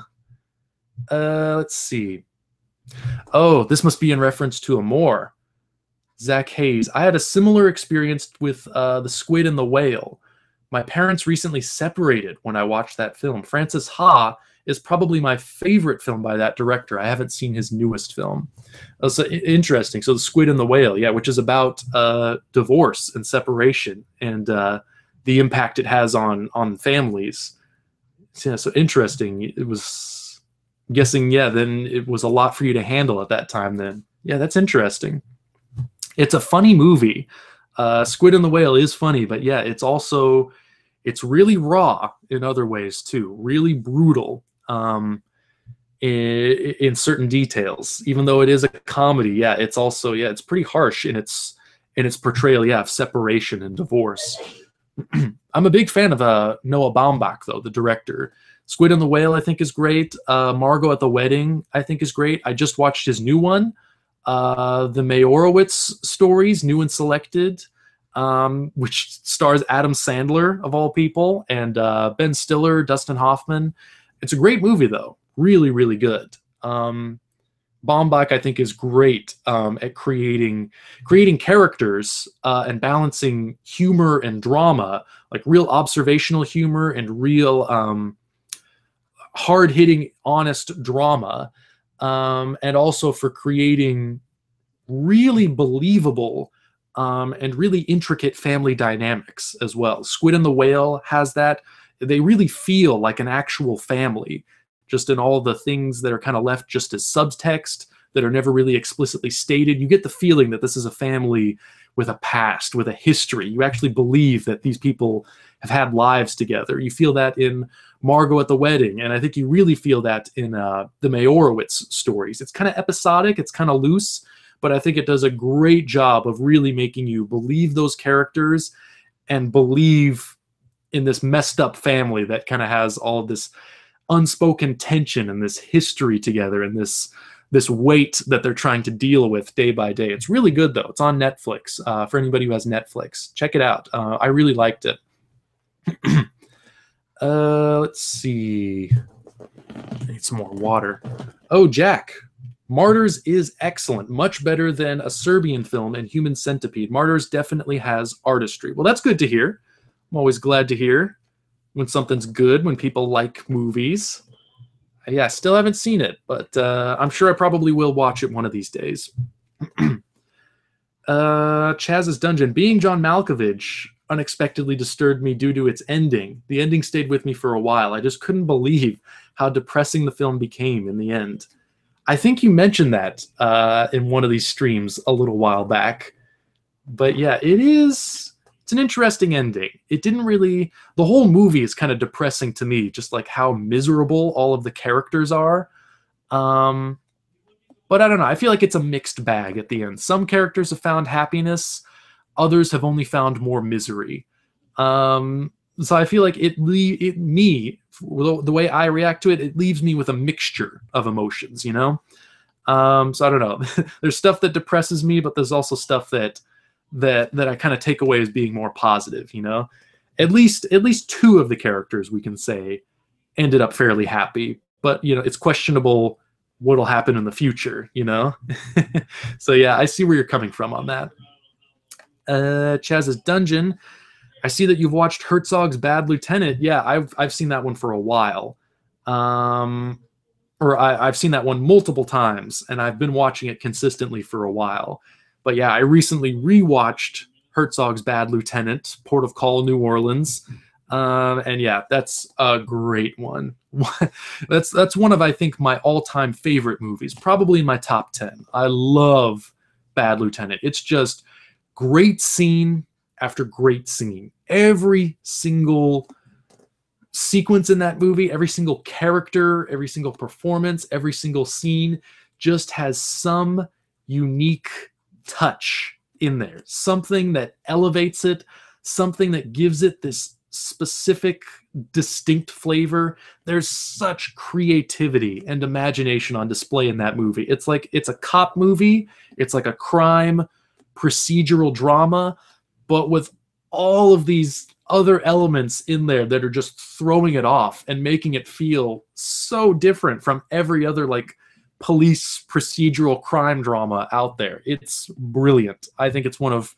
[SPEAKER 1] Let's see. Oh, this must be in reference to Amore. Zach Hayes. I had a similar experience with The Squid and the Whale. My parents recently separated when I watched that film. Francis Ha is probably my favorite film by that director. I haven't seen his newest film. So interesting. So The Squid and the Whale, yeah, which is about divorce and separation and the impact it has on families. Yeah, so interesting. It was, I'm guessing, yeah, then it was a lot for you to handle at that time then. Yeah, that's interesting. It's a funny movie. Squid and the Whale is funny, but yeah, it's really raw in other ways too. Really brutal in certain details. Even though it is a comedy, yeah, it's also, yeah, it's pretty harsh in its portrayal, yeah, of separation and divorce. I'm a big fan of Noah Baumbach, though, the director. Squid and the Whale, I think, is great. Margot at the Wedding, I think, is great. I just watched his new one. The Meyerowitz stories, new and selected, which stars Adam Sandler, of all people, and Ben Stiller, Dustin Hoffman. It's a great movie, though. Really, really good. Baumbach, I think, is great at creating characters and balancing humor and drama, like real observational humor and real hard-hitting, honest drama, and also for creating really believable and really intricate family dynamics as well. Squid and the Whale has that. They really feel like an actual family, just in all the things that are kind of left just as subtext that are never really explicitly stated. You get the feeling that this is a family with a past, with a history. You actually believe that these people have had lives together. You feel that in Margot at the Wedding, and I think you really feel that in the Meyerowitz stories. It's kind of episodic, it's kind of loose, but I think it does a great job of really making you believe those characters and believe in this messed up family that kind of has all of this unspoken tension and this history together and this weight that they're trying to deal with day by day. It's really good, though. It's on Netflix. For anybody who has Netflix, check it out. I really liked it. Let's see. I need some more water. Oh, Jack. Martyrs is excellent. Much better than a Serbian film and Human Centipede. Martyrs definitely has artistry. Well, that's good to hear. I'm always glad to hear when something's good, when people like movies. Yeah, still haven't seen it, but I'm sure I probably will watch it one of these days. Chaz's Dungeon. Being John Malkovich unexpectedly disturbed me due to its ending. The ending stayed with me for a while. I just couldn't believe how depressing the film became in the end. I think you mentioned that in one of these streams a little while back. But yeah, it's an interesting ending. It didn't really, the whole movie is kind of depressing to me, just like how miserable all of the characters are. But I don't know. I feel like it's a mixed bag at the end. Some characters have found happiness, others have only found more misery. So I feel like the way I react to it, it leaves me with a mixture of emotions, you know? So I don't know. There's stuff that depresses me, but there's also stuff that I kind of take away as being more positive, you know? At least two of the characters we can say ended up fairly happy, but you know, it's questionable what'll happen in the future, you know? So yeah, I see where you're coming from on that. Chaz's Dungeon. I see that you've watched Herzog's Bad Lieutenant. Yeah, I've seen that one for a while. I've seen that one multiple times, and I've been watching it consistently for a while. But yeah, I recently rewatched Herzog's Bad Lieutenant, Port of Call, New Orleans. And yeah, that's a great one. That's one of, I think, my all-time favorite movies, probably in my top 10. I love Bad Lieutenant. It's just great scene after great scene. Every single sequence in that movie, every single character, every single performance, every single scene just has some unique touch in there. Something that elevates it, something that gives it this specific, distinct flavor. There's such creativity and imagination on display in that movie. It's like it's a cop movie, it's like a crime procedural drama, but with all of these other elements in there that are just throwing it off and making it feel so different from every other like police procedural crime drama out there. It's brilliant. I think it's one of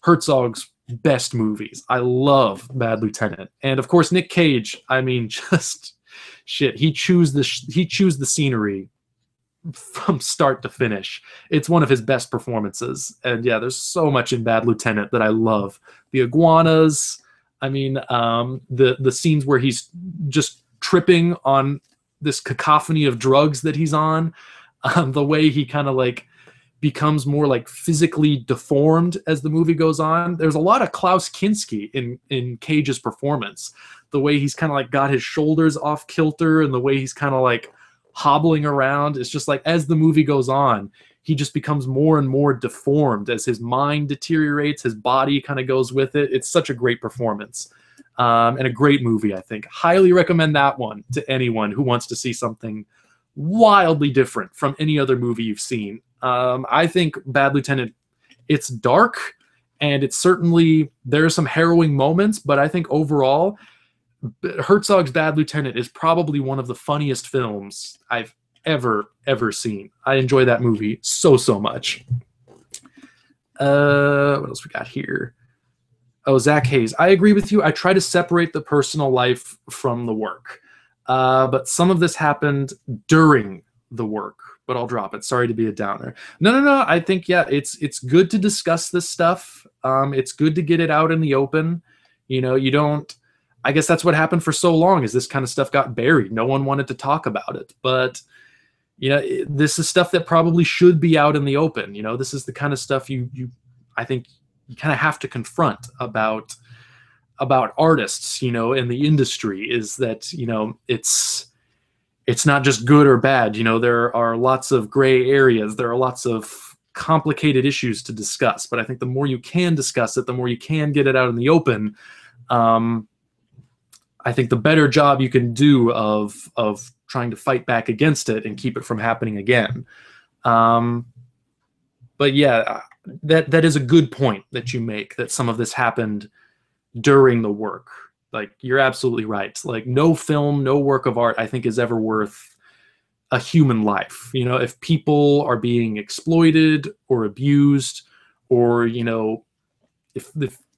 [SPEAKER 1] Herzog's best movies. I love Bad Lieutenant. And of course Nick Cage, I mean, just shit. He chews the scenery from start to finish. It's one of his best performances. And yeah, there's so much in Bad Lieutenant that I love. The iguanas, I mean, the scenes where he's just tripping on this cacophony of drugs that he's on, the way he kind of like becomes more like physically deformed as the movie goes on. There's a lot of Klaus Kinski in Cage's performance. The way he's kind of like got his shoulders off kilter and the way he's kind of like hobbling around. It's just like as the movie goes on, he just becomes more and more deformed as his mind deteriorates, his body kind of goes with it. It's such a great performance. And a great movie, I think. Highly recommend that one to anyone who wants to see something wildly different from any other movie you've seen. I think Bad Lieutenant, it's dark, and it's certainly, there are some harrowing moments, but I think overall, Herzog's Bad Lieutenant is probably one of the funniest films I've ever seen. I enjoy that movie so much. What else we got here? Oh, Zach Hayes. I agree with you. I try to separate the personal life from the work. But some of this happened during the work, but I'll drop it. Sorry to be a downer. No. I think, yeah, it's good to discuss this stuff. It's good to get it out in the open. You know, you don't, I guess that's what happened for so long, is this kind of stuff got buried. No one wanted to talk about it. But, you know, this is stuff that probably should be out in the open. You know, this is the kind of stuff I think you kind of have to confront about artists, you know, in the industry, is that, you know, it's not just good or bad. You know, there are lots of gray areas. There are lots of complicated issues to discuss. But I think the more you can discuss it, the more you can get it out in the open, I think the better job you can do of trying to fight back against it and keep it from happening again. But yeah, that is a good point that you make, that some of this happened during the work. Like, you're absolutely right. Like, no film, no work of art, I think, is ever worth a human life. You know, if people are being exploited or abused, or, you know, if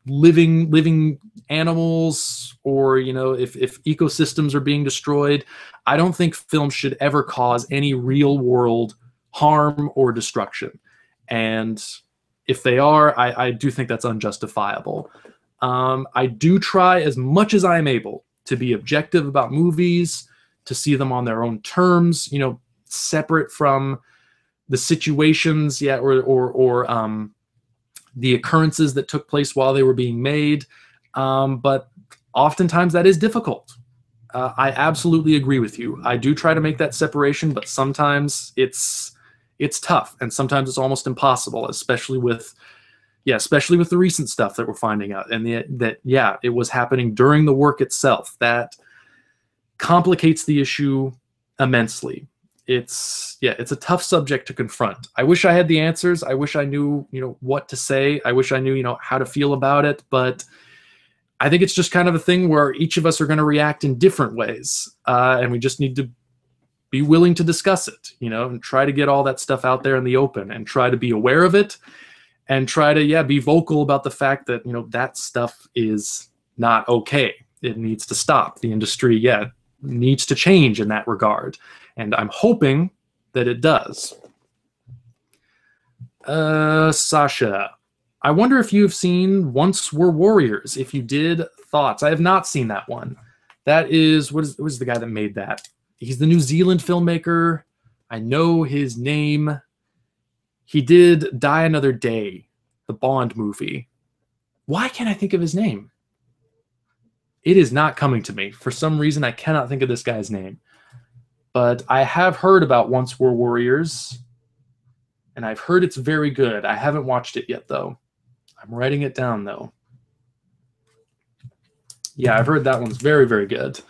[SPEAKER 1] living animals, or, you know, if ecosystems are being destroyed, I don't think film should ever cause any real world harm or destruction. And if they are, I do think that's unjustifiable. I do try as much as I'm able to be objective about movies, to see them on their own terms, you know, separate from the situations, yeah, or the occurrences that took place while they were being made. But oftentimes that is difficult. I absolutely agree with you. I do try to make that separation, but sometimes it's it's tough, and sometimes it's almost impossible, especially with the recent stuff that we're finding out, and it was happening during the work itself. That complicates the issue immensely. It's a tough subject to confront. I wish I had the answers. I wish I knew, what to say. I wish I knew, how to feel about it. But I think it's just kind of a thing where each of us are going to react in different ways, and we just need to be willing to discuss it, and try to get all that stuff out there in the open, and try to be aware of it, and try to be vocal about the fact that that stuff is not okay. It needs to stop. The industry needs to change in that regard, and I'm hoping that it does. Sasha, I wonder if you've seen Once Were Warriors. If you did, thoughts? I have not seen that one. That is, what is the guy that made that? He's the New Zealand filmmaker. I know his name. He did Die Another Day, the Bond movie. Why can't I think of his name? It is not coming to me. For some reason, I cannot think of this guy's name. But I have heard about Once Were Warriors, and I've heard it's very good. I haven't watched it yet, though. I'm writing it down, though. Yeah, I've heard that one's very, very good.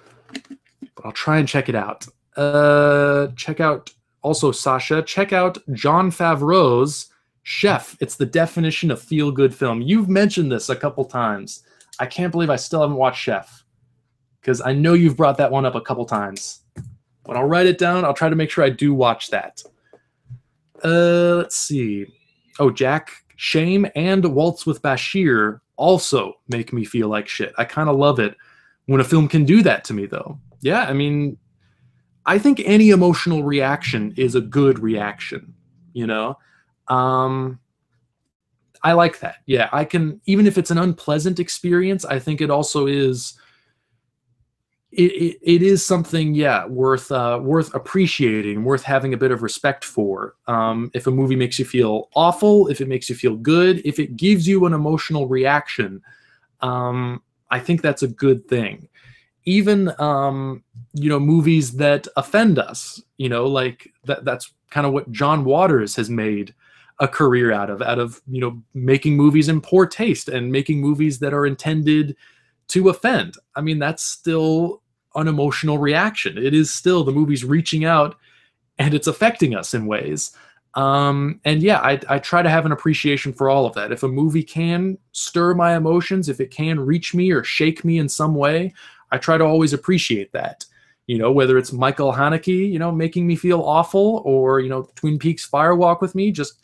[SPEAKER 1] But I'll try and check it out. Also, Sasha, check out Jon Favreau's Chef. It's the definition of feel-good film. You've mentioned this a couple times. I can't believe I still haven't watched Chef, because I know you've brought that one up a couple times. But I'll write it down. I'll try to make sure I do watch that. Let's see. Oh, Jack, Shame and Waltz with Bashir also make me feel like shit. I kind of love it when a film can do that to me, though. Yeah, I mean, I think any emotional reaction is a good reaction, I like that. Yeah, I can, even if it's an unpleasant experience, I think it also is, it is something, worth appreciating, worth having a bit of respect for. If a movie makes you feel awful, if it makes you feel good, if it gives you an emotional reaction, I think that's a good thing. Even, movies that offend us, like that's kind of what John Waters has made a career out of making movies in poor taste and making movies that are intended to offend. I mean, that's still an emotional reaction. It is still the movie's reaching out and it's affecting us in ways. I try to have an appreciation for all of that. If a movie can stir my emotions, if it can reach me or shake me in some way, I try to always appreciate that. Whether it's Michael Haneke, making me feel awful, or, Twin Peaks Firewalk with me, just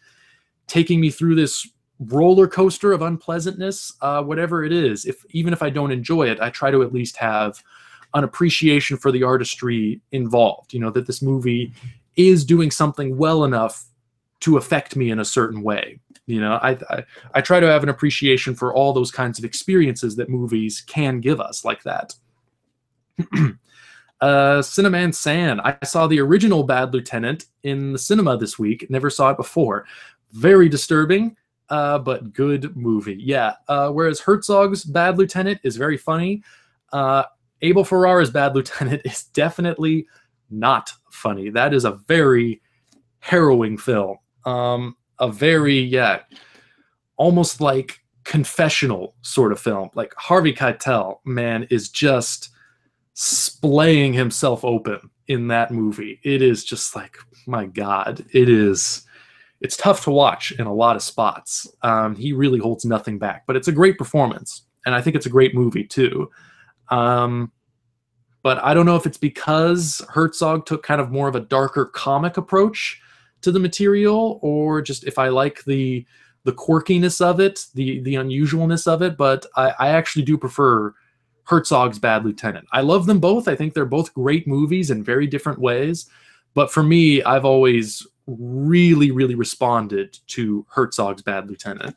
[SPEAKER 1] taking me through this roller coaster of unpleasantness, whatever it is. Even if I don't enjoy it, I try to at least have an appreciation for the artistry involved, that this movie is doing something well enough to affect me in a certain way. I try to have an appreciation for all those kinds of experiences that movies can give us like that. Cinnamon San, I saw the original Bad Lieutenant in the cinema this week. Never saw it before. Very disturbing, but good movie. Yeah. Whereas Herzog's Bad Lieutenant is very funny, Abel Ferrara's Bad Lieutenant is definitely not funny. That is a very harrowing film. A very, almost like confessional sort of film. Like Harvey Keitel, man, is just splaying himself open in that movie. It is just like, my God, it's tough to watch in a lot of spots. He really holds nothing back, but it's a great performance. And I think it's a great movie too. But I don't know if it's because Herzog took kind of more of a darker comic approach to the material, or just if I like the quirkiness of it, the unusualness of it. But I actually do prefer Herzog's Bad Lieutenant. I love them both. I think they're both great movies in very different ways. But for me, I've always really, really responded to Herzog's Bad Lieutenant.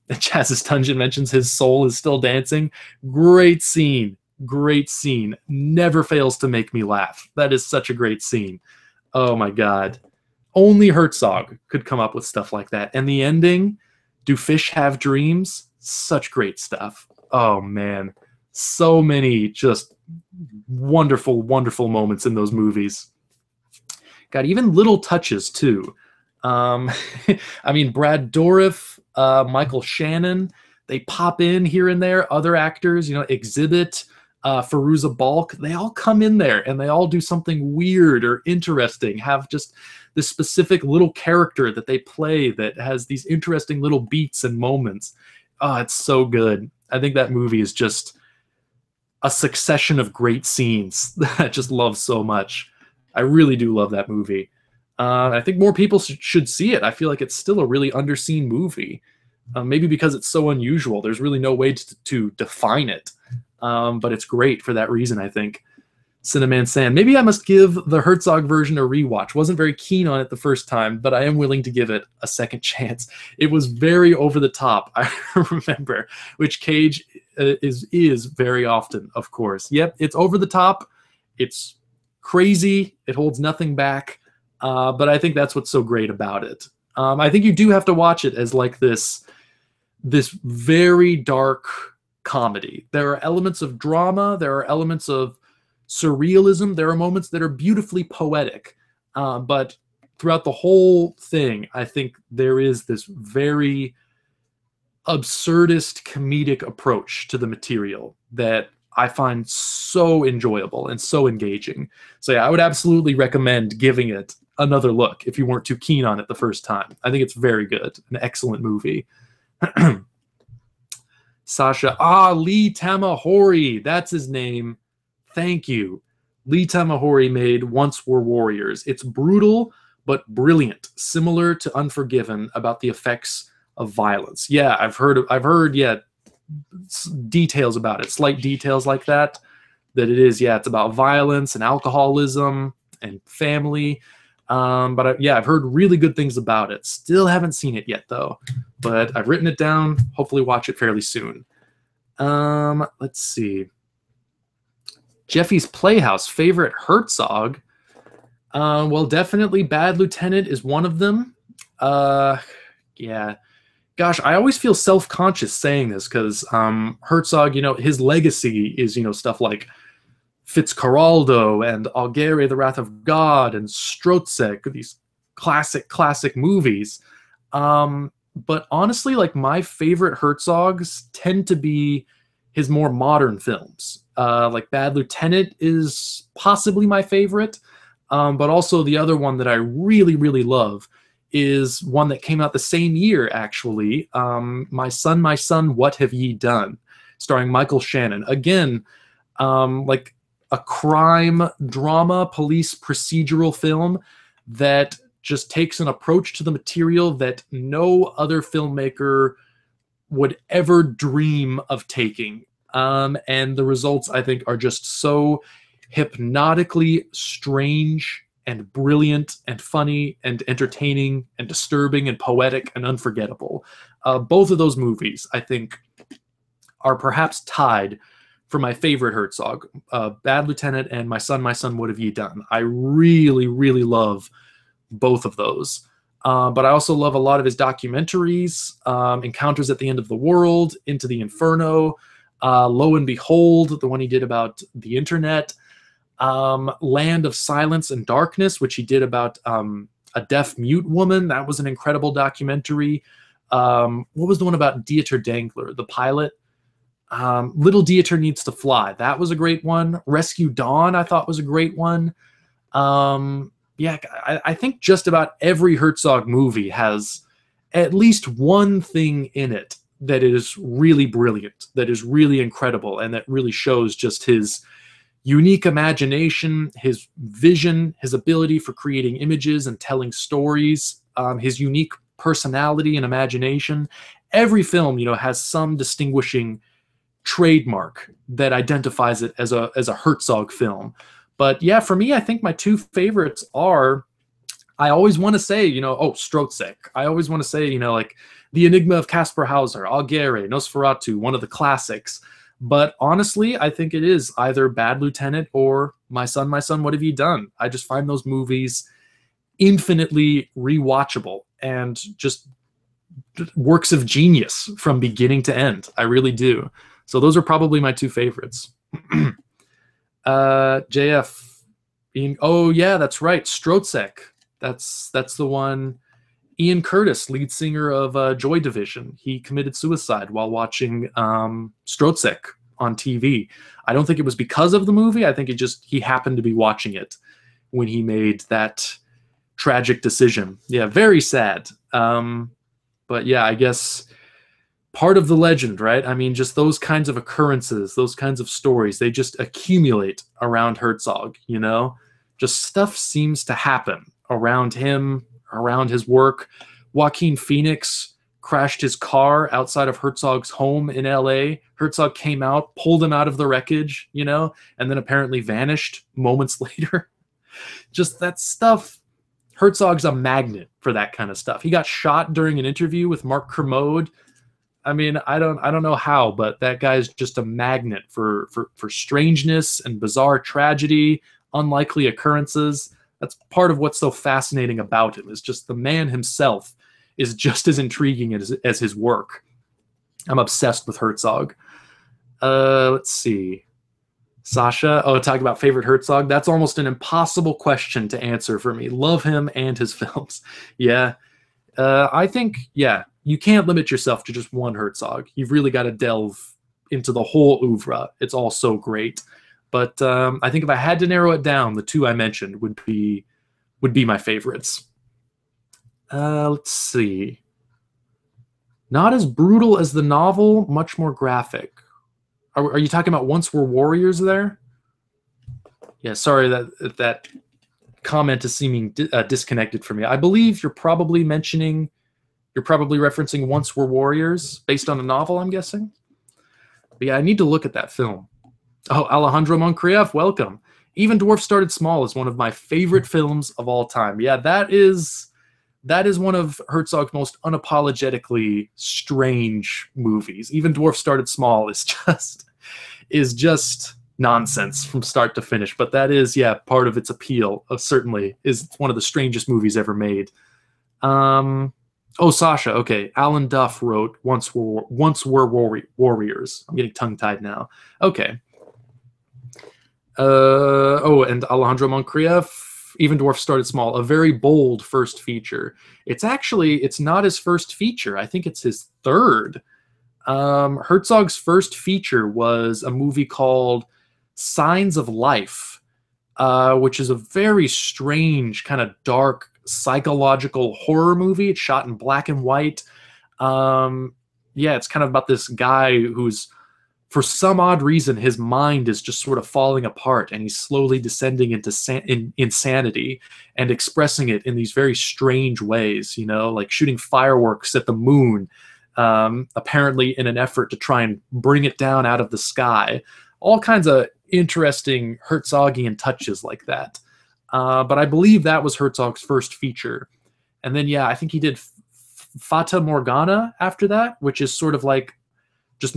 [SPEAKER 1] And Chaz's Dungeon mentions his soul is still dancing. Great scene. Great scene. Never fails to make me laugh. That is such a great scene. Oh my God. Only Herzog could come up with stuff like that. And the ending, Do Fish Have Dreams? Such great stuff. Oh man. So many just wonderful, wonderful moments in those movies. Got even little touches too. Um, I mean, Brad Dourif, Michael Shannon, they pop in here and there. Other actors, Exhibit, Fairuza Balk, they all come in there and they all do something weird or interesting, have just this specific little character that they play that has these interesting little beats and moments. Oh, it's so good. I think that movie is just a succession of great scenes that I just love so much. I really do love that movie. I think more people should see it. I feel like it's still a really underseen movie. Maybe because it's so unusual. There's really no way to define it. But it's great for that reason, I think. Cinnamon Sand. Maybe I must give the Herzog version a rewatch. Wasn't very keen on it the first time, but I am willing to give it a second chance. It was very over the top, I remember, which Cage is very often, of course. Yep, it's over the top. It's crazy. It holds nothing back. But I think that's what's so great about it. I think you do have to watch it as like this very dark comedy. There are elements of drama. There are elements of surrealism. There are moments that are beautifully poetic. But throughout the whole thing, I think there is this very absurdist comedic approach to the material that I find so enjoyable and so engaging. So yeah, I would absolutely recommend giving it another look if you weren't too keen on it the first time. I think it's very good. An excellent movie. Sasha. Lee Tamahori. That's his name. Thank you. Lee Tamahori made Once Were Warriors. It's brutal, but brilliant. Similar to Unforgiven about the effects of violence. Yeah, I've heard, yeah, details about it. Slight details like that. That it is, yeah, it's about violence and alcoholism and family. But yeah, I've heard really good things about it. Still haven't seen it yet, though. But I've written it down. Hopefully watch it fairly soon. Let's see. Jeffy's Playhouse, favorite Herzog? Well, definitely Bad Lieutenant is one of them. Yeah. Gosh, I always feel self-conscious saying this because Herzog, his legacy is, stuff like Fitzcarraldo and Alighieri, The Wrath of God, and Stroszek, these classic movies. But honestly, like my favorite Herzogs tend to be his more modern films. Like Bad Lieutenant is possibly my favorite, but also the other one that I really, really love is one that came out the same year, actually. My Son, What Have Ye Done? Starring Michael Shannon. Again, like a crime drama, police procedural film that just takes an approach to the material that no other filmmaker would ever dream of taking. And the results, I think, are just so hypnotically strange and brilliant and funny and entertaining and disturbing and poetic and unforgettable. Both of those movies, I think, are perhaps tied for my favorite Herzog, Bad Lieutenant and My Son, What Have Ye Done? I really, really love both of those. But I also love a lot of his documentaries, Encounters at the End of the World, Into the Inferno, Lo and Behold, the one he did about the internet, Land of Silence and Darkness, which he did about a deaf-mute woman. That was an incredible documentary. What was the one about Dieter Dangler, the pilot? Little Dieter Needs to Fly. That was a great one. Rescue Dawn, I thought, was a great one. Yeah, I think just about every Herzog movie has at least one thing in it that is really brilliant, that is really incredible, and that really shows just his unique imagination, his vision, his ability for creating images and telling stories, his unique personality and imagination. Every film, has some distinguishing trademark that identifies it as a Herzog film. But yeah, for me, I think my two favorites are, I always want to say, Stroszek. I always want to say, like The Enigma of Caspar Hauser, Alighieri, Nosferatu, one of the classics. But honestly, I think it is either Bad Lieutenant or My Son, What Have Ye Done? I just find those movies infinitely rewatchable and just works of genius from beginning to end. I really do. So those are probably my two favorites. JF, oh yeah, that's right, Stroszek. That's the one. Ian Curtis, lead singer of Joy Division, he committed suicide while watching Strotzek on TV. I don't think it was because of the movie. I think he happened to be watching it when he made that tragic decision. Yeah, very sad. But yeah, I guess part of the legend, right? I mean, just those kinds of occurrences, those kinds of stories, they just accumulate around Herzog, you know? Just stuff seems to happen around him, around his work. Joaquin Phoenix crashed his car outside of Herzog's home in LA. Herzog came out, pulled him out of the wreckage, you know, and then apparently vanished moments later. Just that stuff. Herzog's a magnet for that kind of stuff. He got shot during an interview with Mark Kermode. I mean, I don't know how, but that guy's just a magnet for strangeness and bizarre tragedy, unlikely occurrences. That's part of what's so fascinating about him, is just the man himself is just as intriguing as his work. I'm obsessed with Herzog. Let's see. Sasha, talk about favorite Herzog. That's almost an impossible question to answer for me. Love him and his films. Yeah. I think, yeah, you can't limit yourself to just one Herzog. You've really got to delve into the whole oeuvre. It's all so great. But I think if I had to narrow it down, the two I mentioned would be my favorites. Let's see. Not as brutal as the novel, much more graphic. Are you talking about Once Were Warriors there? Yeah, sorry that comment is seeming disconnected for me. I believe you're probably referencing Once Were Warriors, based on a novel, I'm guessing. But yeah, I need to look at that film. Oh, Alejandro Moncrief, welcome. Even Dwarf Started Small is one of my favorite films of all time. Yeah, that is one of Herzog's most unapologetically strange movies. Even Dwarf Started Small is just nonsense from start to finish. But that is, yeah, part of its appeal. Certainly is one of the strangest movies ever made. Oh, Sasha, okay. Alan Duff wrote Once Were Warriors. I'm getting tongue-tied now. Okay. And Alejandro Moncrief, Even Dwarf Started Small, a very bold first feature. It's not his first feature. I think it's his third. Herzog's first feature was a movie called Signs of Life, which is a very strange, kind of dark, psychological horror movie. It's shot in black and white. It's kind of about this guy who's, for some odd reason, his mind is just sort of falling apart, and he's slowly descending into insanity and expressing it in these very strange ways, you know, like shooting fireworks at the moon, apparently in an effort to try and bring it down out of the sky. All kinds of interesting Herzogian touches like that. But I believe that was Herzog's first feature. And then, yeah, I think he did Fata Morgana after that, which is sort of like just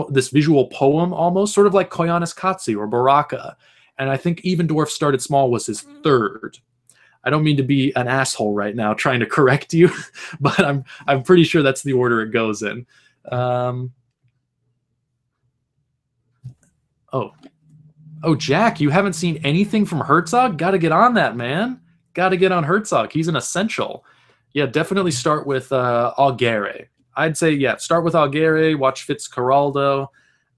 [SPEAKER 1] this visual poem almost, sort of like Koyaanisqatsi or Baraka. And I think Even Dwarf Started Small was his third. I don't mean to be an asshole right now trying to correct you, but I'm pretty sure that's the order it goes in. Oh, Jack, you haven't seen anything from Herzog? Got to get on that, man. Got to get on Herzog. He's an essential. Yeah, definitely start with Augere. I'd say, yeah, start with Augere, watch Fitzcarraldo,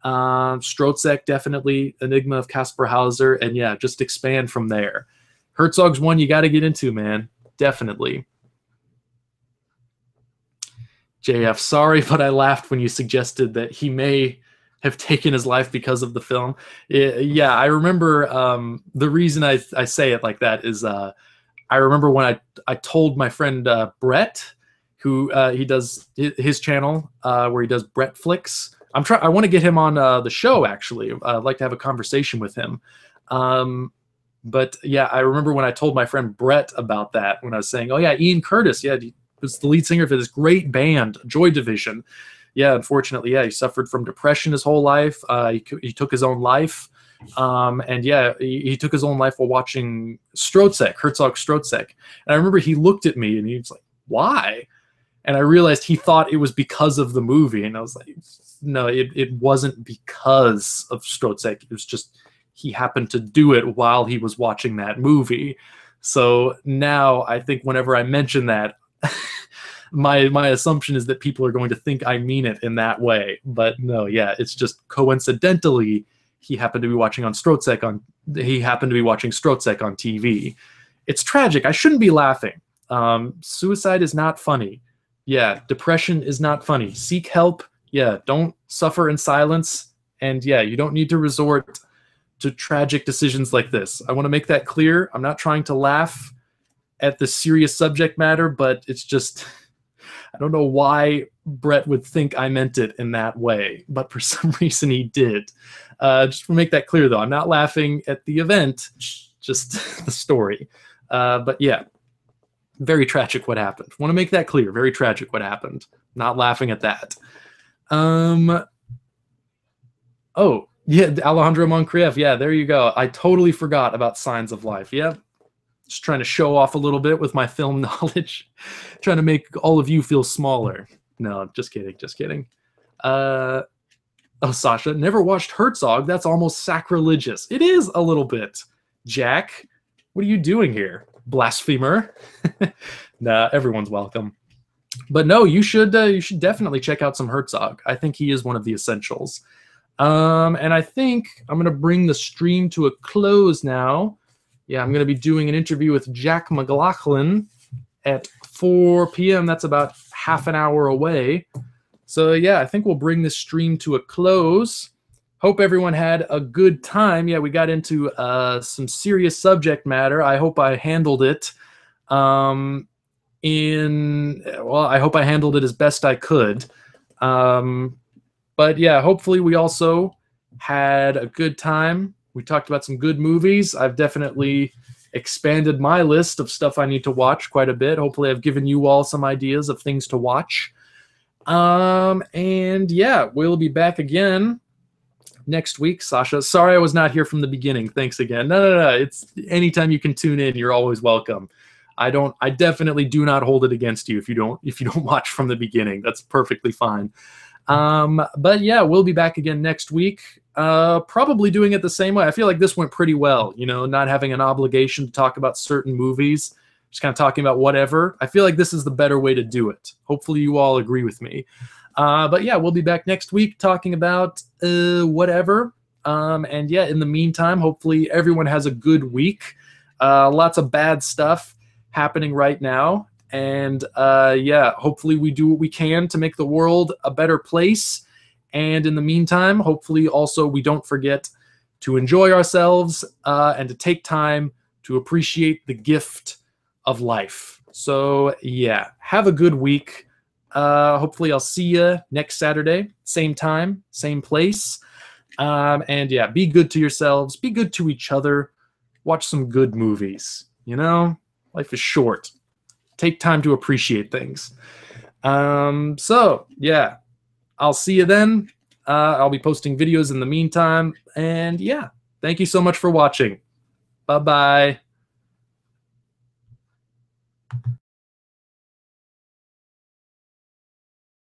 [SPEAKER 1] Strotzek, definitely, Enigma of Caspar Hauser, and yeah, just expand from there. Herzog's one you got to get into, man. Definitely. JF, sorry, but I laughed when you suggested that he may have taken his life because of the film. Yeah, I remember the reason I say it like that is I remember when I told my friend Brett, who he does his channel where he does Brett Flicks. I want to get him on the show, actually. I'd like to have a conversation with him. But yeah, I remember when I told my friend Brett about that, when I was saying, oh yeah, Ian Curtis, yeah, he was the lead singer for this great band, Joy Division. Yeah, unfortunately, yeah, he suffered from depression his whole life. He took his own life. And yeah, he took his own life while watching Strotzek, Herzog Strotzek. And I remember he looked at me and he was like, why? And I realized he thought it was because of the movie. And I was like, no, it wasn't because of Strotzek. It was just he happened to do it while he was watching that movie. So now I think whenever I mention that, my assumption is that people are going to think I mean it in that way. But no, yeah, it's just coincidentally he happened to be watching Strotzek on TV. It's tragic. I shouldn't be laughing. Suicide is not funny. Yeah, depression is not funny. Seek help. Yeah, don't suffer in silence. And yeah, you don't need to resort to tragic decisions like this. I want to make that clear. I'm not trying to laugh at the serious subject matter, but it's just, I don't know why Brett would think I meant it in that way, but for some reason he did. Just to make that clear, though, I'm not laughing at the event, just the story. But yeah, very tragic what happened. Want to make that clear. Very tragic what happened. Not laughing at that. Oh, yeah, Alejandro Moncrieff. Yeah, there you go. I totally forgot about Signs of Life. Yeah, just trying to show off a little bit with my film knowledge. Trying to make all of you feel smaller. No, just kidding. Just kidding. Oh, Sasha, never watched Herzog. That's almost sacrilegious. It is a little bit. Jack, what are you doing here? Blasphemer. Nah, everyone's welcome. But no, you should definitely check out some Herzog. I think he is one of the essentials. And I think I'm going to bring the stream to a close now. Yeah, I'm going to be doing an interview with Jack McLaughlin at 4 p.m. That's about half an hour away. So yeah, I think we'll bring this stream to a close. Hope everyone had a good time. Yeah, we got into some serious subject matter. I hope I handled it I hope I handled it as best I could. But yeah, hopefully we also had a good time. We talked about some good movies. I've definitely expanded my list of stuff I need to watch quite a bit. Hopefully I've given you all some ideas of things to watch. And yeah, we'll be back again next week. Sasha, sorry I was not here from the beginning. Thanks again. No. It's anytime you can tune in, you're always welcome. I definitely do not hold it against you if you don't watch from the beginning. That's perfectly fine. But yeah, we'll be back again next week. Probably doing it the same way. I feel like this went pretty well, not having an obligation to talk about certain movies, just kind of talking about whatever. I feel like this is the better way to do it. Hopefully you all agree with me. But yeah, we'll be back next week talking about whatever. And yeah, in the meantime, hopefully everyone has a good week. Lots of bad stuff happening right now. And yeah, hopefully we do what we can to make the world a better place. And in the meantime, hopefully also we don't forget to enjoy ourselves and to take time to appreciate the gift of life. So yeah, have a good week. Hopefully I'll see you next Saturday, same time, same place. And yeah, be good to yourselves, be good to each other, watch some good movies. Life is short. Take time to appreciate things. So yeah, I'll see you then. I'll be posting videos in the meantime. And yeah, thank you so much for watching. Bye-bye.